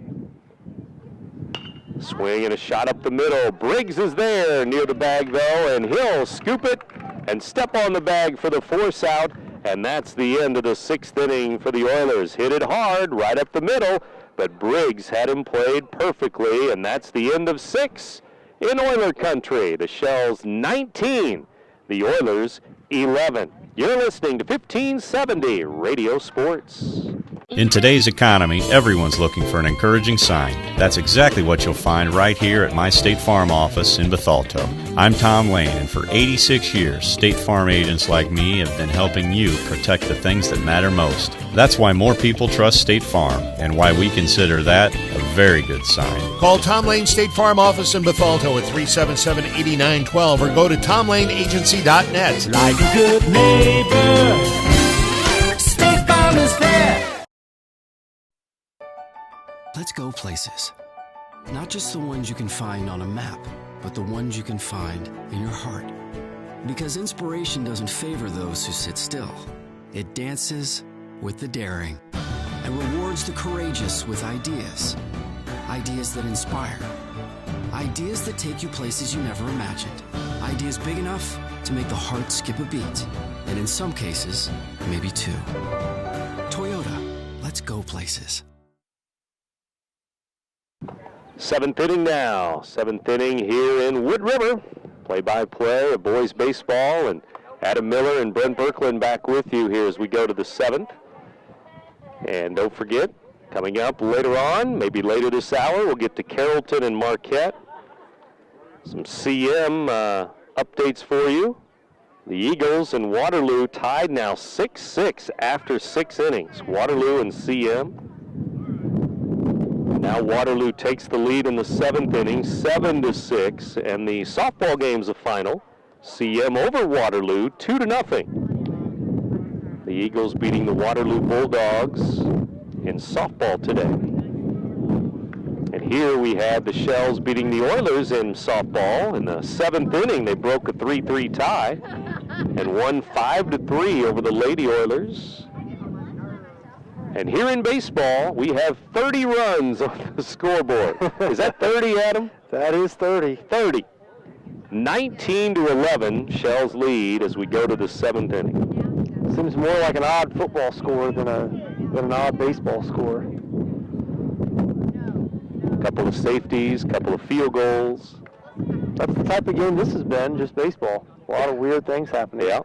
Swing and a shot up the middle. Briggs is there near the bag though, and he'll scoop it and step on the bag for the force out, and that's the end of the 6th inning for the Oilers. Hit it hard right up the middle, but Briggs had him played perfectly, and that's the end of 6 in Oiler country. The Shells 19, the Oilers 11. You're listening to 1570 Radio Sports. In today's economy, everyone's looking for an encouraging sign. That's exactly what you'll find right here at my State Farm office in Bethalto. I'm Tom Lane, and for 86 years, State Farm agents like me have been helping you protect the things that matter most. That's why more people trust State Farm, and why we consider that a very good sign. Call Tom Lane State Farm office in Bethalto at 377-8912 or go to tomlaneagency.net. Like a good neighbor, State Farm is there. Let's go places. Not just the ones you can find on a map, but the ones you can find in your heart. Because inspiration doesn't favor those who sit still. It dances with the daring and rewards the courageous with ideas. Ideas that inspire. Ideas that take you places you never imagined. Ideas big enough to make the heart skip a beat. And in some cases, maybe 2. Toyota, let's go places. 7th inning now. 7th inning here in Wood River. Play-by-play of boys baseball, and Adam Miller and Brent Birkeland back with you here as we go to the 7th. And don't forget, coming up later on, maybe later this hour, we'll get to Carrollton and Marquette. Some CM updates for you. The Eagles and Waterloo tied now 6-6 after 6 innings. Waterloo and CM. Now Waterloo takes the lead in the 7th inning, 7-6, and the softball game's the final. CM over Waterloo, 2-0. The Eagles beating the Waterloo Bulldogs in softball today. And here we have the Shells beating the Oilers in softball. In the 7th inning, they broke a 3-3 tie and won 5-3 over the Lady Oilers. And here in baseball, we have 30 runs on the scoreboard. Is that 30, Adam? That is 30. 30. 19-11, Shells lead as we go to the 7th inning. Seems more like an odd football score than an odd baseball score. Couple of safeties, couple of field goals. That's the type of game this has been, just baseball. A lot of weird things happening. Yeah.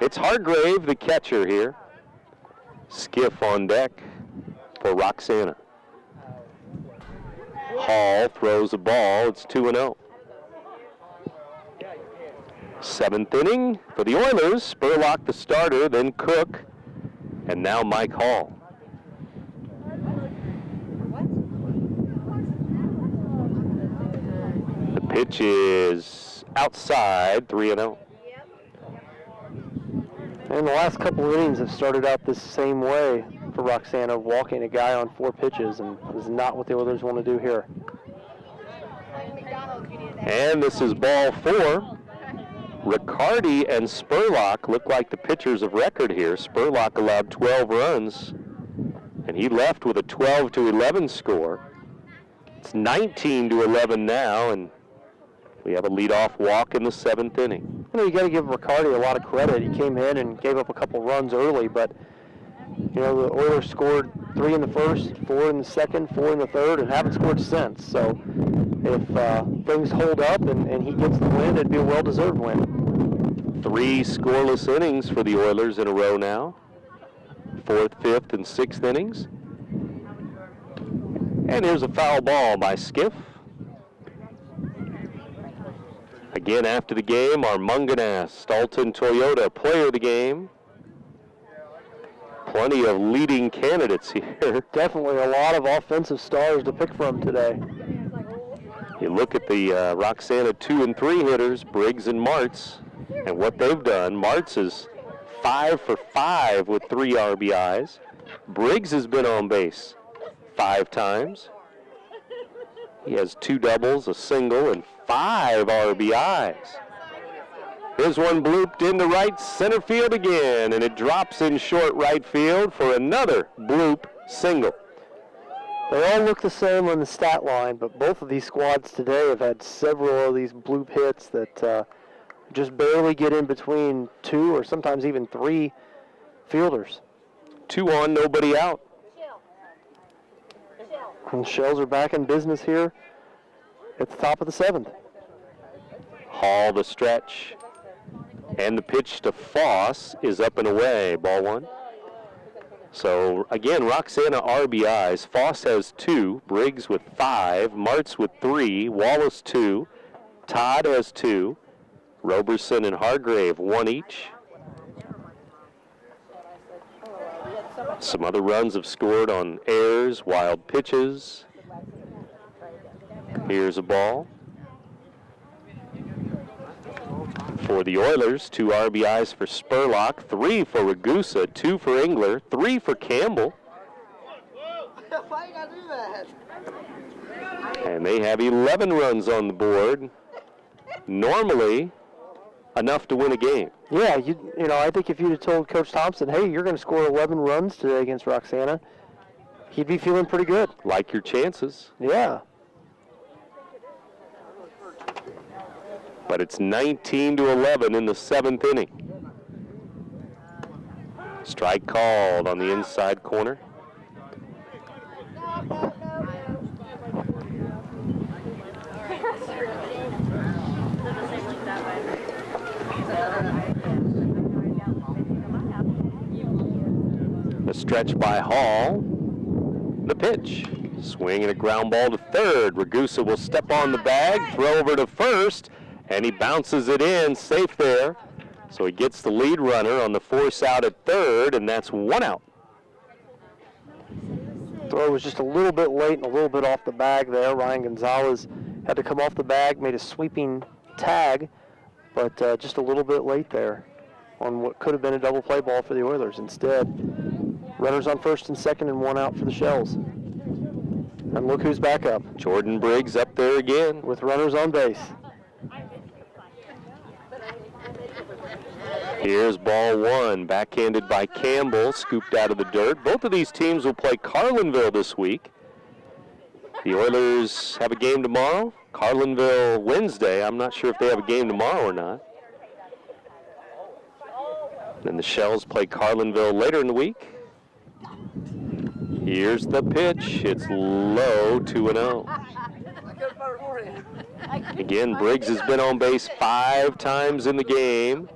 It's Hargrave, the catcher here. Skiff on deck for Roxana. Hall throws a ball. It's 2-0. 7th inning for the Oilers. Spurlock the starter, then Cook, and now Mike Hall. The pitch is outside, 3-0. And the last couple of innings have started out this same way for Roxana, walking a guy on 4 pitches, and is not what the Oilers want to do here. And this is ball 4. Riccardi and Spurlock look like the pitchers of record here. Spurlock allowed 12 runs, and he left with a 12-11 score. It's 19-11 now, and We have a leadoff walk in the 7th inning. You know, you got to give Riccardi a lot of credit. He came in and gave up a couple runs early, but you know, the Oilers scored 3 in the first, 4 in the second, 4 in the third, and haven't scored since. So if things hold up and he gets the win, it'd be a well-deserved win. 3 scoreless innings for the Oilers in a row now. 4th, 5th, and 6th innings. And here's a foul ball by Skiff. Again, after the game, our Munganast Alton Toyota player of the game. Plenty of leading candidates here. Definitely a lot of offensive stars to pick from today. You look at the Roxana 2 and 3 hitters, Briggs and Martz, and what they've done. Martz is 5 for 5 with 3 RBIs. Briggs has been on base 5 times. He has 2 doubles, a single, and 5 RBIs. Here's one blooped into right center field again, and it drops in short right field for another bloop single. They all look the same on the stat line, but both of these squads today have had several of these bloop hits that just barely get in between 2 or sometimes even 3 fielders. 2 on, nobody out. And the Shells are back in business here at the top of the 7th. Hall the stretch. And the pitch to Foss is up and away, ball 1. So, again, Roxana RBIs. Foss has 2, Briggs with 5, Martz with 3, Wallace 2, Todd has 2, Roberson and Hargrave 1 each. Some other runs have scored on errors, wild pitches. Here's a ball. For the Oilers, 2 RBIs for Spurlock, 3 for Ragusa, 2 for Engler, 3 for Campbell. Why you gotta do that? And they have 11 runs on the board. Normally, enough to win a game. Yeah, you know, I think if you'd have told Coach Thompson, hey, you're going to score 11 runs today against Roxana, he'd be feeling pretty good. Like your chances. Yeah. But it's 19-11 in the 7th inning. Strike called on the inside corner. The stretch by Hall. The pitch. Swing and a ground ball to third. Ragusa will step on the bag, throw over to first, and he bounces it in, safe there. So he gets the lead runner on the force out at third, and that's 1 out. Throw was just a little bit late and a little bit off the bag there. Ryan Gonzalez had to come off the bag, made a sweeping tag, but just a little bit late there on what could have been a double play ball for the Oilers. Instead, runners on first and second and 1 out for the Shells. And look who's back up. Jordan Briggs up there again. With runners on base. Here's ball 1, backhanded by Campbell, scooped out of the dirt. Both of these teams will play Carlinville this week. The Oilers have a game tomorrow. Carlinville Wednesday. I'm not sure if they have a game tomorrow or not. Then the Shells play Carlinville later in the week. Here's the pitch. It's low, 2-0. Again, Briggs has been on base 5 times in the game.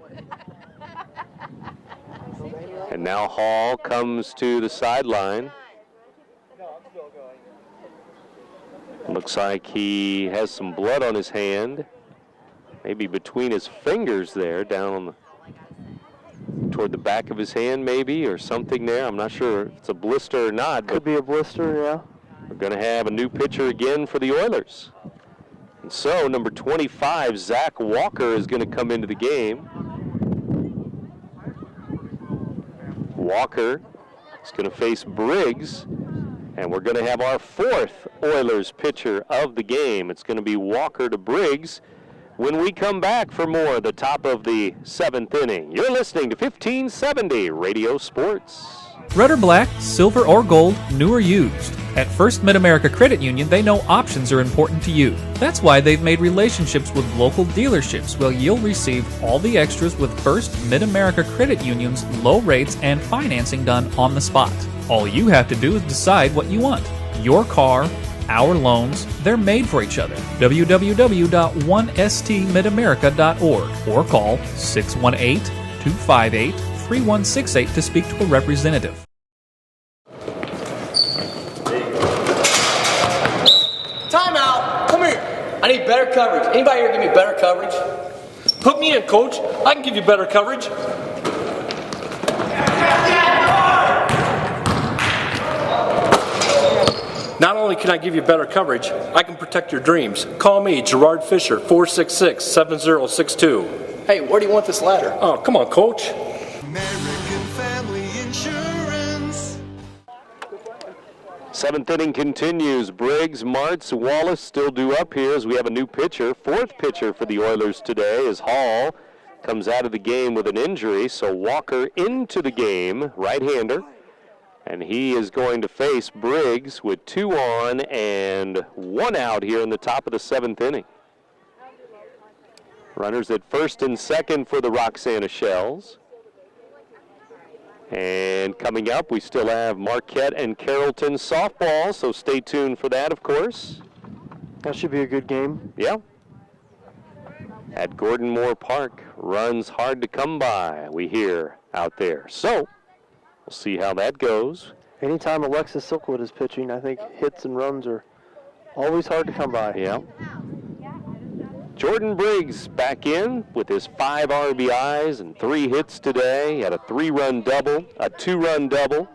And now Hall comes to the sideline. Looks like he has some blood on his hand. Maybe between his fingers there, down on the toward the back of his hand maybe, or something there. I'm not sure if it's a blister or not. Could be a blister, yeah. We're going to have a new pitcher again for the Oilers. And so, number 25, Zach Walker, is going to come into the game. Walker is going to face Briggs, and we're going to have our 4th Oilers pitcher of the game. It's going to be Walker to Briggs. when we come back for more the top of the 7th inning. You're listening to 1570 Radio Sports. Red or black, silver or gold, new or used. At First Mid-America Credit Union, they know options are important to you. That's why they've made relationships with local dealerships where you'll receive all the extras with First Mid-America Credit Union's low rates and financing done on the spot. All you have to do is decide what you want. Your car, our loans, they're made for each other. www.1stmidamerica.org or call 618-258-3168 to speak to a representative. Timeout! Come here! I need better coverage. Anybody here give me better coverage? Put me in, coach. I can give you better coverage. Not only can I give you better coverage, I can protect your dreams. Call me, Gerard Fisher, 466-7062. Hey, where do you want this ladder? Oh, come on, coach. American Family Insurance. 7th inning continues. Briggs, Martz, Wallace still due up here as we have a new pitcher. 4th pitcher for the Oilers today is Hall. Comes out of the game with an injury, so Walker into the game, right-hander. And he is going to face Briggs with 2 on and 1 out here in the top of the 7th inning. Runners at first and second for the Roxana Shells. And coming up, we still have Marquette and Carrollton softball, so stay tuned for that, of course. That should be a good game. Yeah. At Gordon Moore Park, runs hard to come by, we hear out there. So, we'll see how that goes. Anytime Alexis Silkwood is pitching, I think hits and runs are always hard to come by. Yeah. Jordan Briggs back in with his 5 RBIs and 3 hits today. He had a 3-run double, a 2-run double.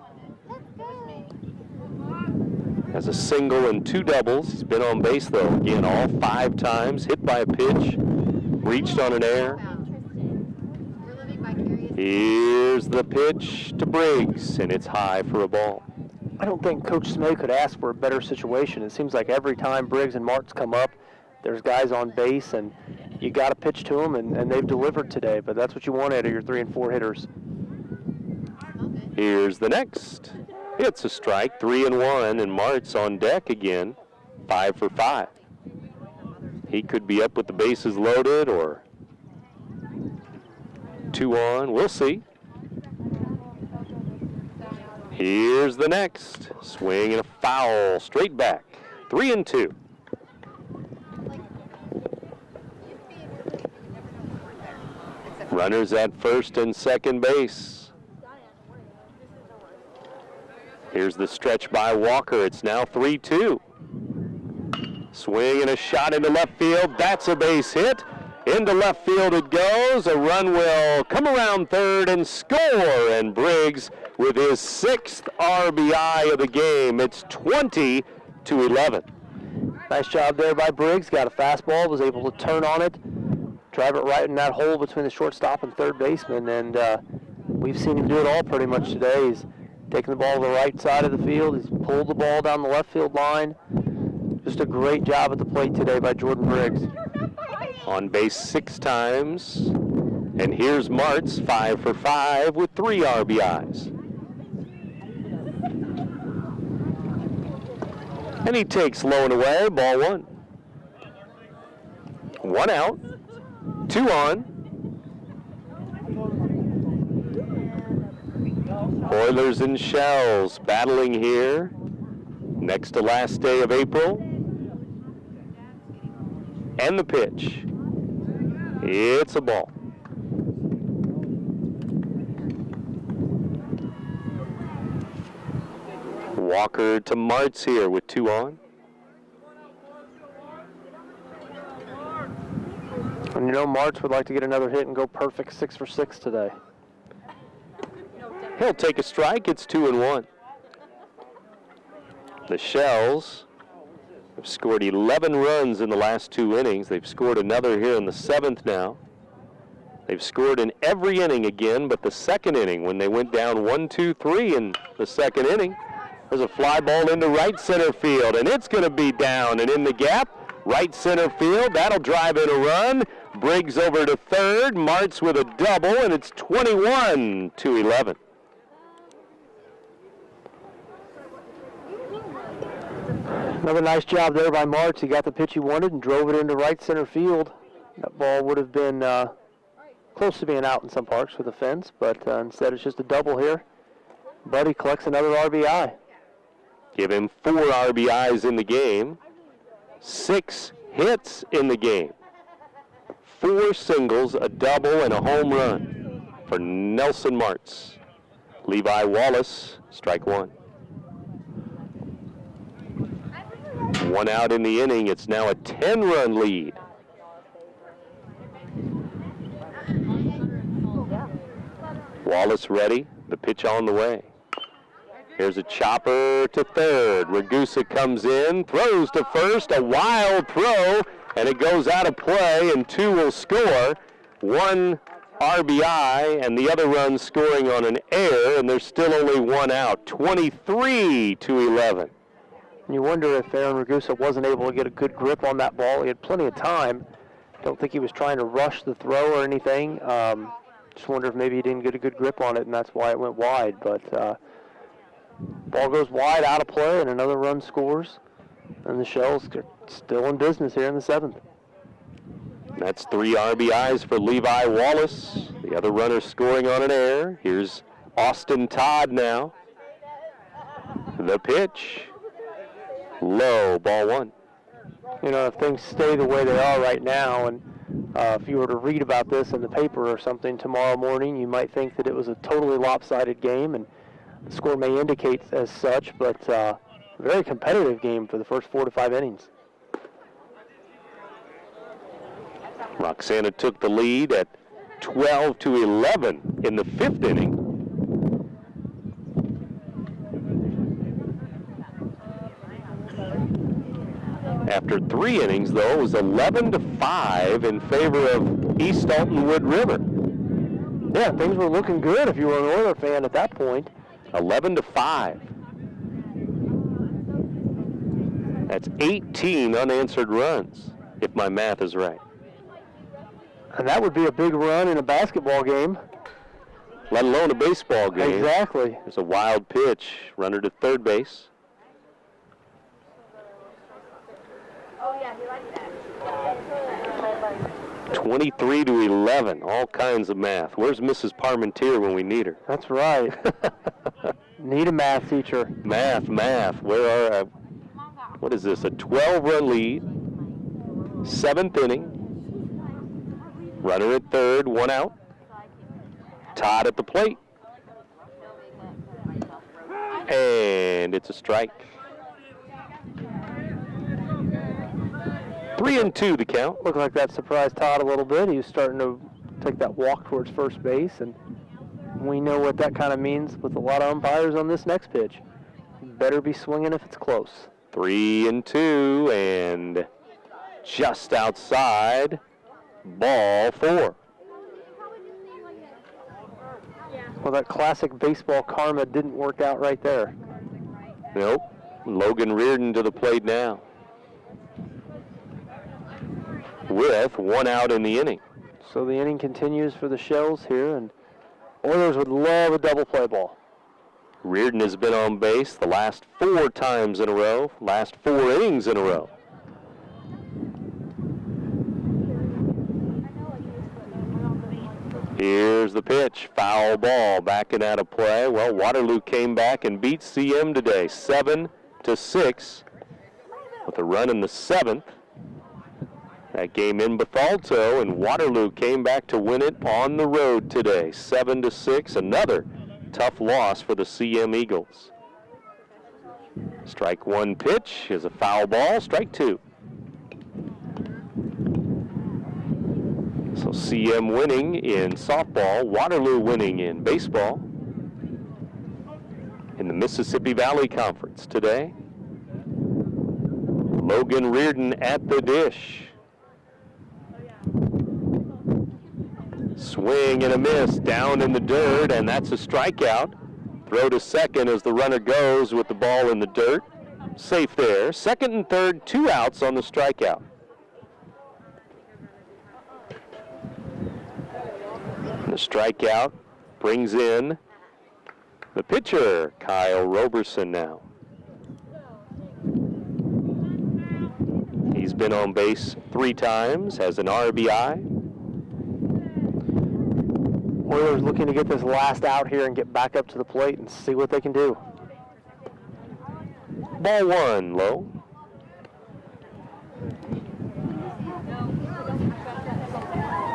Has a single and 2 doubles. He's been on base, though, again, all 5 times. Hit by a pitch, reached on an error. Here's the pitch to Briggs, and it's high for a ball. I don't think Coach Smay could ask for a better situation. It seems like every time Briggs and Martz come up, there's guys on base, and you got to pitch to them, and they've delivered today. But that's what you want out of your 3 and 4 hitters. Here's the next. It's a strike, 3 and 1, and Martz on deck again, 5 for 5. He could be up with the bases loaded or 2 on. We'll see. Here's the next. Swing and a foul. Straight back. 3 and 2. Runners at first and second base. Here's the stretch by Walker. It's now 3-2. Swing and a shot into left field. That's a base hit. Into left field it goes. A run will come around third and score. And Briggs with his 6th RBI of the game. It's 20-11. Nice job there by Briggs. Got a fastball, was able to turn on it, drive it right in that hole between the shortstop and third baseman. And we've seen him do it all pretty much today. He's taking the ball to the right side of the field. He's pulled the ball down the left field line. Just a great job at the plate today by Jordan Briggs. On base 6 times. And here's Martz, 5 for 5 with 3 RBIs. And he takes low and away, ball 1. 1 out, 2 on. Oilers and Shells battling here. Next to last day of April. And the pitch. It's a ball. Walker to Martz here with 2 on. And you know Martz would like to get another hit and go perfect 6 for 6 today. He'll take a strike. It's 2 and 1. The Shells have scored 11 runs in the last 2 innings. They've scored another here in the 7th now. They've scored in every inning again, but the 2nd inning when they went down 1-2-3 in the 2nd inning, there's a fly ball into right center field, and it's going to be down and in the gap. right center field. That'll drive in a run. Briggs over to third. Martz with a double, and it's 21-11. Another nice job there by Martz. He got the pitch he wanted and drove it into right center field. That ball would have been close to being out in some parks with a fence, but instead it's just a double here. Buddy collects another RBI. Give him 4 RBIs in the game. 6 hits in the game. 4 singles, a double, and a home run for Nelson Martz. Levi Wallace, strike 1. 1 out in the inning. It's now a 10-run lead. Wallace ready. The pitch on the way. Here's a chopper to third. Ragusa comes in, throws to first, a wild throw, and it goes out of play, and 2 will score. 1 RBI, and the other run scoring on an error, and there's still only 1 out. 23-11. You wonder if Aaron Ragusa wasn't able to get a good grip on that ball. He had plenty of time. Don't think he was trying to rush the throw or anything. Just wonder if maybe he didn't get a good grip on it, and that's why it went wide. But ball goes wide, out of play, and another run scores. And the Shells are still in business here in the 7th. That's 3 RBIs for Levi Wallace. The other runner scoring on an error. Here's Austin Todd now. The pitch. Low, ball 1. You know, if things stay the way they are right now, and if you were to read about this in the paper or something tomorrow morning, you might think that it was a totally lopsided game, and the score may indicate as such, but a very competitive game for the first 4 to 5 innings. Roxana took the lead at 12-11 in the 5th inning. After 3 innings, though, it was 11-5 in favor of East Alton Wood River. Yeah, things were looking good if you were an Oiler fan at that point. 11-5. That's 18 unanswered runs, if my math is right. And that would be a big run in a basketball game. Let alone a baseball game. Exactly. There's a wild pitch, runner to third base. Oh, yeah, he liked that. 23-11, all kinds of math. Where's Mrs. Parmentier when we need her? That's right. Need a math teacher. Math. Where are, what is this, a 12-run lead, 7th inning. Runner at third, 1 out. Todd at the plate. And it's a strike. 3-2 the count. Looked like that surprised Todd a little bit. He was starting to take that walk towards first base, and we know what that kind of means with a lot of umpires on this next pitch. Better be swinging if it's close. 3-2, and just outside, ball 4. Well, that classic baseball karma didn't work out right there. Nope. Logan Reardon to the plate now, with 1 out in the inning. So the inning continues for the Shells here, and Oilers would love a double play ball. Reardon has been on base the last 4 times in a row, last 4 innings in a row. Here's the pitch, foul ball, backing out of play. Well, Waterloo came back and beat CM today, 7-6, with a run in the 7th. That game in Bethalto, and Waterloo came back to win it on the road today, 7-6. Another tough loss for the CM Eagles. Strike 1 pitch is a foul ball, strike 2. So CM winning in softball, Waterloo winning in baseball in the Mississippi Valley Conference today. Logan Reardon at the dish. Swing and a miss down in the dirt, and that's a strikeout. Throw to second as the runner goes with the ball in the dirt. Safe there. Second and third, 2 outs on the strikeout. strikeout brings in the pitcher, Kyle Roberson now. He's been on base 3 times, has an RBI. Oilers looking to get this last out here and get back up to the plate and see what they can do. Ball 1, low.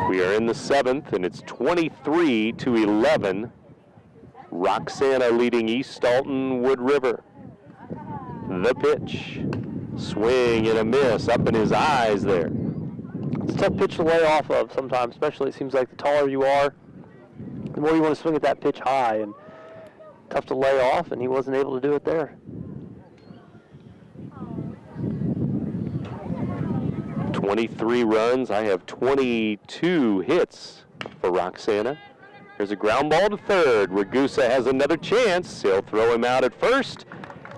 We are in the 7th, and it's 23-11. Roxana leading East Alton Wood River. The pitch. Swing and a miss up in his eyes there. It's a tough pitch to lay off of sometimes, especially it seems like the taller you are, the more you want to swing at that pitch high, and tough to lay off, and he wasn't able to do it there. 23 runs. I have 22 hits for Roxana. There's a ground ball to third. Ragusa has another chance. He'll throw him out at first,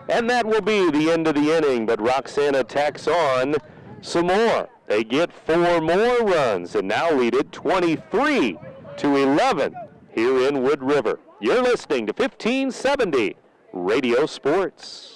and that will be the end of the inning, but Roxana tacks on some more. They get 4 more runs and now lead it 23-11 here in Wood River. You're listening to 1570 Radio Sports.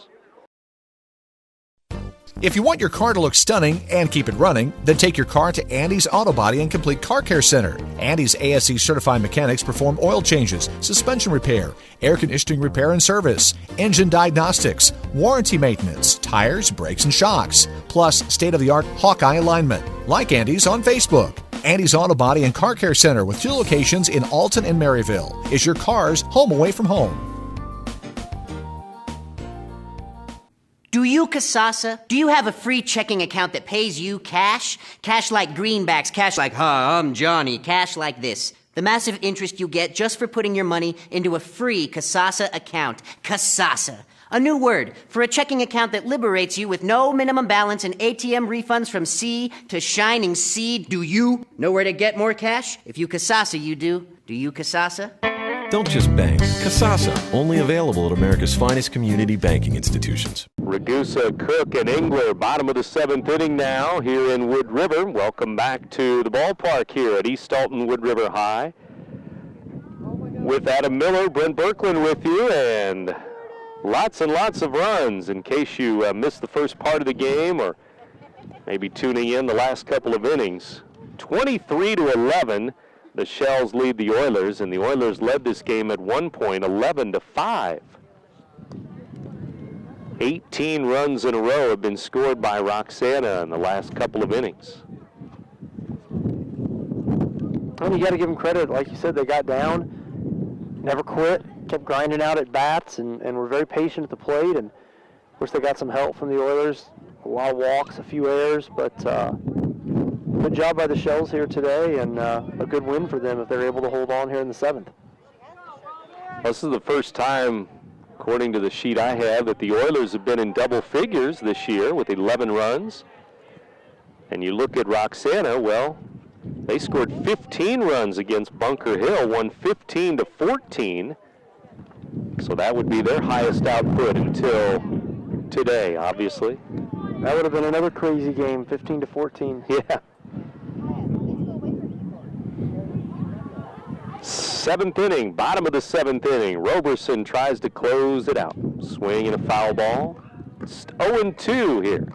If you want your car to look stunning and keep it running, then take your car to Andy's Auto Body and Complete Car Care Center. Andy's ASE certified mechanics perform oil changes, suspension repair, air conditioning repair and service, engine diagnostics, warranty maintenance, tires, brakes, and shocks, plus state-of-the-art Hawkeye alignment. Like Andy's on Facebook. Andy's Auto Body and Car Care Center with 2 locations in Alton and Maryville is your car's home away from home. Do you, Casasa? Do you have a free checking account that pays you cash? Cash like greenbacks, cash like, I'm Johnny, cash like this. The massive interest you get just for putting your money into a free Casasa account. Casasa. A new word for a checking account that liberates you with no minimum balance and ATM refunds from sea to shining sea. Do you know where to get more cash? If you Casasa, you do. Do you, Casasa? Don't just bank. Casasa, only available at America's finest community banking institutions. Ragusa, Cook, and Engler, bottom of the 7th inning now here in Wood River. Welcome back to the ballpark here at East Alton Wood River High. With Adam Miller, Brent Berkland with you, and lots of runs in case you missed the first part of the game or maybe tuning in the last couple of innings. 23-11. The Shells lead the Oilers, and the Oilers led this game at one point, 11-5. 18 runs in a row have been scored by Roxana in the last couple of innings. And you got to give them credit. Like you said, they got down, never quit, kept grinding out at bats, and were very patient at the plate. And of course, they got some help from the Oilers, a lot of walks, a few errors, but good job by the Shells here today, and a good win for them if they're able to hold on here in the 7th. This is the first time, according to the sheet I have, that the Oilers have been in double figures this year with 11 runs. And you look at Roxana, well, they scored 15 runs against Bunker Hill, won 15-14. So that would be their highest output until today, obviously. That would have been another crazy game, 15-14. Yeah. 7th inning, bottom of the 7th inning. Roberson tries to close it out. Swing and a foul ball. It's 0-2 here.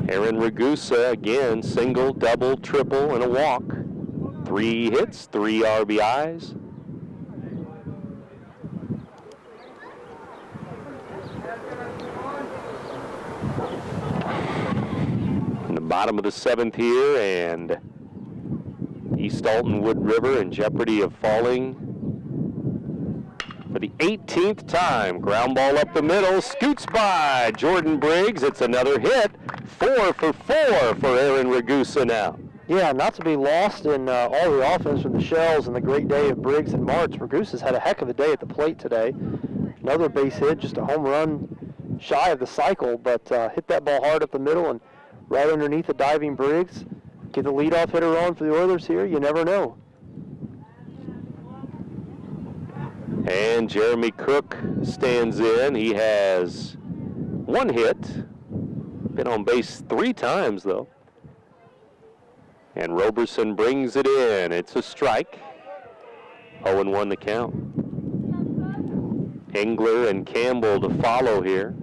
Aaron Ragusa again, single, double, triple, and a walk. 3 hits, 3 RBIs. Bottom of the 7th here, and East Alton Wood River in jeopardy of falling for the 18th time. Ground ball up the middle, scoots by Jordan Briggs. It's another hit, 4 for 4 for Aaron Ragusa now. Yeah, not to be lost in all the offense from the Shells and the great day of Briggs and March. Ragusa's had a heck of a day at the plate today. Another base hit, just a home run shy of the cycle, but hit that ball hard up the middle and right underneath the diving Briggs. Get the leadoff hitter on for the Oilers here. You never know. And Jeremy Cook stands in. He has 1 hit. Been on base 3 times, though. And Roberson brings it in. It's a strike. 0-1 the count. Engler and Campbell to follow here.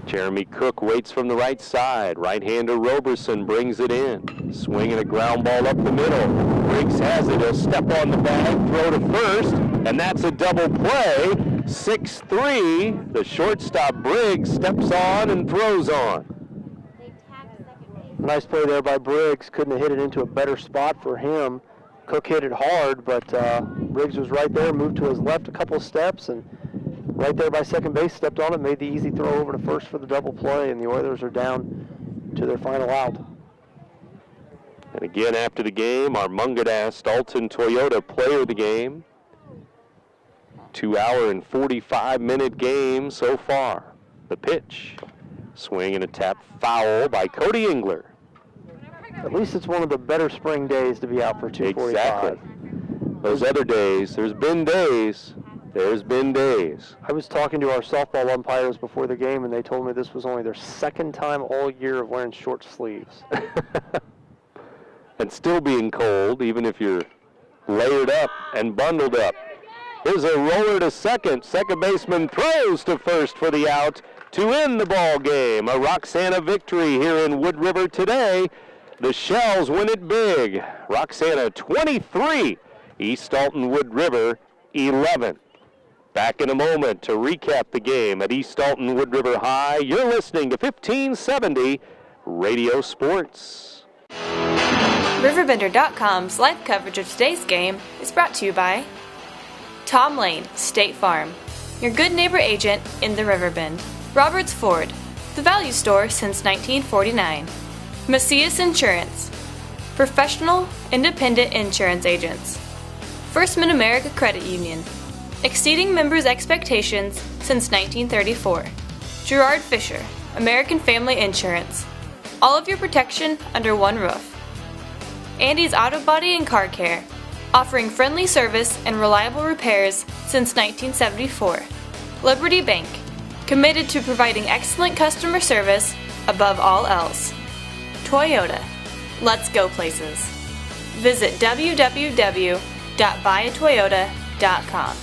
Jeremy Cook waits from the right side. Right-hander Roberson brings it in. Swinging a ground ball up the middle. Briggs has it. He'll step on the bag, throw to first, and that's a double play. 6-3. The shortstop Briggs steps on and throws on. Nice play there by Briggs. Couldn't have hit it into a better spot for him. Cook hit it hard, but Briggs was right there, moved to his left a couple of steps, and right there by second base, stepped on it, made the easy throw over to first for the double play, and the Oilers are down to their final out. And again after the game, our Mungadast Alton Toyota player of the game. 2-hour and 45-minute game so far. The pitch. Swing and a tap foul by Cody Engler. At least it's one of the better spring days to be out for 245. Exactly. Those other days, there's been days. I was talking to our softball umpires before the game, and they told me this was only their second time all year of wearing short sleeves. And still being cold, even if you're layered up and bundled up. Here's a roller to second. Second baseman throws to first for the out to end the ball game. A Roxana victory here in Wood River today. The Shells win it big. Roxana 23, East Alton Wood River 11. Back in a moment to recap the game at East Alton Wood River High. You're listening to 1570 Radio Sports. RiverBender.com's live coverage of today's game is brought to you by Tom Lane, State Farm, your good neighbor agent in the Riverbend. Roberts Ford, the value store since 1949. Macias Insurance, professional, independent insurance agents. First Mid-America Credit Union, exceeding members' expectations since 1934. Gerard Fisher, American Family Insurance, all of your protection under one roof. Andy's Auto Body and Car Care, offering friendly service and reliable repairs since 1974. Liberty Bank, committed to providing excellent customer service above all else. Toyota, let's go places. Visit www.buyatoyota.com.